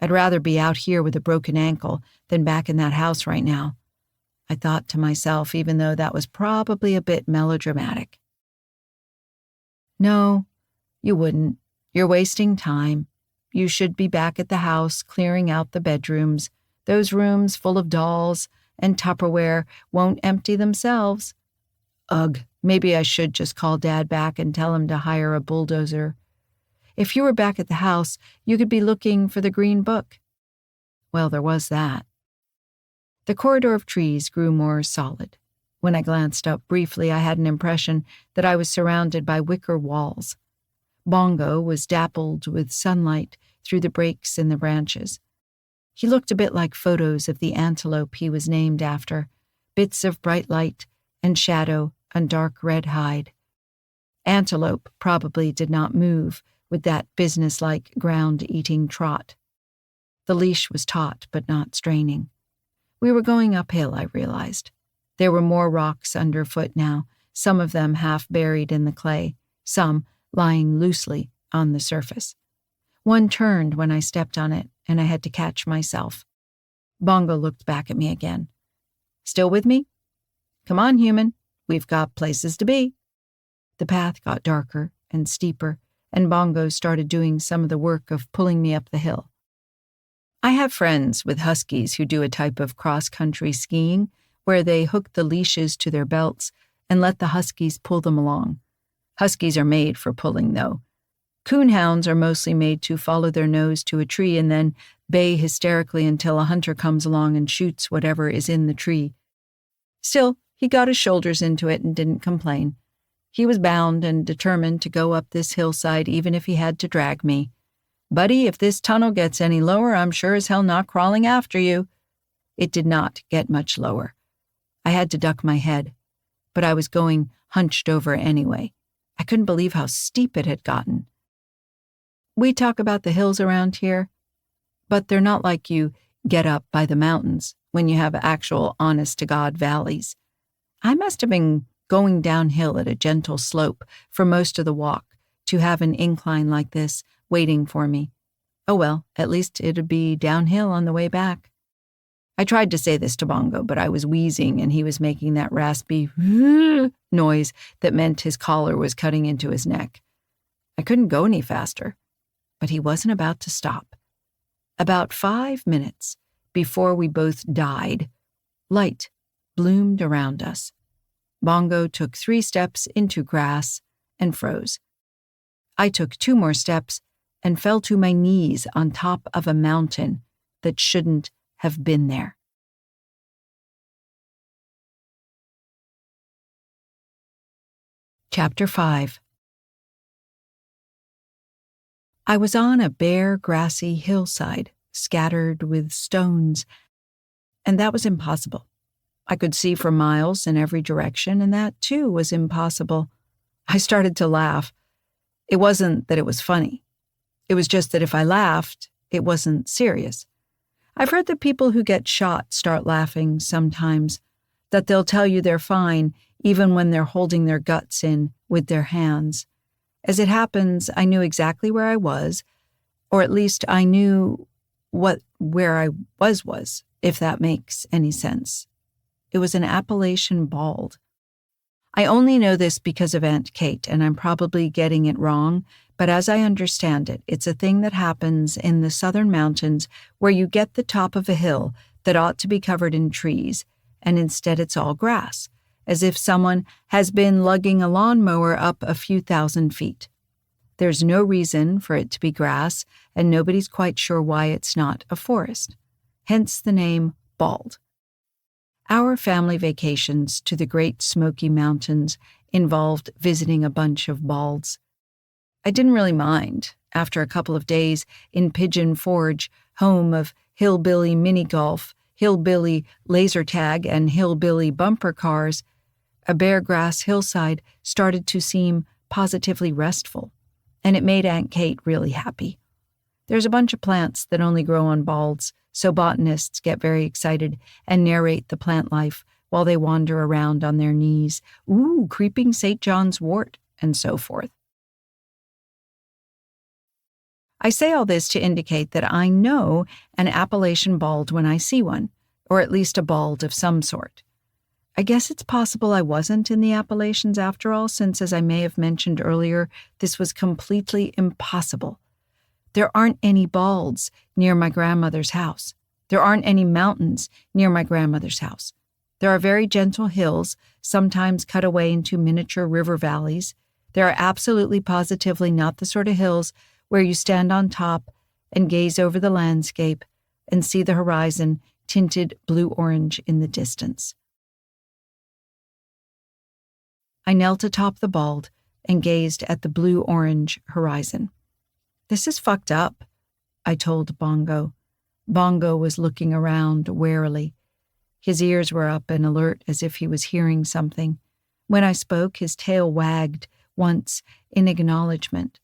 I'd rather be out here with a broken ankle than back in that house right now, I thought to myself, even though that was probably a bit melodramatic. No, you wouldn't. You're wasting time. You should be back at the house clearing out the bedrooms. Those rooms full of dolls and Tupperware won't empty themselves. Ugh, maybe I should just call Dad back and tell him to hire a bulldozer. If you were back at the house, you could be looking for the green book. Well, there was that. The corridor of trees grew more solid. When I glanced up briefly, I had an impression that I was surrounded by wicker walls. Bongo was dappled with sunlight through the breaks in the branches. He looked a bit like photos of the antelope he was named after, bits of bright light and shadow and dark red hide. Antelope probably did not move with that businesslike ground-eating trot. The leash was taut but not straining. We were going uphill, I realized. There were more rocks underfoot now, some of them half buried in the clay, some lying loosely on the surface. One turned when I stepped on it, and I had to catch myself. Bongo looked back at me again. "Still with me? Come on, human. We've got places to be." The path got darker and steeper, and Bongo started doing some of the work of pulling me up the hill. I have friends with huskies who do a type of cross-country skiing where they hook the leashes to their belts and let the huskies pull them along. Huskies are made for pulling, though. Coonhounds are mostly made to follow their nose to a tree and then bay hysterically until a hunter comes along and shoots whatever is in the tree. Still, he got his shoulders into it and didn't complain. He was bound and determined to go up this hillside even if he had to drag me. "Buddy, if this tunnel gets any lower, I'm sure as hell not crawling after you." It did not get much lower. I had to duck my head, but I was going hunched over anyway. I couldn't believe how steep it had gotten. We talk about the hills around here, but they're not like you get up by the mountains when you have actual honest-to-God valleys. I must have been going downhill at a gentle slope for most of the walk to have an incline like this waiting for me. Oh well, at least it'd be downhill on the way back. I tried to say this to Bongo, but I was wheezing and he was making that raspy noise that meant his collar was cutting into his neck. I couldn't go any faster, but he wasn't about to stop. About 5 minutes before we both died, light bloomed around us. Bongo took 3 steps into grass and froze. I took 2 more steps and fell to my knees on top of a mountain that shouldn't have been there. Chapter 5. I was on a bare, grassy hillside, scattered with stones, and that was impossible. I could see for miles in every direction, and that, too, was impossible. I started to laugh. It wasn't that it was funny. It was just that if I laughed, it wasn't serious. I've heard that people who get shot start laughing sometimes, that they'll tell you they're fine even when they're holding their guts in with their hands. As it happens, I knew exactly where I was, or at least I knew where I was, if that makes any sense. It was an Appalachian bald. I only know this because of Aunt Kate, and I'm probably getting it wrong, but as I understand it, it's a thing that happens in the southern mountains where you get the top of a hill that ought to be covered in trees, and instead it's all grass, as if someone has been lugging a lawnmower up a few thousand feet. There's no reason for it to be grass, and nobody's quite sure why it's not a forest. Hence the name bald. Our family vacations to the Great Smoky Mountains involved visiting a bunch of balds. I didn't really mind. After a couple of days in Pigeon Forge, home of hillbilly mini-golf, hillbilly laser tag, and hillbilly bumper cars, a bare grass hillside started to seem positively restful, and it made Aunt Kate really happy. There's a bunch of plants that only grow on balds, so botanists get very excited and narrate the plant life while they wander around on their knees. Ooh, creeping St. John's wort, and so forth. I say all this to indicate that I know an Appalachian bald when I see one, or at least a bald of some sort. I guess it's possible I wasn't in the Appalachians after all, since, as I may have mentioned earlier, this was completely impossible. There aren't any balds near my grandmother's house. There aren't any mountains near my grandmother's house. There are very gentle hills, sometimes cut away into miniature river valleys. There are absolutely positively not the sort of hills where you stand on top and gaze over the landscape and see the horizon tinted blue-orange in the distance. I knelt atop the bald and gazed at the blue-orange horizon. "This is fucked up," I told Bongo. Bongo was looking around warily. His ears were up and alert as if he was hearing something. When I spoke, his tail wagged once in acknowledgement,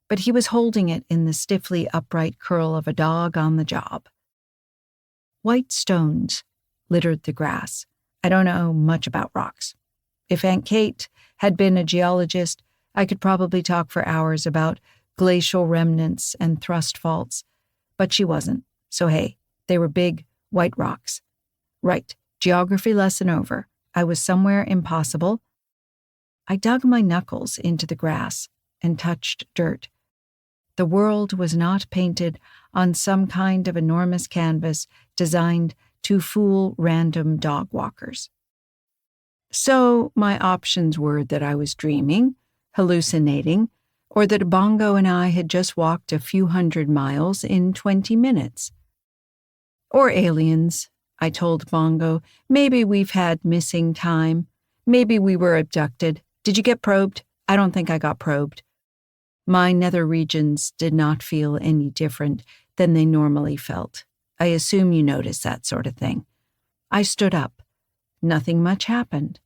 but he was holding it in the stiffly upright curl of a dog on the job. White stones littered the grass. I don't know much about rocks. If Aunt Kate had been a geologist, I could probably talk for hours about glacial remnants and thrust faults, but she wasn't. So hey, they were big, white rocks. Right, geography lesson over. I was somewhere impossible. I dug my knuckles into the grass and touched dirt. The world was not painted on some kind of enormous canvas designed to fool random dog walkers. So my options were that I was dreaming, hallucinating, or that Bongo and I had just walked a few 100 miles in 20 minutes. Or aliens, I told Bongo. Maybe we've had missing time. Maybe we were abducted. Did you get probed? I don't think I got probed. My nether regions did not feel any different than they normally felt. I assume you notice that sort of thing. I stood up. Nothing much happened.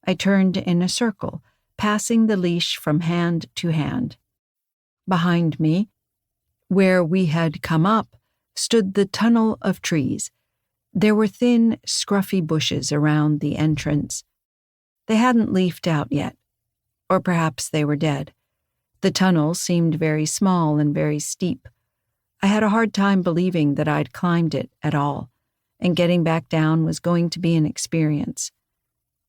I turned in a circle, passing the leash from hand to hand. Behind me, where we had come up, stood the tunnel of trees. There were thin, scruffy bushes around the entrance. They hadn't leafed out yet, or perhaps they were dead. The tunnel seemed very small and very steep. I had a hard time believing that I'd climbed it at all, and getting back down was going to be an experience.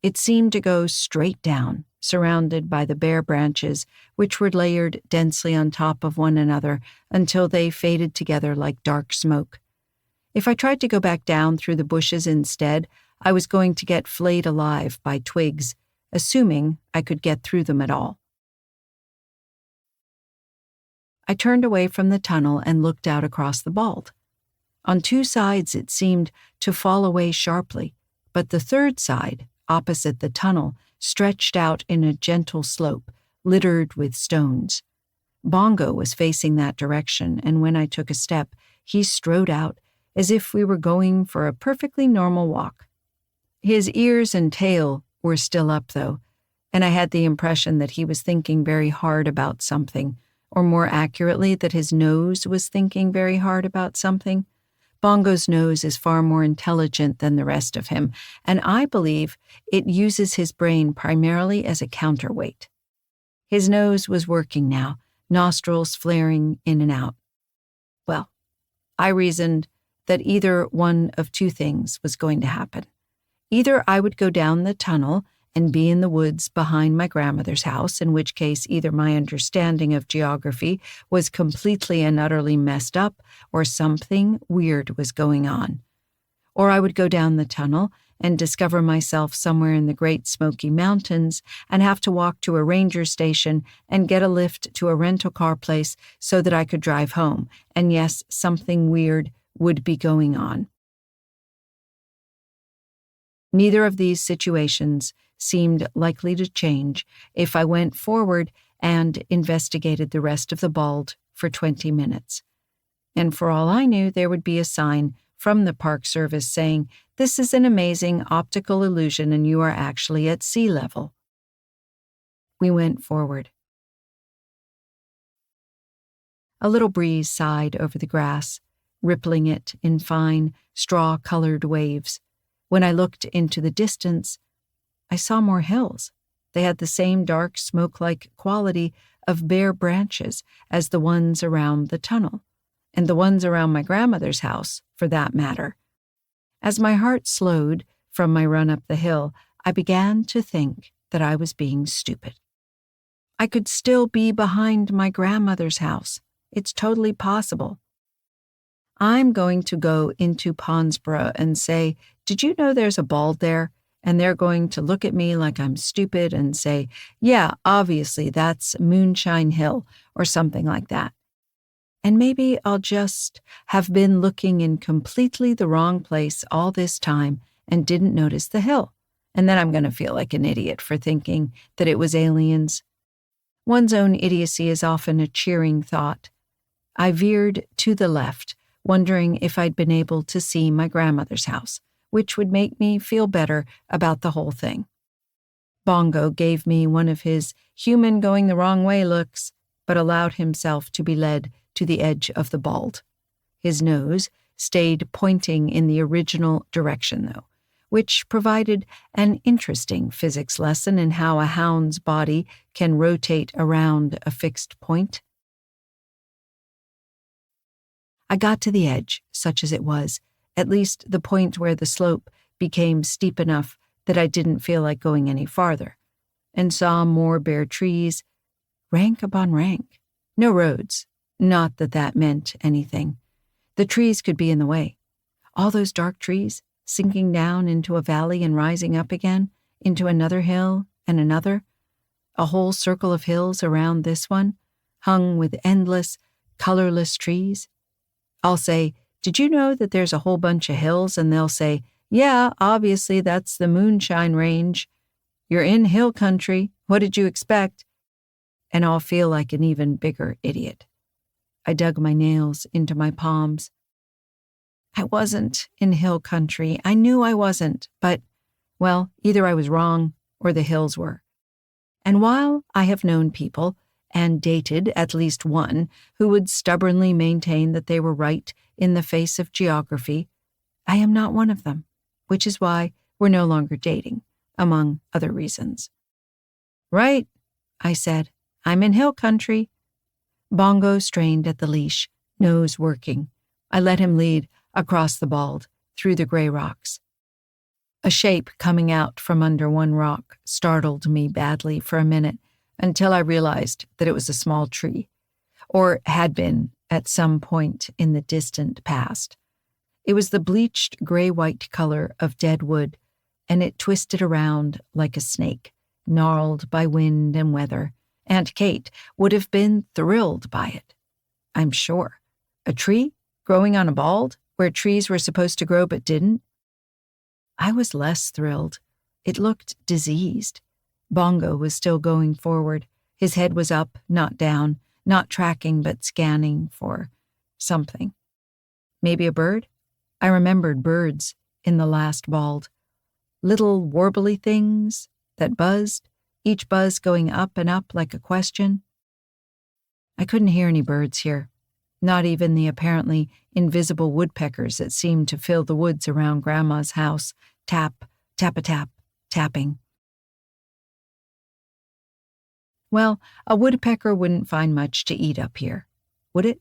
It seemed to go straight down, surrounded by the bare branches, which were layered densely on top of one another until they faded together like dark smoke. If I tried to go back down through the bushes instead, I was going to get flayed alive by twigs, assuming I could get through them at all. I turned away from the tunnel and looked out across the bald. On two sides it seemed to fall away sharply, but the third side, opposite the tunnel, stretched out in a gentle slope, littered with stones. Bongo was facing that direction, and when I took a step, he strode out as if we were going for a perfectly normal walk. His ears and tail were still up, though, and I had the impression that he was thinking very hard about something, or more accurately, that his nose was thinking very hard about something. Bongo's nose is far more intelligent than the rest of him, and I believe it uses his brain primarily as a counterweight. His nose was working now, nostrils flaring in and out. Well, I reasoned that either one of two things was going to happen. Either I would go down the tunnel and be in the woods behind my grandmother's house, in which case either my understanding of geography was completely and utterly messed up, or something weird was going on. Or I would go down the tunnel and discover myself somewhere in the Great Smoky Mountains and have to walk to a ranger station and get a lift to a rental car place so that I could drive home. And yes, something weird would be going on. Neither of these situations seemed likely to change if I went forward and investigated the rest of the bald for 20 minutes. And for all I knew, there would be a sign from the Park Service saying, "This is an amazing optical illusion and you are actually at sea level." We went forward. A little breeze sighed over the grass, rippling it in fine, straw-colored waves. When I looked into the distance, I saw more hills. They had the same dark, smoke-like quality of bare branches as the ones around the tunnel, and the ones around my grandmother's house, for that matter. As my heart slowed from my run up the hill, I began to think that I was being stupid. I could still be behind my grandmother's house. It's totally possible. I'm going to go into Ponsboro and say, "Did you know there's a bald there?" And they're going to look at me like I'm stupid and say, "Yeah, obviously that's Moonshine Hill," or something like that. And maybe I'll just have been looking in completely the wrong place all this time and didn't notice the hill. And then I'm going to feel like an idiot for thinking that it was aliens. One's own idiocy is often a cheering thought. I veered to the left, wondering if I'd been able to see my grandmother's house, which would make me feel better about the whole thing. Bongo gave me one of his human going the wrong way looks, but allowed himself to be led to the edge of the bald. His nose stayed pointing in the original direction, though, which provided an interesting physics lesson in how a hound's body can rotate around a fixed point. I got to the edge, such as it was, at least the point where the slope became steep enough that I didn't feel like going any farther, and saw more bare trees, rank upon rank. No roads, not that that meant anything. The trees could be in the way. All those dark trees, sinking down into a valley and rising up again, into another hill and another, a whole circle of hills around this one, hung with endless, colorless trees. I'll say, "Did you know that there's a whole bunch of hills?" And they'll say, "Yeah, obviously that's the Moonshine Range. You're in hill country. What did you expect?" And I'll feel like an even bigger idiot. I dug my nails into my palms. I wasn't in hill country. I knew I wasn't, but, well, either I was wrong or the hills were. And while I have known people, and dated at least one, who would stubbornly maintain that they were right in the face of geography, I am not one of them, which is why we're no longer dating, among other reasons. "Right," I said. "I'm in hill country." Bongo strained at the leash, nose working. I let him lead across the bald, through the gray rocks. A shape coming out from under one rock startled me badly for a minute, until I realized that it was a small tree, or had been at some point in the distant past. It was the bleached gray-white color of dead wood, and it twisted around like a snake, gnarled by wind and weather. Aunt Kate would have been thrilled by it, I'm sure. A tree growing on a bald, where trees were supposed to grow but didn't? I was less thrilled. It looked diseased. Bongo was still going forward. His head was up, not down, not tracking but scanning for something. Maybe a bird? I remembered birds in the last bald. Little warbly things that buzzed, each buzz going up and up like a question. I couldn't hear any birds here, not even the apparently invisible woodpeckers that seemed to fill the woods around Grandma's house, tap, tap-a-tap, tapping. Well, a woodpecker wouldn't find much to eat up here, would it?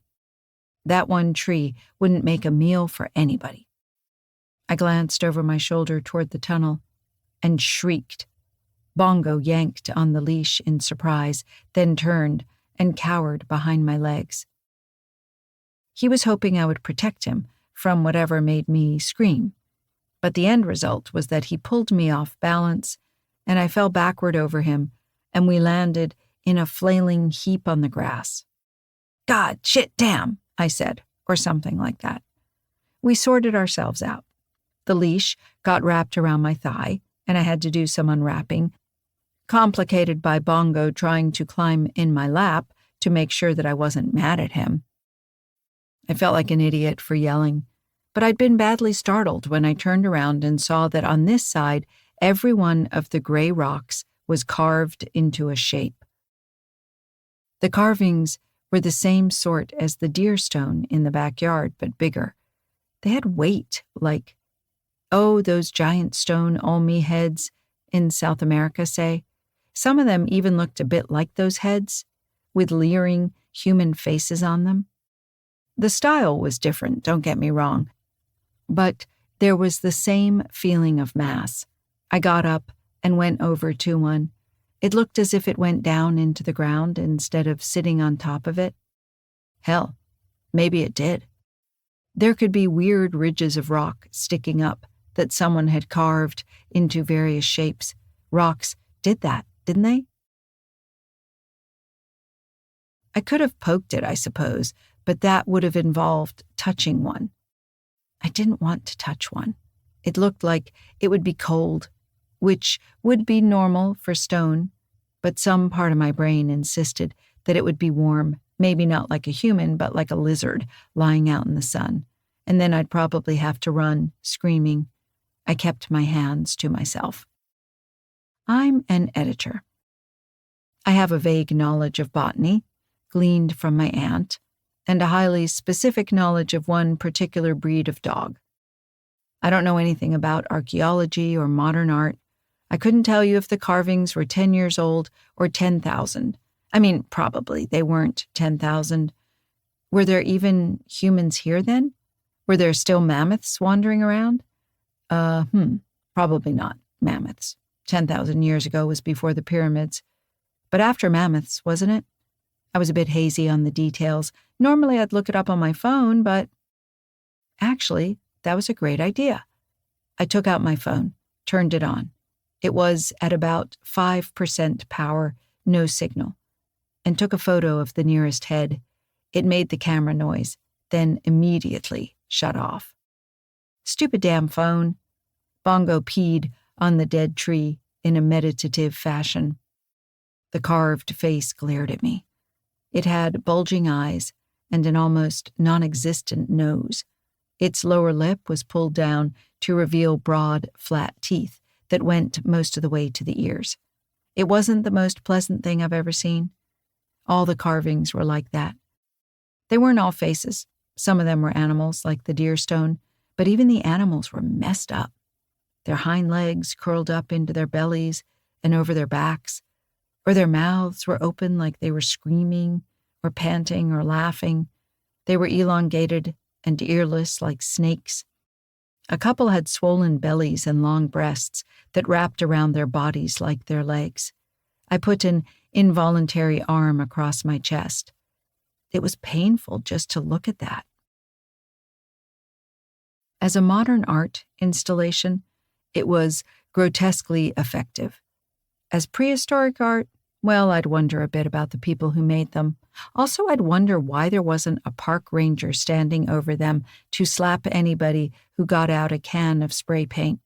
That one tree wouldn't make a meal for anybody. I glanced over my shoulder toward the tunnel and shrieked. Bongo yanked on the leash in surprise, then turned and cowered behind my legs. He was hoping I would protect him from whatever made me scream, but the end result was that he pulled me off balance, and I fell backward over him, and we landed in a flailing heap on the grass. "God, shit, damn," I said, or something like that. We sorted ourselves out. The leash got wrapped around my thigh, and I had to do some unwrapping, complicated by Bongo trying to climb in my lap to make sure that I wasn't mad at him. I felt like an idiot for yelling, but I'd been badly startled when I turned around and saw that on this side, every one of the gray rocks was carved into a shape. The carvings were the same sort as the deer stone in the backyard, but bigger. They had weight, like, oh, those giant stone Olmi heads in South America, say. Some of them even looked a bit like those heads, with leering human faces on them. The style was different, don't get me wrong, but there was the same feeling of mass. I got up and went over to one. It looked as if it went down into the ground instead of sitting on top of it. Hell, maybe it did. There could be weird ridges of rock sticking up that someone had carved into various shapes. Rocks did that, didn't they? I could have poked it, I suppose, but that would have involved touching one. I didn't want to touch one. It looked like it would be cold, which would be normal for stone, but some part of my brain insisted that it would be warm, maybe not like a human, but like a lizard lying out in the sun, and then I'd probably have to run, screaming. I kept my hands to myself. I'm an editor. I have a vague knowledge of botany, gleaned from my aunt, and a highly specific knowledge of one particular breed of dog. I don't know anything about archaeology or modern art. I couldn't tell you if the carvings were 10 years old or 10,000. I mean, probably they weren't 10,000. Were there even humans here then? Were there still mammoths wandering around? Probably not mammoths. 10,000 years ago was before the pyramids. But after mammoths, wasn't it? I was a bit hazy on the details. Normally I'd look it up on my phone, but actually, that was a great idea. I took out my phone, turned it on. It was at about 5% power, no signal, and took a photo of the nearest head. It made the camera noise, then immediately shut off. Stupid damn phone. Bongo peed on the dead tree in a meditative fashion. The carved face glared at me. It had bulging eyes and an almost non-existent nose. Its lower lip was pulled down to reveal broad, flat teeth that went most of the way to the ears. It wasn't the most pleasant thing I've ever seen. All the carvings were like that. They weren't all faces. Some of them were animals, like the deer stone, but even the animals were messed up. Their hind legs curled up into their bellies and over their backs, or their mouths were open like they were screaming or panting or laughing. They were elongated and earless like snakes. A couple had swollen bellies and long breasts that wrapped around their bodies like their legs. I put an involuntary arm across my chest. It was painful just to look at that. As a modern art installation, it was grotesquely effective. As prehistoric art, well, I'd wonder a bit about the people who made them. Also, I'd wonder why there wasn't a park ranger standing over them to slap anybody who got out a can of spray paint.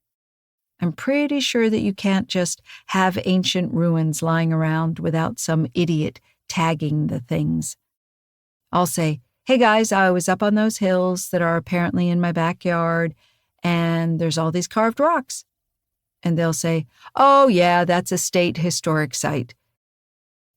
I'm pretty sure that you can't just have ancient ruins lying around without some idiot tagging the things. I'll say, hey guys, I was up on those hills that are apparently in my backyard, and there's all these carved rocks. And they'll say, oh yeah, that's a state historic site.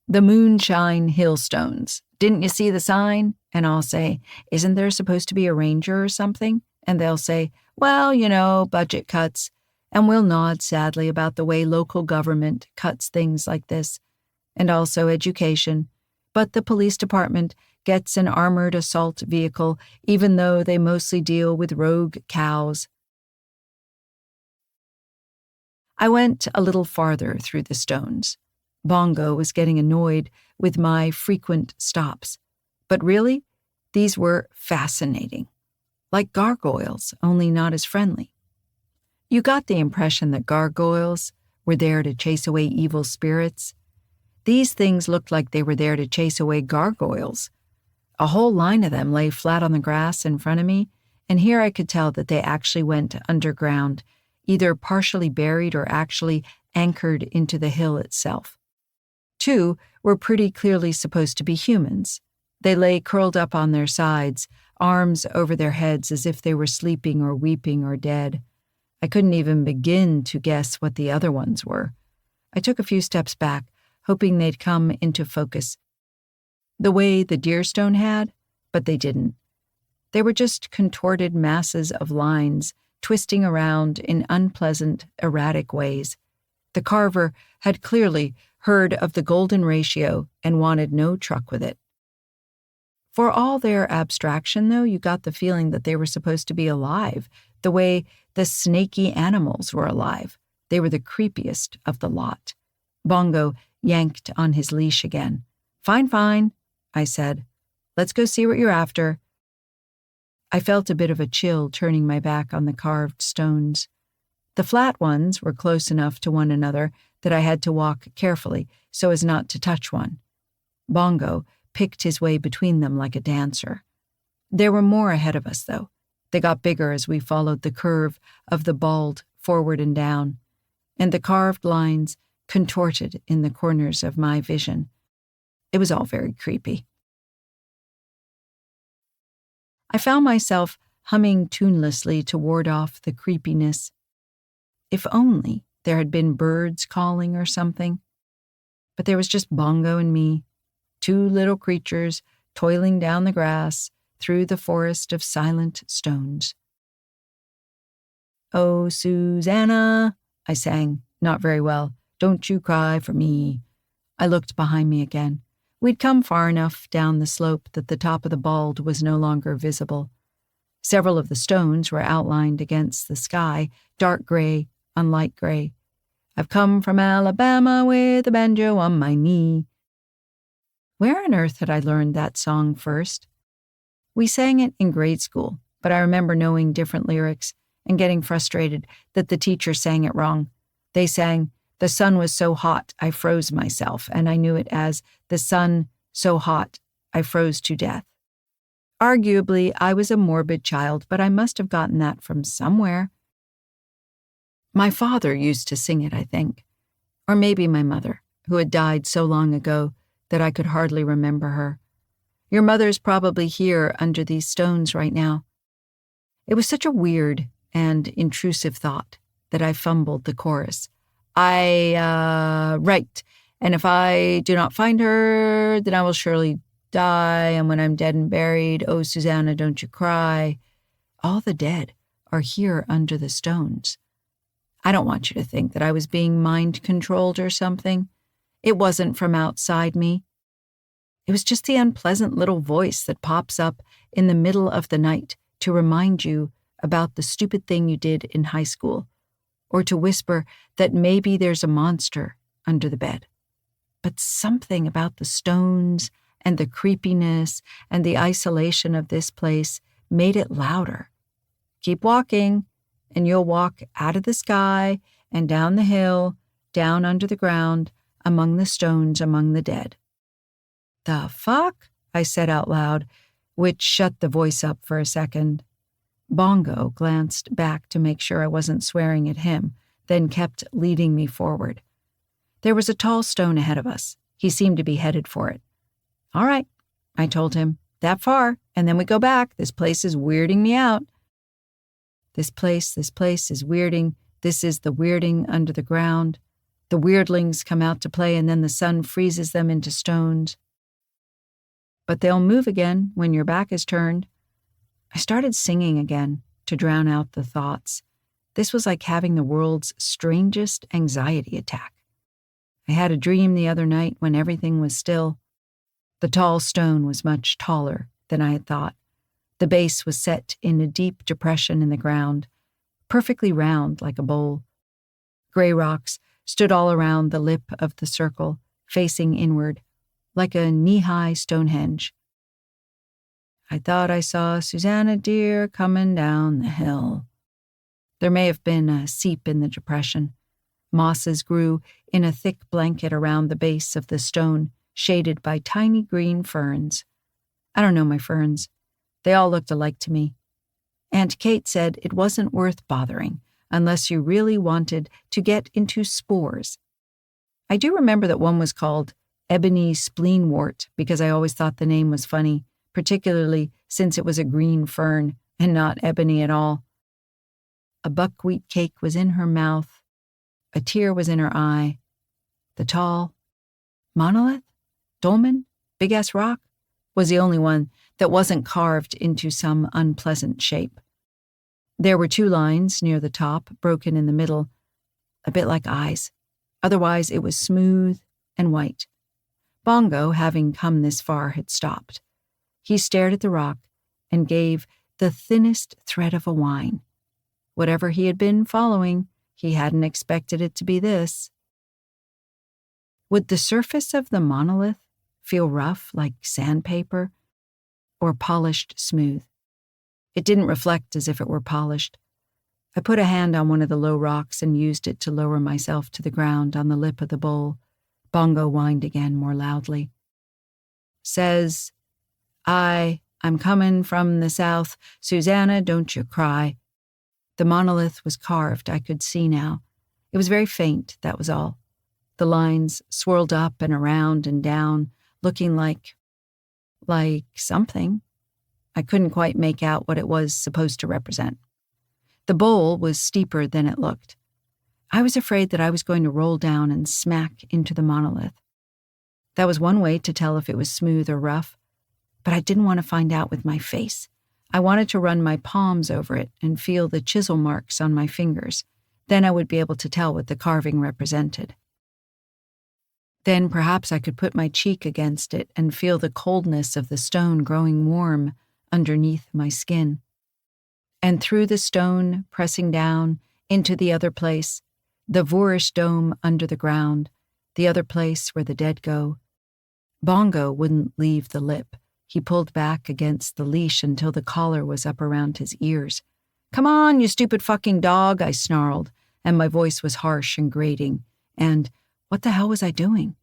The Moonshine Hillstones. Didn't you see the sign? And I'll say, isn't there supposed to be a ranger or something? And they'll say, well, budget cuts. And we'll nod sadly about the way local government cuts things like this. And also education. But the police department gets an armored assault vehicle, even though they mostly deal with rogue cows. I went a little farther through the stones. Bongo was getting annoyed with my frequent stops. But really, these were fascinating. Like gargoyles, only not as friendly. You got the impression that gargoyles were there to chase away evil spirits. These things looked like they were there to chase away gargoyles. A whole line of them lay flat on the grass in front of me, and here I could tell that they actually went underground, either partially buried or actually anchored into the hill itself. 2 were pretty clearly supposed to be humans. They lay curled up on their sides, arms over their heads as if they were sleeping or weeping or dead. I couldn't even begin to guess what the other ones were. I took a few steps back, hoping they'd come into focus. The way the deerstone had, but they didn't. They were just contorted masses of lines, twisting around in unpleasant, erratic ways. The carver had clearly heard of the golden ratio and wanted no truck with it. For all their abstraction, though, you got the feeling that they were supposed to be alive, the way the snaky animals were alive. They were the creepiest of the lot. Bongo yanked on his leash again. Fine, I said. Let's go see what you're after. I felt a bit of a chill turning my back on the carved stones. The flat ones were close enough to one another that I had to walk carefully so as not to touch one. Bongo picked his way between them like a dancer. There were more ahead of us, though. They got bigger as we followed the curve of the bald forward and down, and the carved lines contorted in the corners of my vision. It was all very creepy. I found myself humming tunelessly to ward off the creepiness. If only there had been birds calling or something. But there was just Bongo and me, two little creatures toiling down the grass through the forest of silent stones. "Oh, Susanna," I sang, not very well, "don't you cry for me." I looked behind me again. We'd come far enough down the slope that the top of the bald was no longer visible. Several of the stones were outlined against the sky, dark gray on light gray. "I've come from Alabama with a banjo on my knee." Where on earth had I learned that song first? We sang it in grade school, but I remember knowing different lyrics and getting frustrated that the teacher sang it wrong. They sang, "The sun was so hot, I froze myself," and I knew it as, "The sun so hot, I froze to death." Arguably, I was a morbid child, but I must have gotten that from somewhere. My father used to sing it, I think. Or maybe my mother, who had died so long ago that I could hardly remember her. Your mother's probably here under these stones right now. It was such a weird and intrusive thought that I fumbled the chorus. Right. And if I do not find her, then I will surely die. And when I'm dead and buried, oh, Susanna, don't you cry. All the dead are here under the stones. I don't want you to think that I was being mind-controlled or something. It wasn't from outside me. It was just the unpleasant little voice that pops up in the middle of the night to remind you about the stupid thing you did in high school, or to whisper that maybe there's a monster under the bed. But something about the stones and the creepiness and the isolation of this place made it louder. Keep walking, and you'll walk out of the sky and down the hill, down under the ground, among the stones, among the dead. "The fuck?" I said out loud, which shut the voice up for a second. Bongo glanced back to make sure I wasn't swearing at him, then kept leading me forward. There was a tall stone ahead of us. He seemed to be headed for it. "All right," I told him, "that far, and then we go back. This place is weirding me out." This place is weirding. This is the weirding under the ground. The weirdlings come out to play, and then the sun freezes them into stones. But they'll move again when your back is turned. I started singing again to drown out the thoughts. This was like having the world's strangest anxiety attack. I had a dream the other night when everything was still. The tall stone was much taller than I had thought. The base was set in a deep depression in the ground, perfectly round like a bowl. Gray rocks stood all around the lip of the circle, facing inward, like a knee-high Stonehenge. "I thought I saw Susanna dear coming down the hill." There may have been a seep in the depression. Mosses grew in a thick blanket around the base of the stone, shaded by tiny green ferns. I don't know my ferns. They all looked alike to me. Aunt Kate said it wasn't worth bothering unless you really wanted to get into spores. I do remember that one was called ebony spleenwort because I always thought the name was funny, particularly since it was a green fern and not ebony at all. A buckwheat cake was in her mouth. A tear was in her eye. The tall monolith, dolmen, big-ass rock, was the only one that wasn't carved into some unpleasant shape. There were two lines near the top, broken in the middle, a bit like eyes. Otherwise, it was smooth and white. Bongo, having come this far, had stopped. He stared at the rock and gave the thinnest thread of a whine. Whatever he had been following, he hadn't expected it to be this. Would the surface of the monolith feel rough like sandpaper or polished smooth? It didn't reflect as if it were polished. I put a hand on one of the low rocks and used it to lower myself to the ground on the lip of the bowl. Bongo whined again more loudly. "Says, I'm coming from the south. Susanna, don't you cry." The monolith was carved, I could see now. It was very faint, that was all. The lines swirled up and around and down, looking like something. I couldn't quite make out what it was supposed to represent. The bowl was steeper than it looked. I was afraid that I was going to roll down and smack into the monolith. That was one way to tell if it was smooth or rough, but I didn't want to find out with my face. I wanted to run my palms over it and feel the chisel marks on my fingers. Then I would be able to tell what the carving represented. Then perhaps I could put my cheek against it and feel the coldness of the stone growing warm underneath my skin. And through the stone, pressing down into the other place, the Voorish dome under the ground, the other place where the dead go. Bongo wouldn't leave the lip. He pulled back against the leash until the collar was up around his ears. "Come on, you stupid fucking dog," I snarled, and my voice was harsh and grating. And what the hell was I doing?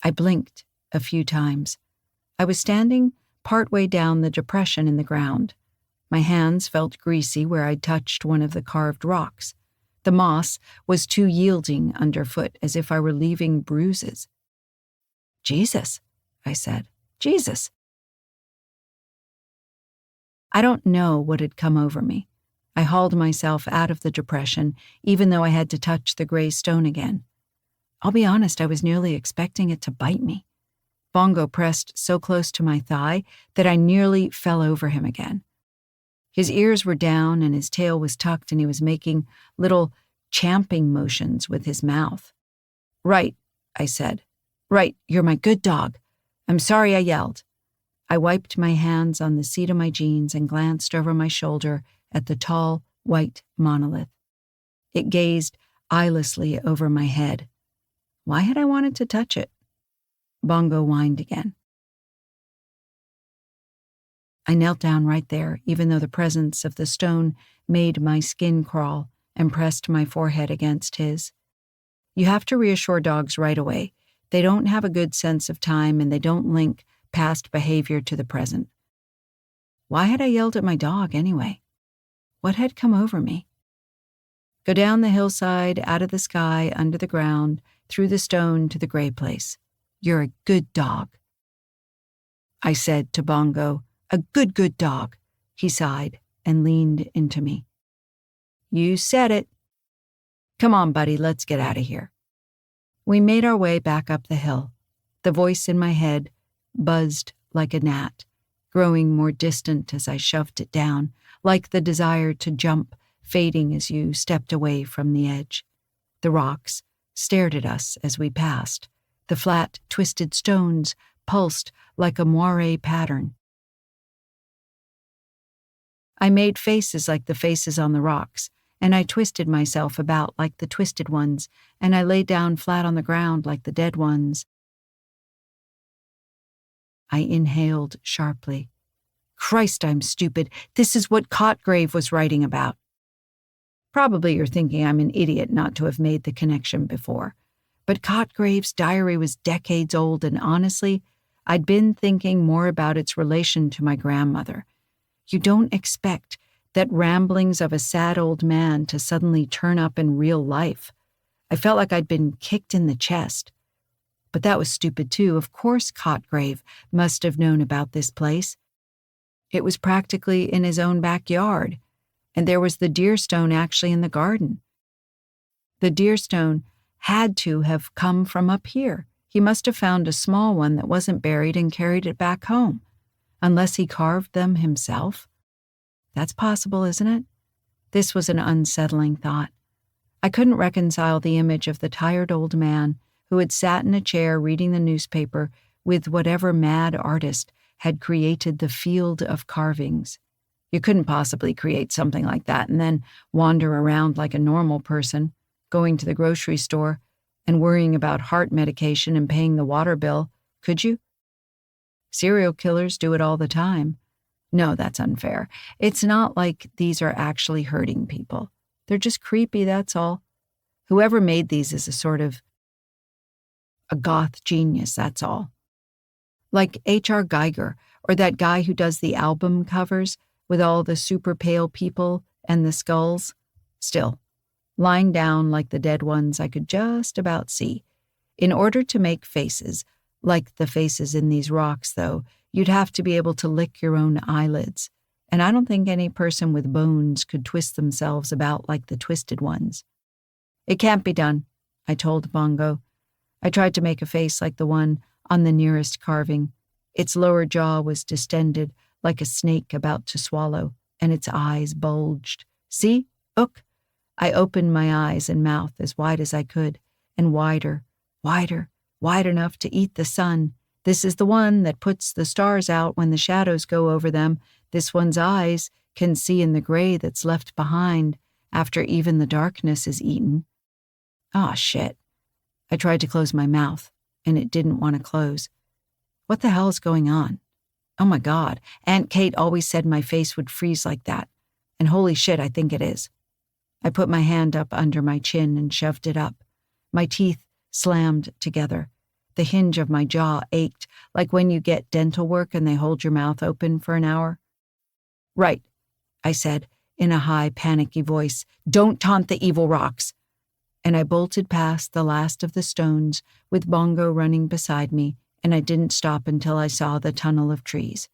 I blinked a few times. I was standing partway down the depression in the ground. My hands felt greasy where I'd touched one of the carved rocks. The moss was too yielding underfoot, as if I were leaving bruises. "Jesus," I said. "Jesus." I don't know what had come over me. I hauled myself out of the depression, even though I had to touch the gray stone again. I'll be honest, I was nearly expecting it to bite me. Bongo pressed so close to my thigh that I nearly fell over him again. His ears were down and his tail was tucked, and he was making little champing motions with his mouth. "Right," I said. "Right, you're my good dog. I'm sorry I yelled." I wiped my hands on the seat of my jeans and glanced over my shoulder at the tall, white monolith. It gazed eyelessly over my head. Why had I wanted to touch it? Bongo whined again. I knelt down right there, even though the presence of the stone made my skin crawl, and pressed my forehead against his. You have to reassure dogs right away. They don't have a good sense of time, and they don't link past behavior to the present. Why had I yelled at my dog anyway? What had come over me? Go down the hillside, out of the sky, under the ground, through the stone to the gray place. You're a good dog. I said to Bongo, a good dog. He sighed and leaned into me. You said it. Come on, buddy, let's get out of here. We made our way back up the hill. The voice in my head buzzed like a gnat, growing more distant as I shoved it down, like the desire to jump, fading as you stepped away from the edge. The rocks stared at us as we passed. The flat, twisted stones pulsed like a moire pattern. I made faces like the faces on the rocks, and I twisted myself about like the twisted ones, and I lay down flat on the ground like the dead ones. I inhaled sharply. Christ, I'm stupid. This is what Cotgrave was writing about. Probably you're thinking I'm an idiot not to have made the connection before. But Cotgrave's diary was decades old, and honestly, I'd been thinking more about its relation to my grandmother. You don't expect that ramblings of a sad old man to suddenly turn up in real life. I felt like I'd been kicked in the chest. But that was stupid too. Of course Cotgrave must have known about this place. It was practically in his own backyard, and there was the deer stone actually in the garden. The deer stone had to have come from up here. He must have found a small one that wasn't buried and carried it back home, unless he carved them himself. That's possible, isn't it? This was an unsettling thought. I couldn't reconcile the image of the tired old man who had sat in a chair reading the newspaper with whatever mad artist had created the field of carvings. You couldn't possibly create something like that and then wander around like a normal person, going to the grocery store and worrying about heart medication and paying the water bill, could you? Serial killers do it all the time. No, that's unfair. It's not like these are actually hurting people. They're just creepy, that's all. Whoever made these is a sort of a goth genius, that's all. Like H.R. Geiger, or that guy who does the album covers with all the super pale people and the skulls. Still, lying down like the dead ones I could just about see. In order to make faces, like the faces in these rocks, though, you'd have to be able to lick your own eyelids, and I don't think any person with bones could twist themselves about like the twisted ones. It can't be done, I told Bongo. I tried to make a face like the one on the nearest carving. Its lower jaw was distended like a snake about to swallow, and its eyes bulged. See? Look. I opened my eyes and mouth as wide as I could, and wider, wider, wide enough to eat the sun. This is the one that puts the stars out when the shadows go over them. This one's eyes can see in the gray that's left behind after even the darkness is eaten. Ah, shit. I tried to close my mouth, and it didn't want to close. What the hell is going on? Oh my God, Aunt Kate always said my face would freeze like that, and holy shit, I think it is. I put my hand up under my chin and shoved it up. My teeth slammed together. The hinge of my jaw ached, like when you get dental work and they hold your mouth open for an hour. Right, I said, in a high, panicky voice. Don't taunt the evil rocks. And I bolted past the last of the stones, with Bongo running beside me, and I didn't stop until I saw the tunnel of trees.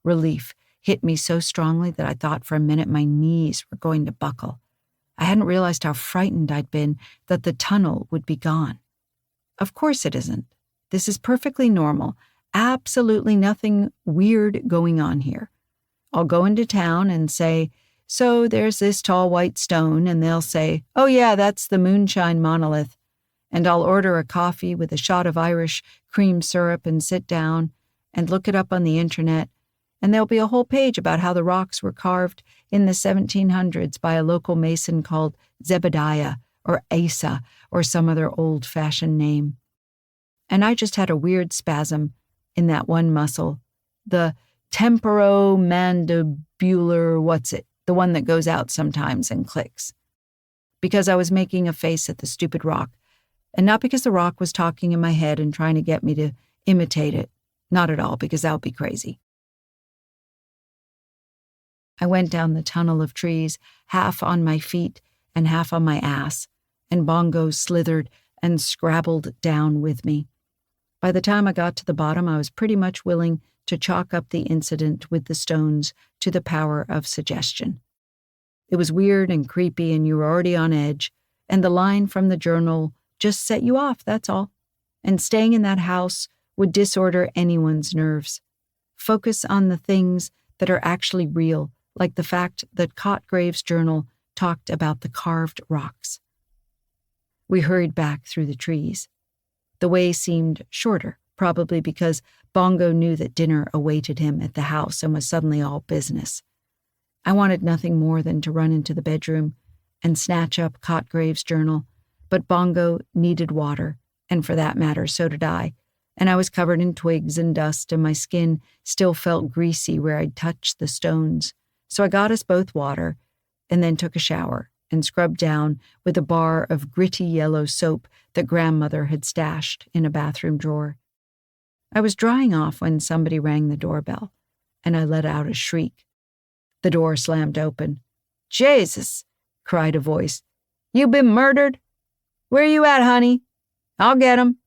Relief hit me so strongly that I thought for a minute my knees were going to buckle. I hadn't realized how frightened I'd been that the tunnel would be gone. Of course it isn't. This is perfectly normal. Absolutely nothing weird going on here. I'll go into town and say, so there's this tall white stone, and they'll say, oh yeah, that's the moonshine monolith. And I'll order a coffee with a shot of Irish cream syrup and sit down and look it up on the internet, and there'll be a whole page about how the rocks were carved in the 1700s by a local mason called Zebediah or Asa or some other old-fashioned name. And I just had a weird spasm in that one muscle, the temporomandibular what's-it, the one that goes out sometimes and clicks. Because I was making a face at the stupid rock, and not because the rock was talking in my head and trying to get me to imitate it. Not at all, because that would be crazy. I went down the tunnel of trees, half on my feet and half on my ass, and Bongo slithered and scrabbled down with me. By the time I got to the bottom, I was pretty much willing to chalk up the incident with the stones to the power of suggestion. It was weird and creepy, and you were already on edge, and the line from the journal just set you off, that's all. And staying in that house would disorder anyone's nerves. Focus on the things that are actually real, like the fact that Cotgrave's journal talked about the carved rocks. We hurried back through the trees. The way seemed shorter, probably because Bongo knew that dinner awaited him at the house and was suddenly all business. I wanted nothing more than to run into the bedroom and snatch up Cotgrave's journal, but Bongo needed water, and for that matter, so did I, and I was covered in twigs and dust, and my skin still felt greasy where I'd touched the stones. So I got us both water, and then took a shower and scrubbed down with a bar of gritty yellow soap that Grandmother had stashed in a bathroom drawer. I was drying off when somebody rang the doorbell, and I let out a shriek. The door slammed open. "Jesus!" cried a voice. "You been murdered? Where you at, honey? I'll get 'em."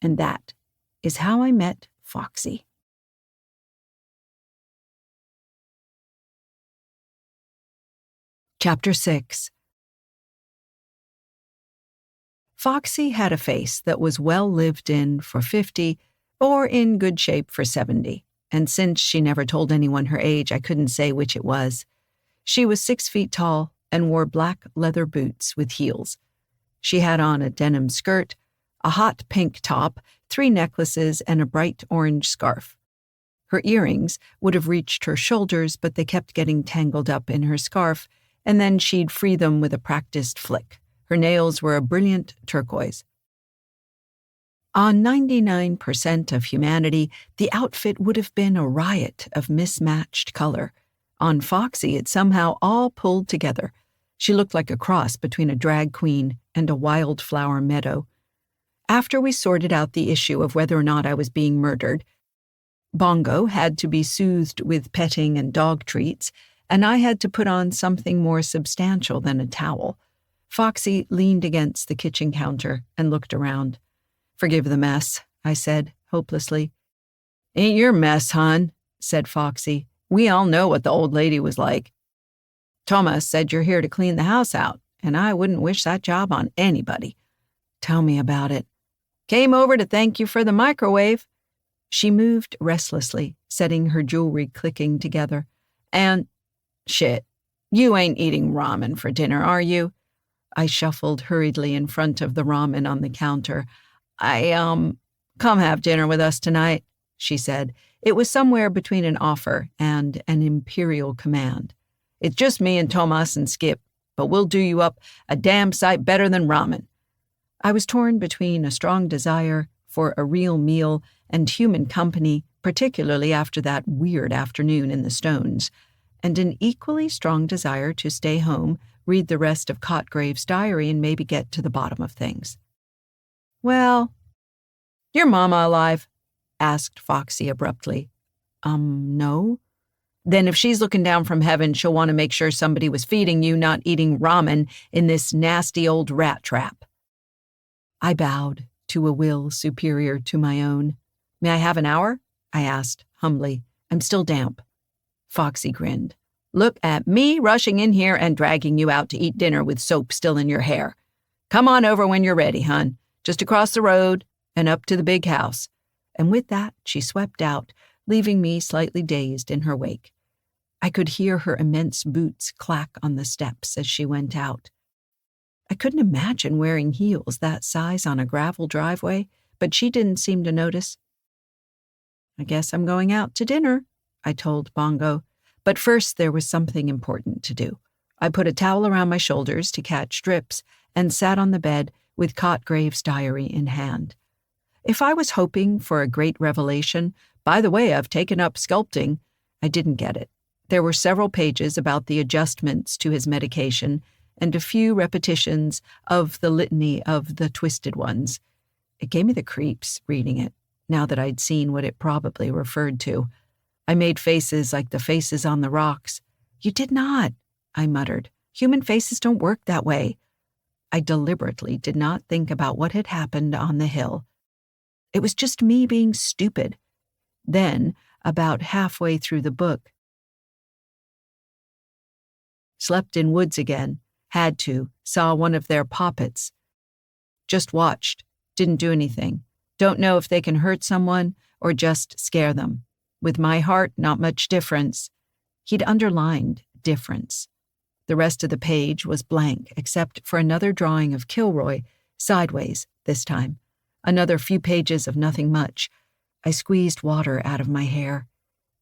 And that is how I met Foxy. Chapter 6. Foxy had a face that was well lived in for 50 or in good shape for 70, and since she never told anyone her age, I couldn't say which it was. She was 6 feet tall and wore black leather boots with heels. She had on a denim skirt, a hot pink top, 3 necklaces, and a bright orange scarf. Her earrings would have reached her shoulders, but they kept getting tangled up in her scarf, and then she'd free them with a practiced flick. Her nails were a brilliant turquoise. On 99% of humanity, the outfit would have been a riot of mismatched color. On Foxy, it somehow all pulled together. She looked like a cross between a drag queen and a wildflower meadow. After we sorted out the issue of whether or not I was being murdered, Bongo had to be soothed with petting and dog treats, and I had to put on something more substantial than a towel. Foxy leaned against the kitchen counter and looked around. "Forgive the mess," I said, hopelessly. "Ain't your mess, hon," said Foxy. "We all know what the old lady was like." Thomas said you're here to clean the house out, and I wouldn't wish that job on anybody. Tell me about it. Came over to thank you for the microwave. She moved restlessly, setting her jewelry clicking together. And, shit, you ain't eating ramen for dinner, are you? I shuffled hurriedly in front of the ramen on the counter. Come have dinner with us tonight, she said. It was somewhere between an offer and an imperial command. It's just me and Tomas and Skip, but we'll do you up a damn sight better than ramen. I was torn between a strong desire for a real meal and human company, particularly after that weird afternoon in the Stones, and an equally strong desire to stay home, read the rest of Cotgrave's diary, and maybe get to the bottom of things. Well, your mama alive? Asked Foxy abruptly. No. Then if she's looking down from heaven, she'll want to make sure somebody was feeding you, not eating ramen in this nasty old rat trap. I bowed to a will superior to my own. May I have an hour? I asked, humbly. I'm still damp. Foxy grinned. Look at me rushing in here and dragging you out to eat dinner with soap still in your hair. Come on over when you're ready, hon. Just across the road and up to the big house. And with that, she swept out, leaving me slightly dazed in her wake. I could hear her immense boots clack on the steps as she went out. I couldn't imagine wearing heels that size on a gravel driveway, but she didn't seem to notice. I guess I'm going out to dinner, I told Bongo. But first there was something important to do. I put a towel around my shoulders to catch drips and sat on the bed with Cotgrave's diary in hand. If I was hoping for a great revelation, by the way, I've taken up sculpting, I didn't get it. There were several pages about the adjustments to his medication and a few repetitions of the litany of the twisted ones. It gave me the creeps reading it, now that I'd seen what it probably referred to. I made faces like the faces on the rocks. You did not, I muttered. Human faces don't work that way. I deliberately did not think about what had happened on the hill. It was just me being stupid. Then, about halfway through the book, slept in woods again, had to, saw one of their poppets. Just watched, didn't do anything. Don't know if they can hurt someone or just scare them. With my heart, not much difference. He'd underlined difference. The rest of the page was blank, except for another drawing of Kilroy, sideways this time. Another few pages of nothing much. I squeezed water out of my hair.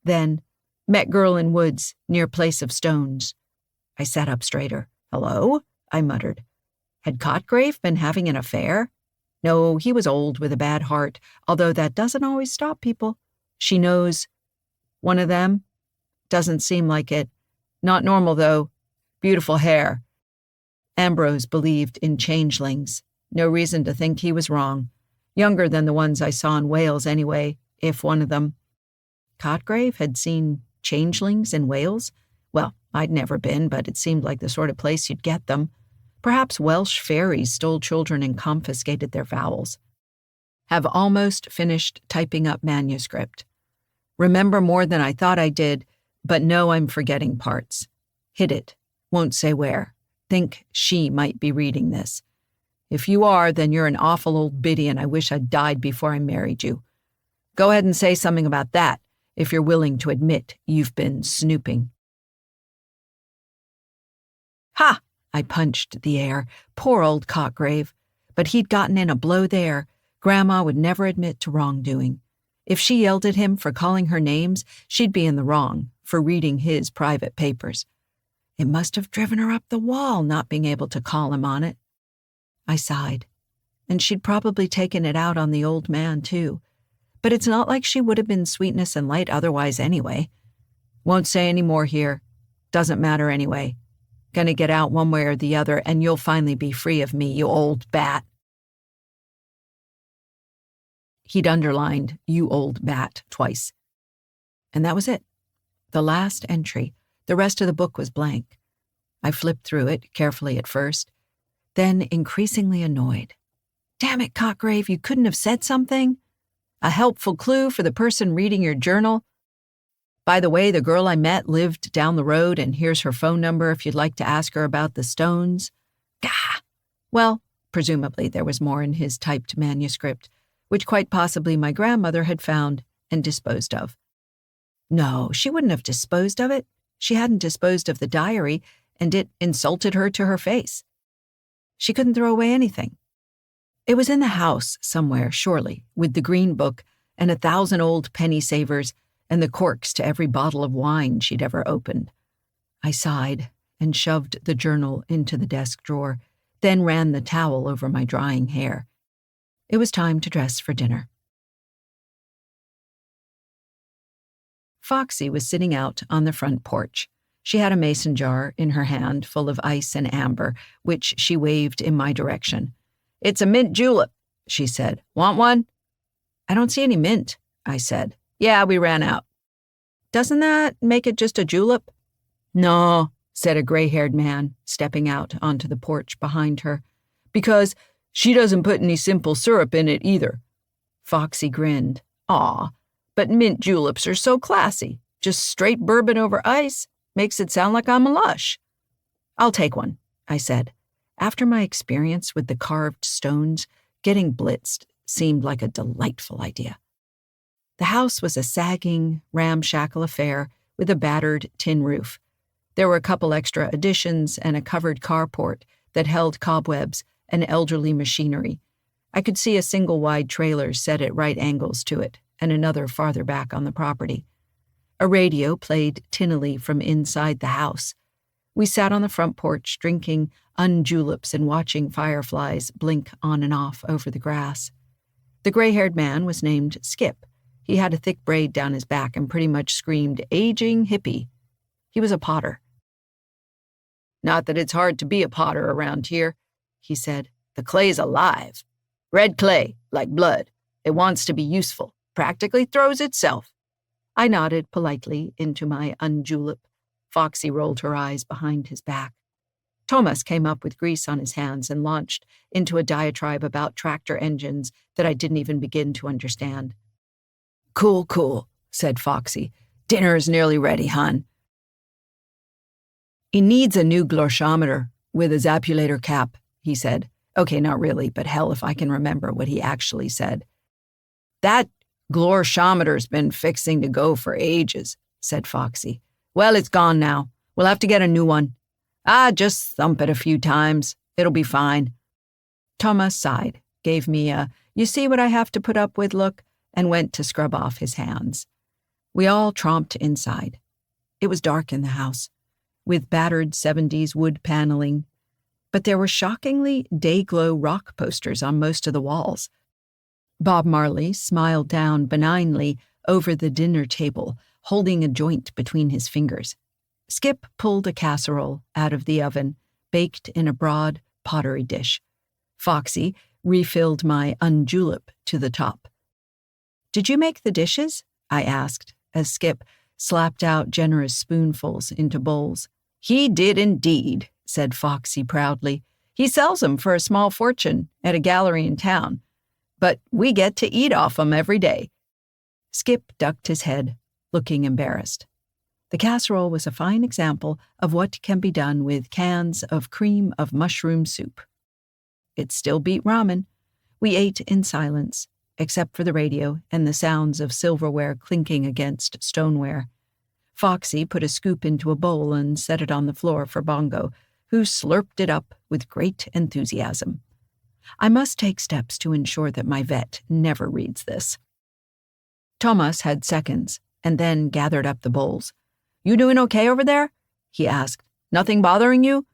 Then, met girl in woods, near place of stones. I sat up straighter. Hello? I muttered. Had Cotgrave been having an affair? No, he was old with a bad heart, although that doesn't always stop people. She knows. One of them? Doesn't seem like it. Not normal, though. Beautiful hair. Ambrose believed in changelings. No reason to think he was wrong. Younger than the ones I saw in Wales anyway, if one of them. Cotgrave had seen changelings in Wales? Well, I'd never been, but it seemed like the sort of place you'd get them. Perhaps Welsh fairies stole children and confiscated their vowels. Have almost finished typing up manuscript. Remember more than I thought I did, but know I'm forgetting parts. Hid it. Won't say where. Think she might be reading this. If you are, then you're an awful old biddy and I wish I'd died before I married you. Go ahead and say something about that, if you're willing to admit you've been snooping. Ha! I punched the air. Poor old Cotgrave. But he'd gotten in a blow there. Grandma would never admit to wrongdoing. If she yelled at him for calling her names, she'd be in the wrong for reading his private papers. It must have driven her up the wall, not being able to call him on it. I sighed. And she'd probably taken it out on the old man, too. But it's not like she would have been sweetness and light otherwise anyway. Won't say any more here. Doesn't matter anyway. Gonna get out one way or the other, and you'll finally be free of me, you old bat. He'd underlined, you old bat, twice. And that was it. The last entry. The rest of the book was blank. I flipped through it, carefully at first, then increasingly annoyed. Damn it, Cotgrave, you couldn't have said something? A helpful clue for the person reading your journal? By the way, the girl I met lived down the road, and here's her phone number if you'd like to ask her about the stones. Gah! Well, presumably there was more in his typed manuscript, which quite possibly my grandmother had found and disposed of. No, she wouldn't have disposed of it. She hadn't disposed of the diary, and it insulted her to her face. She couldn't throw away anything. It was in the house somewhere, surely, with the green book and 1,000 old penny savers and the corks to every bottle of wine she'd ever opened. I sighed and shoved the journal into the desk drawer, then ran the towel over my drying hair. It was time to dress for dinner. Foxy was sitting out on the front porch. She had a mason jar in her hand full of ice and amber, which she waved in my direction. "It's a mint julep," she said. "Want one?" "I don't see any mint," I said. "Yeah, we ran out." "Doesn't that make it just a julep?" "No," said a gray-haired man, stepping out onto the porch behind her, "because she doesn't put any simple syrup in it either." Foxy grinned. "Aw, but mint juleps are so classy. Just straight bourbon over ice. Makes it sound like I'm a lush." "I'll take one," I said. After my experience with the carved stones, getting blitzed seemed like a delightful idea. The house was a sagging, ramshackle affair with a battered tin roof. There were a couple extra additions and a covered carport that held cobwebs and elderly machinery. I could see a single-wide trailer set at right angles to it and another farther back on the property. A radio played tinnily from inside the house. We sat on the front porch drinking unjuleps and watching fireflies blink on and off over the grass. The gray-haired man was named Skip. He had a thick braid down his back and pretty much screamed, "Aging hippie." He was a potter. "Not that it's hard to be a potter around here," he said. "The clay's alive. Red clay, like blood. It wants to be useful. Practically throws itself." I nodded politely into my unjulep. Foxy rolled her eyes behind his back. Thomas came up with grease on his hands and launched into a diatribe about tractor engines that I didn't even begin to understand. "Cool, cool," said Foxy. "Dinner's nearly ready, hon." "He needs a new glorsiometer with a zapulator cap," he said. Okay, not really, but hell if I can remember what he actually said. "That glorsiometer's been fixing to go for ages," said Foxy. "Well, it's gone now. We'll have to get a new one. Just thump it a few times. It'll be fine." Thomas sighed, gave me a "you see what I have to put up with" look, and went to scrub off his hands. We all tromped inside. It was dark in the house, with battered 70s wood paneling, but there were shockingly day-glow rock posters on most of the walls. Bob Marley smiled down benignly over the dinner table, holding a joint between his fingers. Skip pulled a casserole out of the oven, baked in a broad pottery dish. Foxy refilled my unjulep to the top. "Did you make the dishes?" I asked, as Skip slapped out generous spoonfuls into bowls. "He did indeed," said Foxy proudly. "He sells 'em for a small fortune at a gallery in town, but we get to eat off 'em every day." Skip ducked his head, looking embarrassed. The casserole was a fine example of what can be done with cans of cream of mushroom soup. It still beat ramen. We ate in silence, except for the radio and the sounds of silverware clinking against stoneware. Foxy put a scoop into a bowl and set it on the floor for Bongo, who slurped it up with great enthusiasm. I must take steps to ensure that my vet never reads this. Thomas had seconds, and then gathered up the bowls. "You doing okay over there?" he asked. "Nothing bothering you?"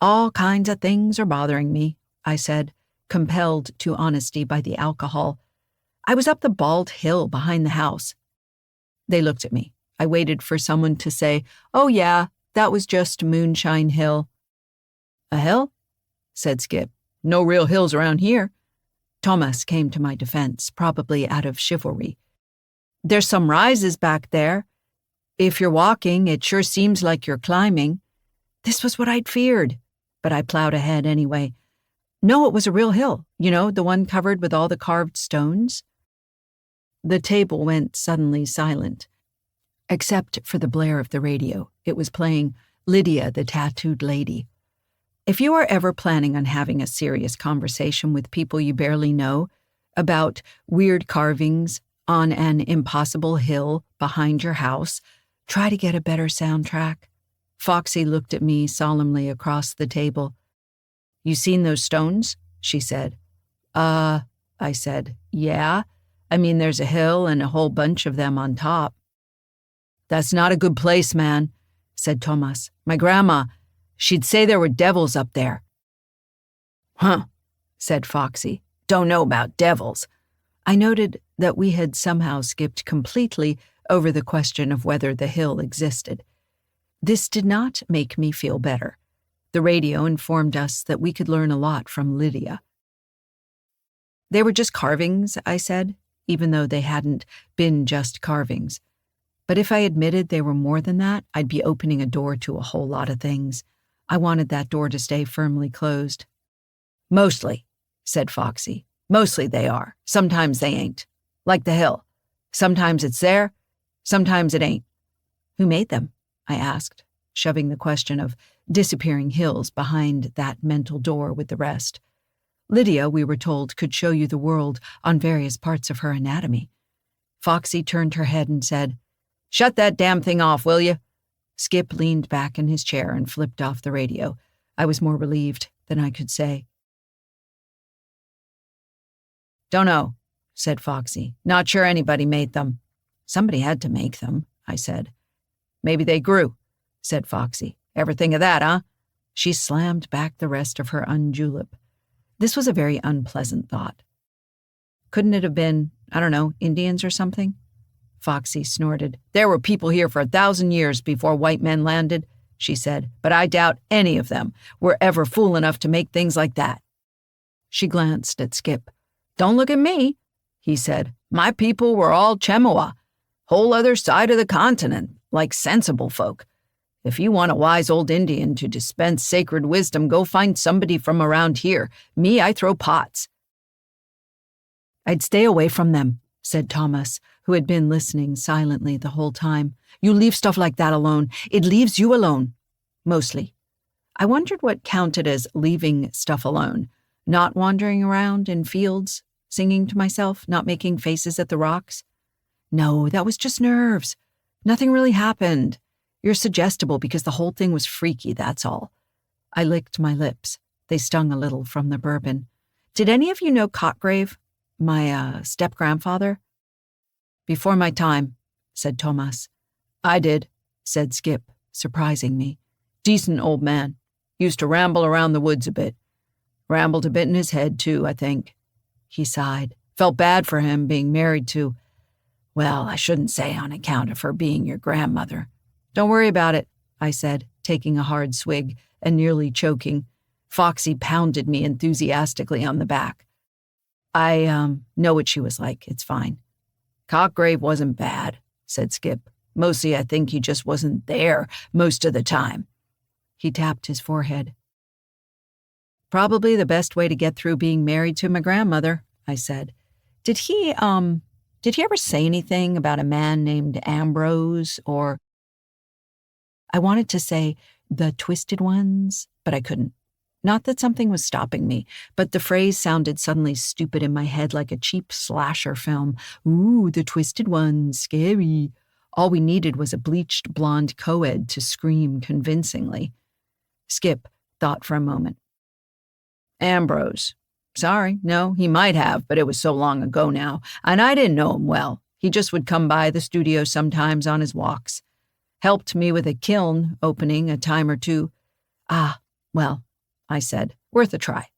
"All kinds of things are bothering me," I said, compelled to honesty by the alcohol. "I was up the bald hill behind the house." They looked at me. I waited for someone to say, "Oh yeah, that was just Moonshine Hill." "A hill?" said Skip. "No real hills around here." Thomas came to my defense, probably out of chivalry. "There's some rises back there. If you're walking, it sure seems like you're climbing." This was what I'd feared, but I plowed ahead anyway. "No, it was a real hill, the one covered with all the carved stones." The table went suddenly silent. except for the blare of the radio. It was playing Lydia, the Tattooed Lady. If you are ever planning on having a serious conversation with people you barely know about weird carvings on an impossible hill behind your house, try to get a better soundtrack. Foxy looked at me solemnly across the table. "You seen those stones?" she said. I said, "Yeah. I mean, there's a hill and a whole bunch of them on top." "That's not a good place, man," said Thomas. "My grandma, she'd say there were devils up there." "Huh," said Foxy. "Don't know about devils." I noted that we had somehow skipped completely over the question of whether the hill existed. This did not make me feel better. The radio informed us that we could learn a lot from Lydia. "They were just carvings," I said, even though they hadn't been just carvings. But if I admitted they were more than that, I'd be opening a door to a whole lot of things. I wanted that door to stay firmly closed. "Mostly," said Foxy. "Mostly they are. Sometimes they ain't. Like the hill. Sometimes it's there, sometimes it ain't." "Who made them?" I asked, shoving the question of disappearing hills behind that mental door with the rest. Lydia, we were told, could show you the world on various parts of her anatomy. Foxy turned her head and said, "Shut that damn thing off, will you?" Skip leaned back in his chair and flipped off the radio. I was more relieved than I could say. "Don't know," said Foxy. "Not sure anybody made them." "Somebody had to make them," I said. "Maybe they grew," said Foxy. "Ever think of that, huh?" She slammed back the rest of her unjulep. This was a very unpleasant thought. "Couldn't it have been, I don't know, Indians or something?" Foxy snorted. "There were people here for 1,000 years before white men landed," she said, "but I doubt any of them were ever fool enough to make things like that." She glanced at Skip. "Don't look at me," he said. "My people were all Chemehuah, whole other side of the continent, like sensible folk. If you want a wise old Indian to dispense sacred wisdom, go find somebody from around here. Me, I throw pots." "I'd stay away from them," said Thomas, who had been listening silently the whole time. "You leave stuff like that alone. It leaves you alone." Mostly. I wondered what counted as leaving stuff alone. Not wandering around in fields, singing to myself, not making faces at the rocks. No, that was just nerves. Nothing really happened. You're suggestible because the whole thing was freaky, that's all. I licked my lips. They stung a little from the bourbon. "Did any of you know Cotgrave, my step-grandfather?" "Before my time," said Thomas. "I did," said Skip, surprising me. "Decent old man. Used to ramble around the woods a bit. Rambled a bit in his head, too, I think." He sighed. "Felt bad for him being married to, well, I shouldn't say on account of her being your grandmother." "Don't worry about it," I said, taking a hard swig and nearly choking. Foxy pounded me enthusiastically on the back. "I know what she was like. It's fine." "Cotgrave wasn't bad," said Skip. "Mostly I think he just wasn't there most of the time." He tapped his forehead. "Probably the best way to get through being married to my grandmother," I said. Did he ever say anything about a man named Ambrose or..." I wanted to say the Twisted Ones, but I couldn't. Not that something was stopping me, but the phrase sounded suddenly stupid in my head like a cheap slasher film. Ooh, the Twisted Ones, scary. All we needed was a bleached blonde co-ed to scream convincingly. Skip thought for a moment. "Ambrose. Sorry, no, he might have, but it was so long ago now, and I didn't know him well. He just would come by the studio sometimes on his walks. Helped me with a kiln opening a time or two." "Ah, well," I said, "worth a try."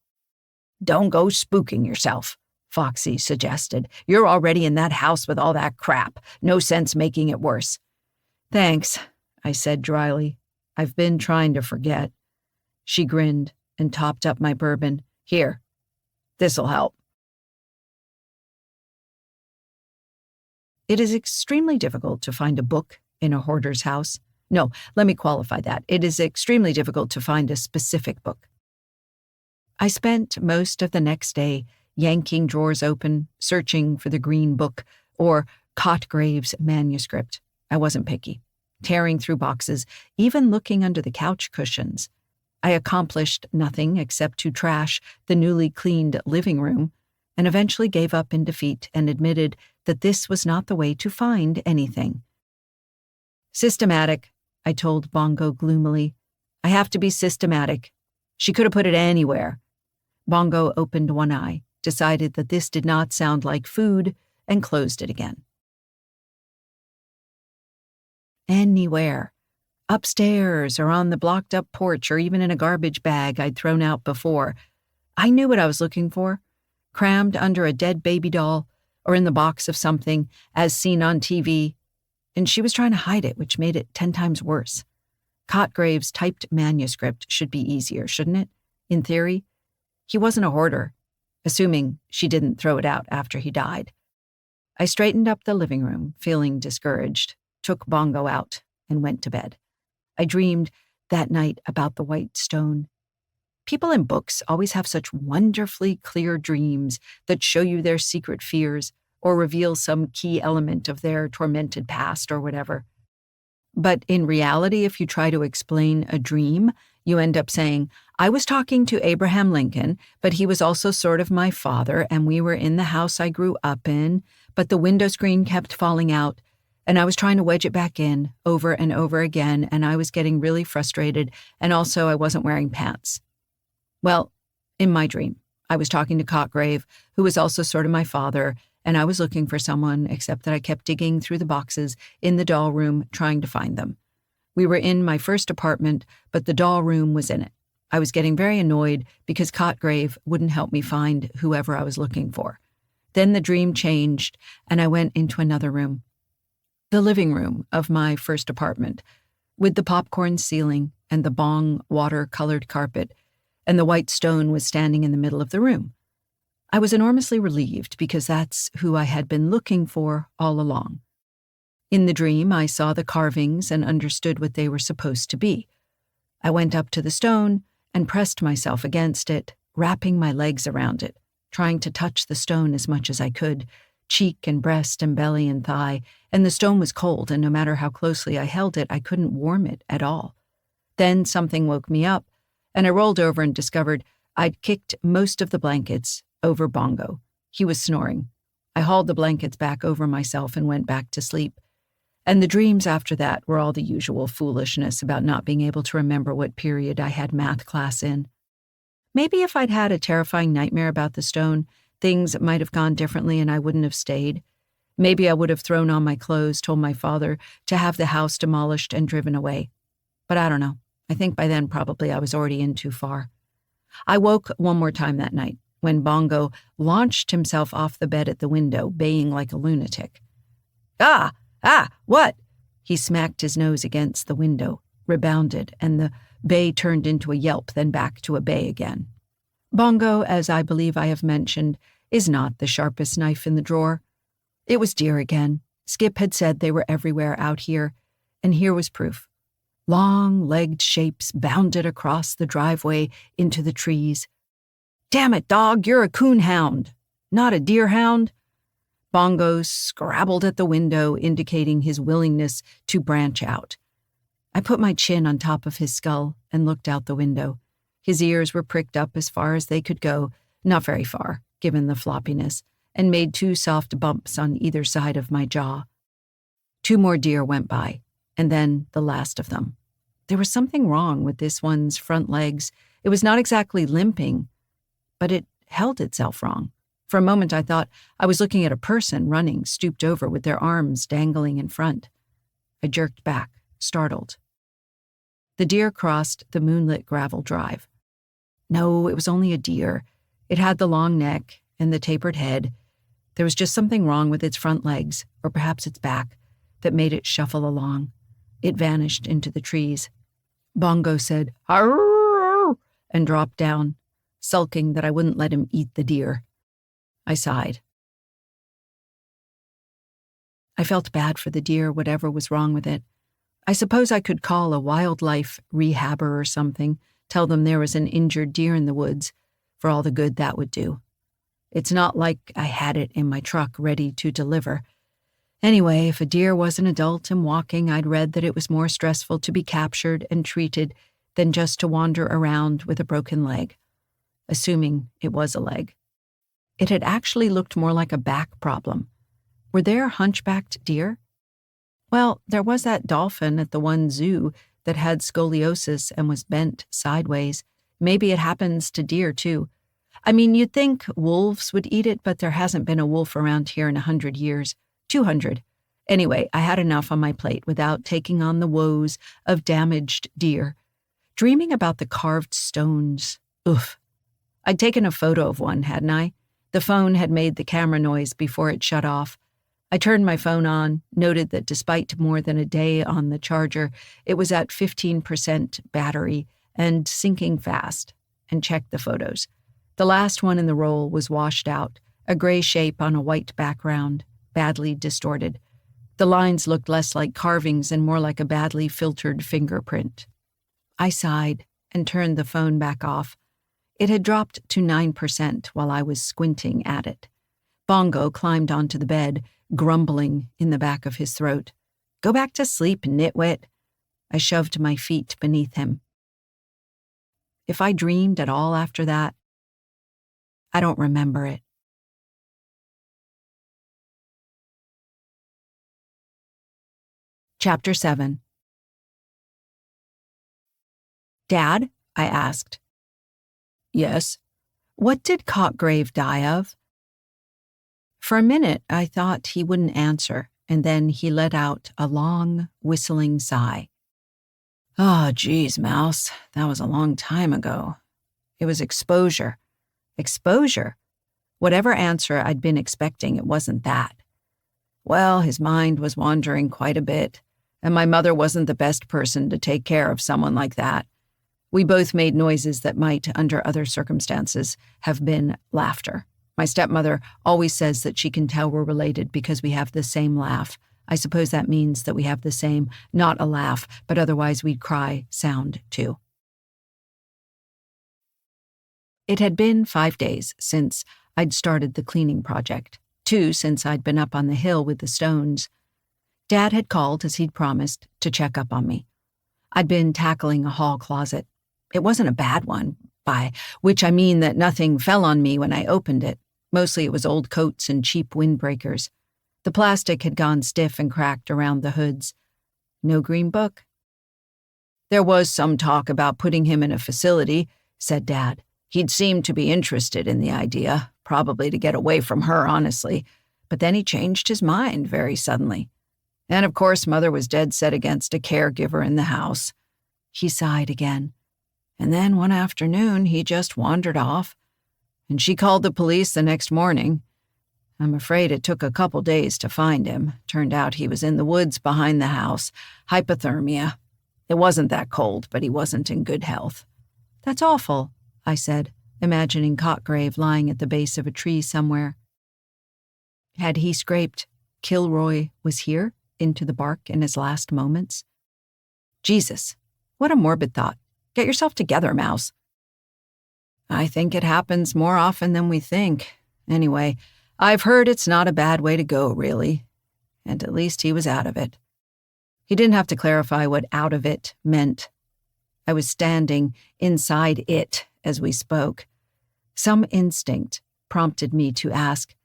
"Don't go spooking yourself," Foxy suggested. "You're already in that house with all that crap. No sense making it worse." "Thanks," I said dryly. "I've been trying to forget." She grinned and topped up my bourbon. "Here, this'll help." It is extremely difficult to find a book in a hoarder's house. No, let me qualify that. It is extremely difficult to find a specific book. I spent most of the next day yanking drawers open, searching for the green book or Cotgrave's manuscript. I wasn't picky, tearing through boxes, even looking under the couch cushions. I accomplished nothing except to trash the newly cleaned living room, and eventually gave up in defeat and admitted that this was not the way to find anything. Systematic, I told Bongo gloomily. I have to be systematic. She could have put it anywhere. Bongo opened one eye, decided that this did not sound like food, and closed it again. Anywhere. Upstairs or on the blocked-up porch or even in a garbage bag I'd thrown out before. I knew what I was looking for. Crammed under a dead baby doll or in the box of something, as seen on TV. And she was trying to hide it, which made it 10 times worse. Cotgrave's typed manuscript should be easier, shouldn't it? In theory. He wasn't a hoarder, assuming she didn't throw it out after he died. I straightened up the living room, feeling discouraged, took Bongo out, and went to bed. I dreamed that night about the white stone. People in books always have such wonderfully clear dreams that show you their secret fears or reveal some key element of their tormented past or whatever. But in reality, if you try to explain a dream, you end up saying, I was talking to Abraham Lincoln, but he was also sort of my father, and we were in the house I grew up in, but the window screen kept falling out, and I was trying to wedge it back in over and over again, and I was getting really frustrated, and also I wasn't wearing pants. Well, in my dream, I was talking to Cotgrave, who was also sort of my father, and I was looking for someone, except that I kept digging through the boxes in the doll room trying to find them. We were in my first apartment, but the doll room was in it. I was getting very annoyed because Cotgrave wouldn't help me find whoever I was looking for. Then the dream changed, and I went into another room. The living room of my first apartment, with the popcorn ceiling and the bong water-colored carpet, and the white stone was standing in the middle of the room. I was enormously relieved because that's who I had been looking for all along. In the dream, I saw the carvings and understood what they were supposed to be. I went up to the stone and pressed myself against it, wrapping my legs around it, trying to touch the stone as much as I could, cheek and breast and belly and thigh, and the stone was cold, and no matter how closely I held it, I couldn't warm it at all. Then something woke me up, and I rolled over and discovered I'd kicked most of the blankets over Bongo. He was snoring. I hauled the blankets back over myself and went back to sleep. And the dreams after that were all the usual foolishness about not being able to remember what period I had math class in. Maybe if I'd had a terrifying nightmare about the stone, things might have gone differently and I wouldn't have stayed. Maybe I would have thrown on my clothes, told my father to have the house demolished and driven away. But I don't know. I think by then probably I was already in too far. I woke one more time that night when Bongo launched himself off the bed at the window, baying like a lunatic. What? He smacked his nose against the window, rebounded, and the bay turned into a yelp, then back to a bay again. Bongo, as I believe I have mentioned, is not the sharpest knife in the drawer. It was deer again. Skip had said they were everywhere out here, and here was proof. Long-legged shapes bounded across the driveway into the trees. Damn it, dog, you're a coonhound, not a deerhound. Bongo scrabbled at the window, indicating his willingness to branch out. I put my chin on top of his skull and looked out the window. His ears were pricked up as far as they could go, not very far, given the floppiness, and made 2 soft bumps on either side of my jaw. 2 more deer went by, and then the last of them. There was something wrong with this one's front legs. It was not exactly limping, but it held itself wrong. For a moment I thought I was looking at a person running, stooped over with their arms dangling in front. I jerked back, startled. The deer crossed the moonlit gravel drive. No, it was only a deer. It had the long neck and the tapered head. There was just something wrong with its front legs, or perhaps its back, that made it shuffle along. It vanished into the trees. Bongo said, "Arr!" and dropped down, sulking that I wouldn't let him eat the deer. I sighed. I felt bad for the deer, whatever was wrong with it. I suppose I could call a wildlife rehabber or something, tell them there was an injured deer in the woods, for all the good that would do. It's not like I had it in my truck ready to deliver. Anyway, if a deer was an adult and walking, I'd read that it was more stressful to be captured and treated than just to wander around with a broken leg. Assuming it was a leg. It had actually looked more like a back problem. Were there hunchbacked deer? Well, there was that dolphin at the one zoo that had scoliosis and was bent sideways. Maybe it happens to deer, too. I mean, you'd think wolves would eat it, but there hasn't been a wolf around here in 100 years. 200. Anyway, I had enough on my plate without taking on the woes of damaged deer. Dreaming about the carved stones. Oof. I'd taken a photo of one, hadn't I? The phone had made the camera noise before it shut off. I turned my phone on, noted that despite more than a day on the charger, it was at 15% battery and sinking fast, and checked the photos. The last one in the roll was washed out, a gray shape on a white background, badly distorted. The lines looked less like carvings and more like a badly filtered fingerprint. I sighed and turned the phone back off. It had dropped to 9% while I was squinting at it. Bongo climbed onto the bed, grumbling in the back of his throat. "Go back to sleep, nitwit." I shoved my feet beneath him. If I dreamed at all after that, I don't remember it. Chapter 7. "Dad?" I asked. "Yes." "What did Cockgrave die of?" For a minute, I thought he wouldn't answer, and then he let out a long, whistling sigh. "Oh, geez, Mouse, that was a long time ago. It was exposure." Exposure? Whatever answer I'd been expecting, it wasn't that. Well, his mind was wandering quite a bit, and my mother wasn't the best person to take care of someone like that. We both made noises that might, under other circumstances, have been laughter. My stepmother always says that she can tell we're related because we have the same laugh. I suppose that means that we have the same, not a laugh, but otherwise we'd cry sound, too. It had been 5 days since I'd started the cleaning project, 2 since I'd been up on the hill with the stones. Dad had called, as he'd promised, to check up on me. I'd been tackling a hall closet. It wasn't a bad one, by which I mean that nothing fell on me when I opened it. Mostly it was old coats and cheap windbreakers. The plastic had gone stiff and cracked around the hoods. No green book. "There was some talk about putting him in a facility," said Dad. "He'd seemed to be interested in the idea, probably to get away from her, honestly. But then he changed his mind very suddenly. And of course, Mother was dead set against a caregiver in the house." He sighed again. "And then one afternoon, he just wandered off. And she called the police the next morning. I'm afraid it took a couple days to find him. Turned out he was in the woods behind the house. Hypothermia. It wasn't that cold, but he wasn't in good health." "That's awful," I said, imagining Cockgrave lying at the base of a tree somewhere. Had he scraped "Kilroy was here" into the bark in his last moments? Jesus, what a morbid thought. Get yourself together, Mouse. "I think it happens more often than we think. Anyway, I've heard it's not a bad way to go, really. And at least he was out of it." He didn't have to clarify what "out of it" meant. I was standing inside it as we spoke. Some instinct prompted me to ask,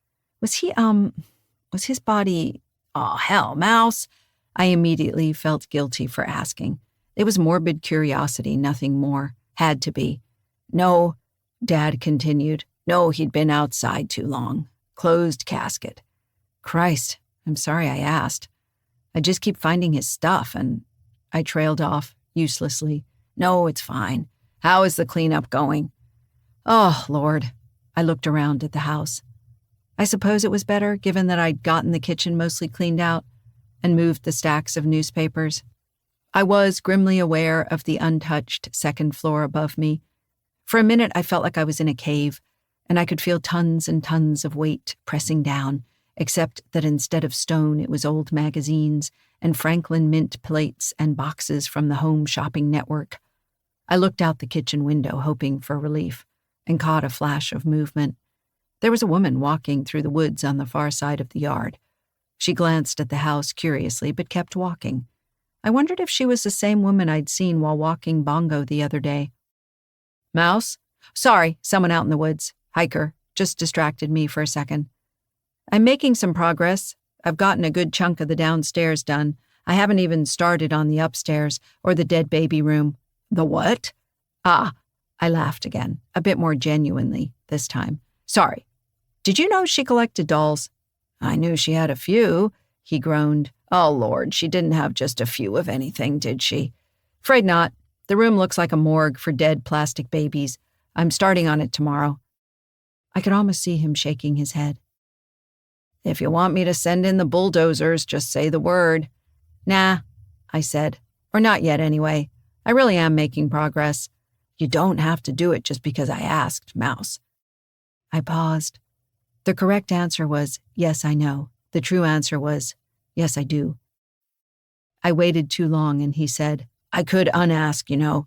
was his body— "Oh, hell, Mouse." I immediately felt guilty for asking. It was morbid curiosity, nothing more. Had to be. "No," Dad continued. "No, he'd been outside too long. Closed casket." Christ, I'm sorry I asked. I just keep finding his stuff, and I trailed off uselessly. "No, it's fine. How is the cleanup going?" "Oh, Lord." I looked around at the house. I suppose it was better, given that I'd gotten the kitchen mostly cleaned out and moved the stacks of newspapers. I was grimly aware of the untouched second floor above me. For a minute, I felt like I was in a cave, and I could feel tons and tons of weight pressing down, except that instead of stone, it was old magazines and Franklin Mint plates and boxes from the Home Shopping Network. I looked out the kitchen window, hoping for relief, and caught a flash of movement. There was a woman walking through the woods on the far side of the yard. She glanced at the house curiously, but kept walking. I wondered if she was the same woman I'd seen while walking Bongo the other day. Mouse? Sorry, someone out in the woods. Hiker. Just distracted me for a second. I'm making some progress. I've gotten a good chunk of the downstairs done. I haven't even started on the upstairs or the dead baby room. The what? Ah, I laughed again, a bit more genuinely this time. Sorry. Did you know she collected dolls? I knew she had a few, he groaned. Oh, Lord, she didn't have just a few of anything, did she? Afraid not. The room looks like a morgue for dead plastic babies. I'm starting on it tomorrow. I could almost see him shaking his head. If you want me to send in the bulldozers, just say the word. Nah, I said. Or not yet, anyway. I really am making progress. You don't have to do it just because I asked, Mouse. I paused. The correct answer was, yes, I know. The true answer was, yes, I do. I waited too long, and he said, I could unask, you know.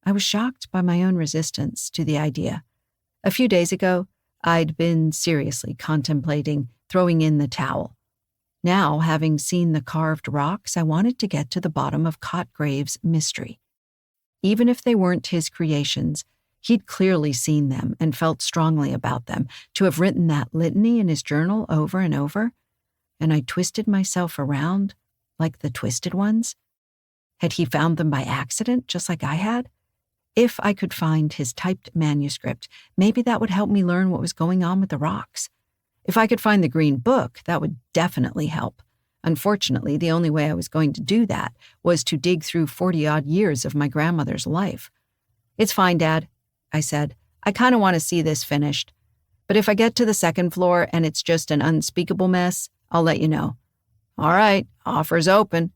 I was shocked by my own resistance to the idea. A few days ago, I'd been seriously contemplating throwing in the towel. Now, having seen the carved rocks, I wanted to get to the bottom of Cotgrave's mystery. Even if they weren't his creations, he'd clearly seen them and felt strongly about them, to have written that litany in his journal over and over. And I twisted myself around, like the twisted ones. Had he found them by accident, just like I had? If I could find his typed manuscript, maybe that would help me learn what was going on with the rocks. If I could find the green book, that would definitely help. Unfortunately, the only way I was going to do that was to dig through 40-odd years of my grandmother's life. It's fine, Dad, I said. I kind of want to see this finished. But if I get to the second floor and it's just an unspeakable mess, I'll let you know. All right, offer's open.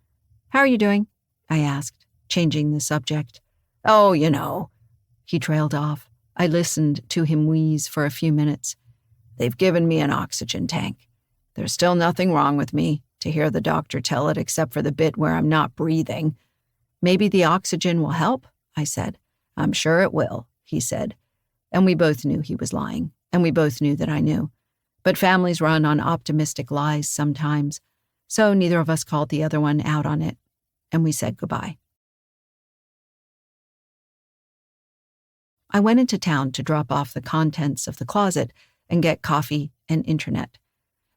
How are you doing? I asked, changing the subject. Oh, you know. He trailed off. I listened to him wheeze for a few minutes. They've given me an oxygen tank. There's still nothing wrong with me, to hear the doctor tell it, except for the bit where I'm not breathing. Maybe the oxygen will help, I said. I'm sure it will, he said. And we both knew he was lying, and we both knew that I knew. But families run on optimistic lies sometimes, so neither of us called the other one out on it, and we said goodbye. I went into town to drop off the contents of the closet and get coffee and internet.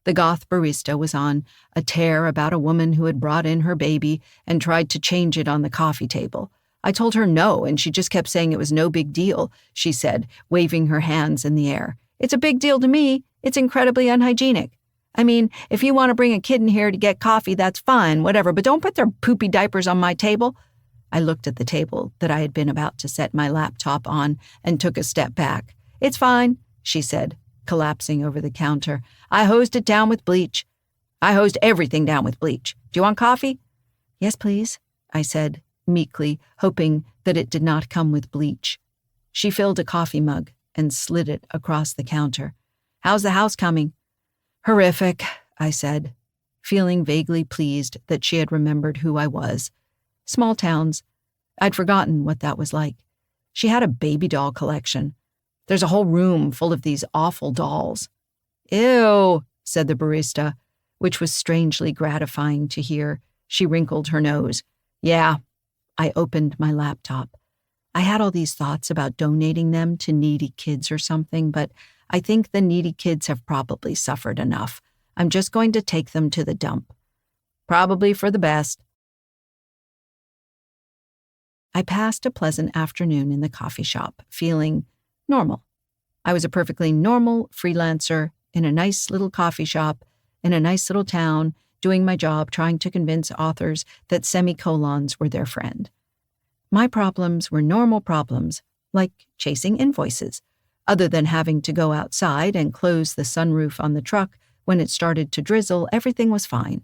The goth barista was on a tear about a woman who had brought in her baby and tried to change it on the coffee table. I told her no, and she just kept saying it was no big deal, she said, waving her hands in the air. It's a big deal to me. It's incredibly unhygienic. I mean, if you want to bring a kid in here to get coffee, that's fine, whatever, but don't put their poopy diapers on my table. I looked at the table that I had been about to set my laptop on and took a step back. It's fine, she said, collapsing over the counter. I hosed it down with bleach. I hosed everything down with bleach. Do you want coffee? Yes, please, I said, meekly, hoping that it did not come with bleach. She filled a coffee mug and slid it across the counter. How's the house coming? Horrific, I said, feeling vaguely pleased that she had remembered who I was. Small towns. I'd forgotten what that was like. She had a baby doll collection. There's a whole room full of these awful dolls. Ew, said the barista, which was strangely gratifying to hear. She wrinkled her nose. Yeah. I opened my laptop. I had all these thoughts about donating them to needy kids or something, but I think the needy kids have probably suffered enough. I'm just going to take them to the dump. Probably for the best. I passed a pleasant afternoon in the coffee shop, feeling normal. I was a perfectly normal freelancer in a nice little coffee shop in a nice little town, doing my job trying to convince authors that semicolons were their friend. My problems were normal problems, like chasing invoices. Other than having to go outside and close the sunroof on the truck when it started to drizzle, everything was fine.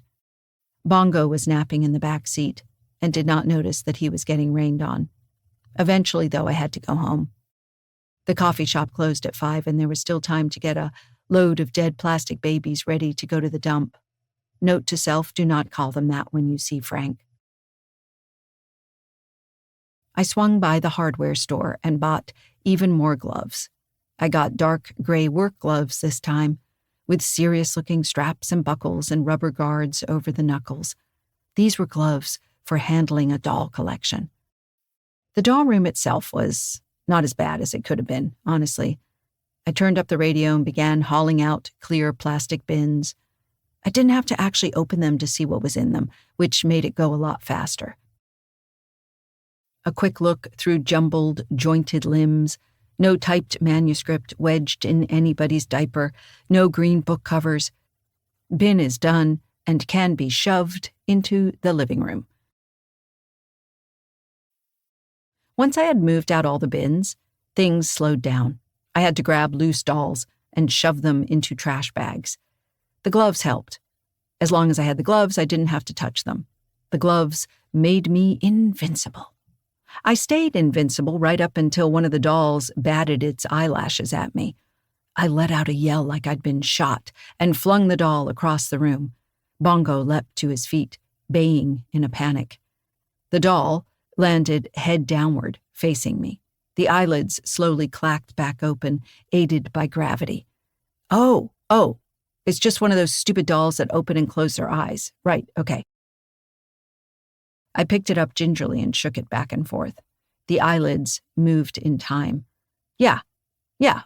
Bongo was napping in the back seat and did not notice that he was getting rained on. Eventually, though, I had to go home. The coffee shop closed at 5, and there was still time to get a load of dead plastic babies ready to go to the dump. Note to self, do not call them that when you see Frank. I swung by the hardware store and bought even more gloves. I got dark gray work gloves this time. with serious-looking straps and buckles and rubber guards over the knuckles. These were gloves for handling a doll collection. The doll room itself was not as bad as it could have been, honestly. I turned up the radio and began hauling out clear plastic bins. I didn't have to actually open them to see what was in them, which made it go a lot faster. A quick look through jumbled, jointed limbs, no typed manuscript wedged in anybody's diaper, no green book covers. Bin is done and can be shoved into the living room. Once I had moved out all the bins, things slowed down. I had to grab loose dolls and shove them into trash bags. The gloves helped. As long as I had the gloves, I didn't have to touch them. The gloves made me invincible. I stayed invincible right up until one of the dolls batted its eyelashes at me. I let out a yell like I'd been shot and flung the doll across the room. Bongo leapt to his feet, baying in a panic. The doll landed head downward, facing me. The eyelids slowly clacked back open, aided by gravity. Oh, it's just one of those stupid dolls that open and close their eyes. Right, okay. I picked it up gingerly and shook it back and forth. The eyelids moved in time. Yeah,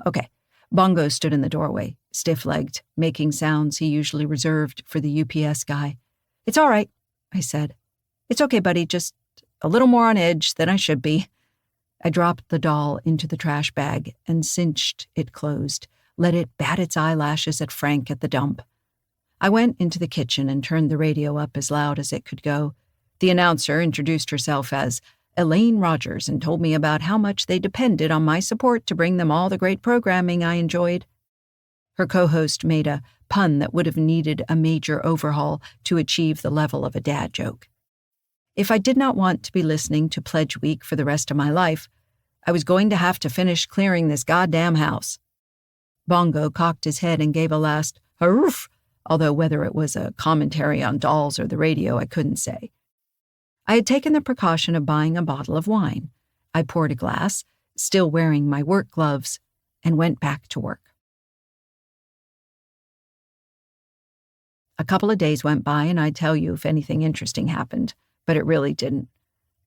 okay. Bongo stood in the doorway, stiff-legged, making sounds he usually reserved for the UPS guy. It's all right, I said. It's okay, buddy, just a little more on edge than I should be. I dropped the doll into the trash bag and cinched it closed, let it bat its eyelashes at Frank at the dump. I went into the kitchen and turned the radio up as loud as it could go. The announcer introduced herself as Elaine Rogers and told me about how much they depended on my support to bring them all the great programming I enjoyed. Her co-host made a pun that would have needed a major overhaul to achieve the level of a dad joke. If I did not want to be listening to Pledge Week for the rest of my life, I was going to have to finish clearing this goddamn house. Bongo cocked his head and gave a last "Haroof," although whether it was a commentary on dolls or the radio, I couldn't say. I had taken the precaution of buying a bottle of wine. I poured a glass, still wearing my work gloves, and went back to work. A couple of days went by and I'd tell you if anything interesting happened, but it really didn't.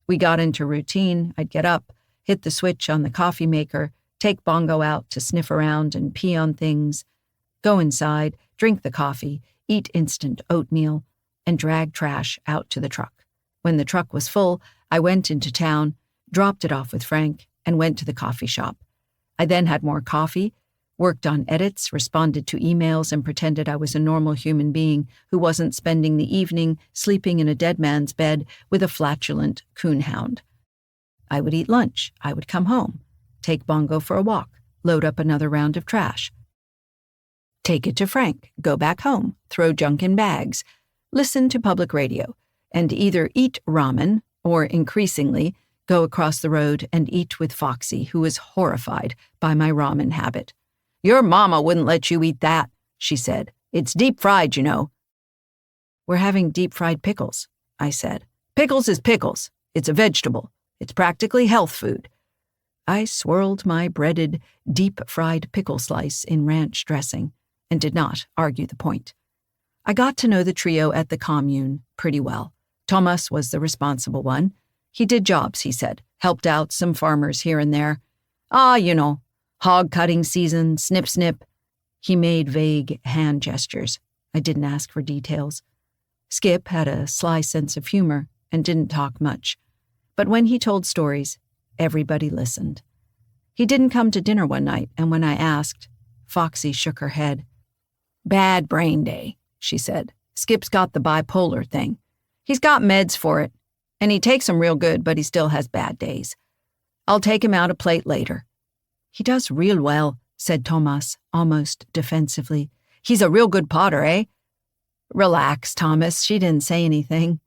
We got into routine. I'd get up, hit the switch on the coffee maker, take Bongo out to sniff around and pee on things, go inside, drink the coffee, eat instant oatmeal, and drag trash out to the truck. When the truck was full, I went into town, dropped it off with Frank, and went to the coffee shop. I then had more coffee, worked on edits, responded to emails, and pretended I was a normal human being who wasn't spending the evening sleeping in a dead man's bed with a flatulent coonhound. I would eat lunch. I would come home, take Bongo for a walk, load up another round of trash. Take it to Frank, go back home, throw junk in bags, listen to public radio, and either eat ramen or, increasingly, go across the road and eat with Foxy, who was horrified by my ramen habit. "Your mama wouldn't let you eat that," she said. "It's deep-fried, you know." "We're having deep-fried pickles," I said. "Pickles is pickles. It's a vegetable. It's practically health food." I swirled my breaded, deep-fried pickle slice in ranch dressing and did not argue the point. I got to know the trio at the commune pretty well. Thomas was the responsible one. He did jobs, he said, helped out some farmers here and there. You know, hog cutting season, snip, snip. He made vague hand gestures. I didn't ask for details. Skip had a sly sense of humor and didn't talk much. But when he told stories, everybody listened. He didn't come to dinner one night, and when I asked, Foxy shook her head. "Bad brain day," she said. "Skip's got the bipolar thing. He's got meds for it, and he takes them real good, but he still has bad days. I'll take him out a plate later." "He does real well," said Thomas, almost defensively. "He's a real good potter, eh?" "Relax, Thomas. She didn't say anything."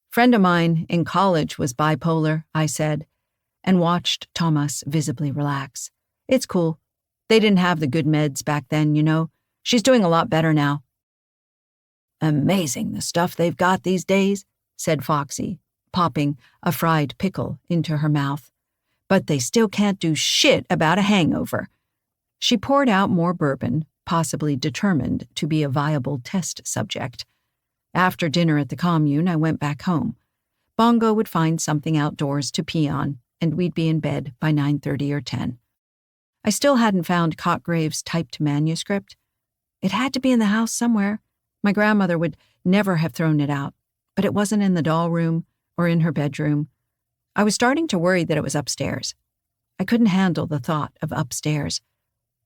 "Friend of mine in college was bipolar," I said, and watched Thomas visibly relax. "It's cool. They didn't have the good meds back then, you know. She's doing a lot better now." "Amazing the stuff they've got these days," said Foxy, popping a fried pickle into her mouth. "But they still can't do shit about a hangover." She poured out more bourbon, possibly determined to be a viable test subject. After dinner at the commune, I went back home. Bongo would find something outdoors to pee on, and we'd be in bed by 9:30 or 10. I still hadn't found Cotgrave's typed manuscript. It had to be in the house somewhere. My grandmother would never have thrown it out, but it wasn't in the doll room or in her bedroom. I was starting to worry that it was upstairs. I couldn't handle the thought of upstairs.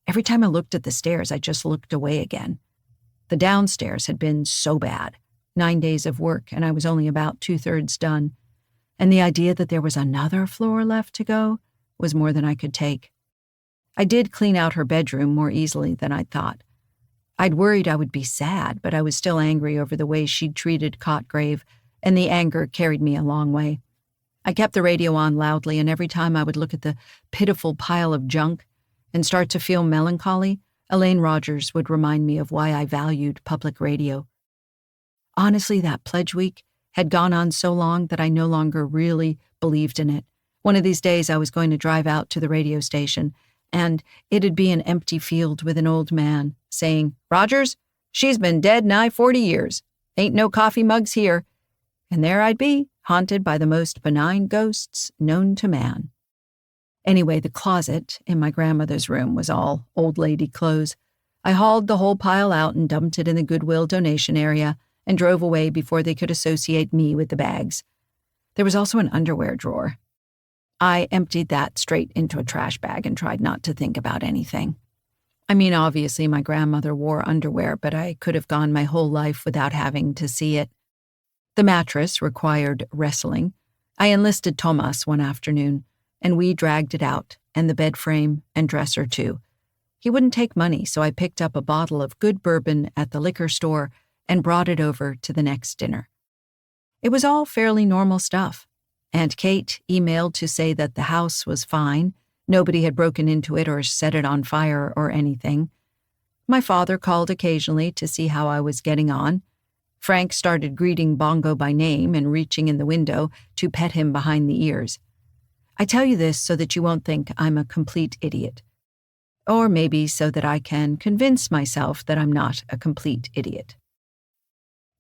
Every time I looked at the stairs, I just looked away again. The downstairs had been so bad. 9 days of work, and I was only about 2/3 done. And the idea that there was another floor left to go was more than I could take. I did clean out her bedroom more easily than I'd thought. I'd worried I would be sad, but I was still angry over the way she'd treated Cotgrave, and the anger carried me a long way. I kept the radio on loudly, and every time I would look at the pitiful pile of junk and start to feel melancholy, Elaine Rogers would remind me of why I valued public radio. Honestly, that pledge week had gone on so long that I no longer really believed in it. One of these days I was going to drive out to the radio station, and it'd be an empty field with an old man saying, "Rogers, she's been dead nigh 40 years. Ain't no coffee mugs here." And there I'd be, haunted by the most benign ghosts known to man. Anyway, the closet in my grandmother's room was all old lady clothes. I hauled the whole pile out and dumped it in the Goodwill donation area and drove away before they could associate me with the bags. There was also an underwear drawer. I emptied that straight into a trash bag and tried not to think about anything. I mean, obviously my grandmother wore underwear, but I could have gone my whole life without having to see it. The mattress required wrestling. I enlisted Thomas one afternoon, and we dragged it out, and the bed frame and dresser too. He wouldn't take money, so I picked up a bottle of good bourbon at the liquor store and brought it over to the next dinner. It was all fairly normal stuff. Aunt Kate emailed to say that the house was fine. Nobody had broken into it or set it on fire or anything. My father called occasionally to see how I was getting on. Frank started greeting Bongo by name and reaching in the window to pet him behind the ears. I tell you this so that you won't think I'm a complete idiot. Or maybe so that I can convince myself that I'm not a complete idiot.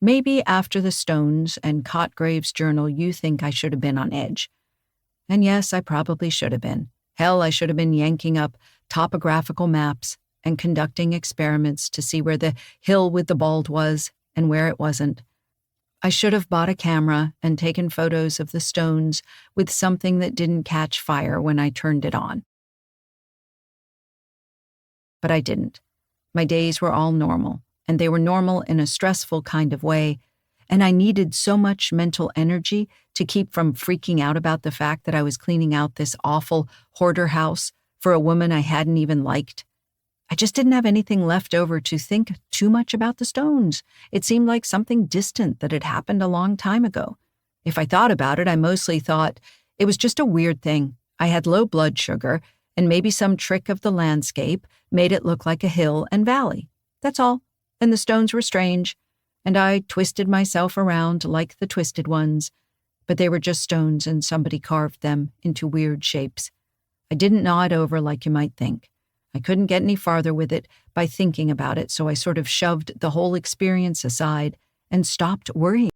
Maybe after the Stones and Cotgrave's journal you think I should have been on edge. And yes, I probably should have been. Hell, I should have been yanking up topographical maps and conducting experiments to see where the hill with the bald was and where it wasn't. I should have bought a camera and taken photos of the Stones with something that didn't catch fire when I turned it on. But I didn't. My days were all normal, and they were normal in a stressful kind of way, and I needed so much mental energy to keep from freaking out about the fact that I was cleaning out this awful hoarder house for a woman I hadn't even liked. I just didn't have anything left over to think too much about the Stones. It seemed like something distant that had happened a long time ago. If I thought about it, I mostly thought it was just a weird thing. I had low blood sugar, and maybe some trick of the landscape made it look like a hill and valley. That's all. And the Stones were strange, and I twisted myself around like the twisted ones, but they were just stones and somebody carved them into weird shapes. I didn't gnaw it over like you might think. I couldn't get any farther with it by thinking about it, so I sort of shoved the whole experience aside and stopped worrying.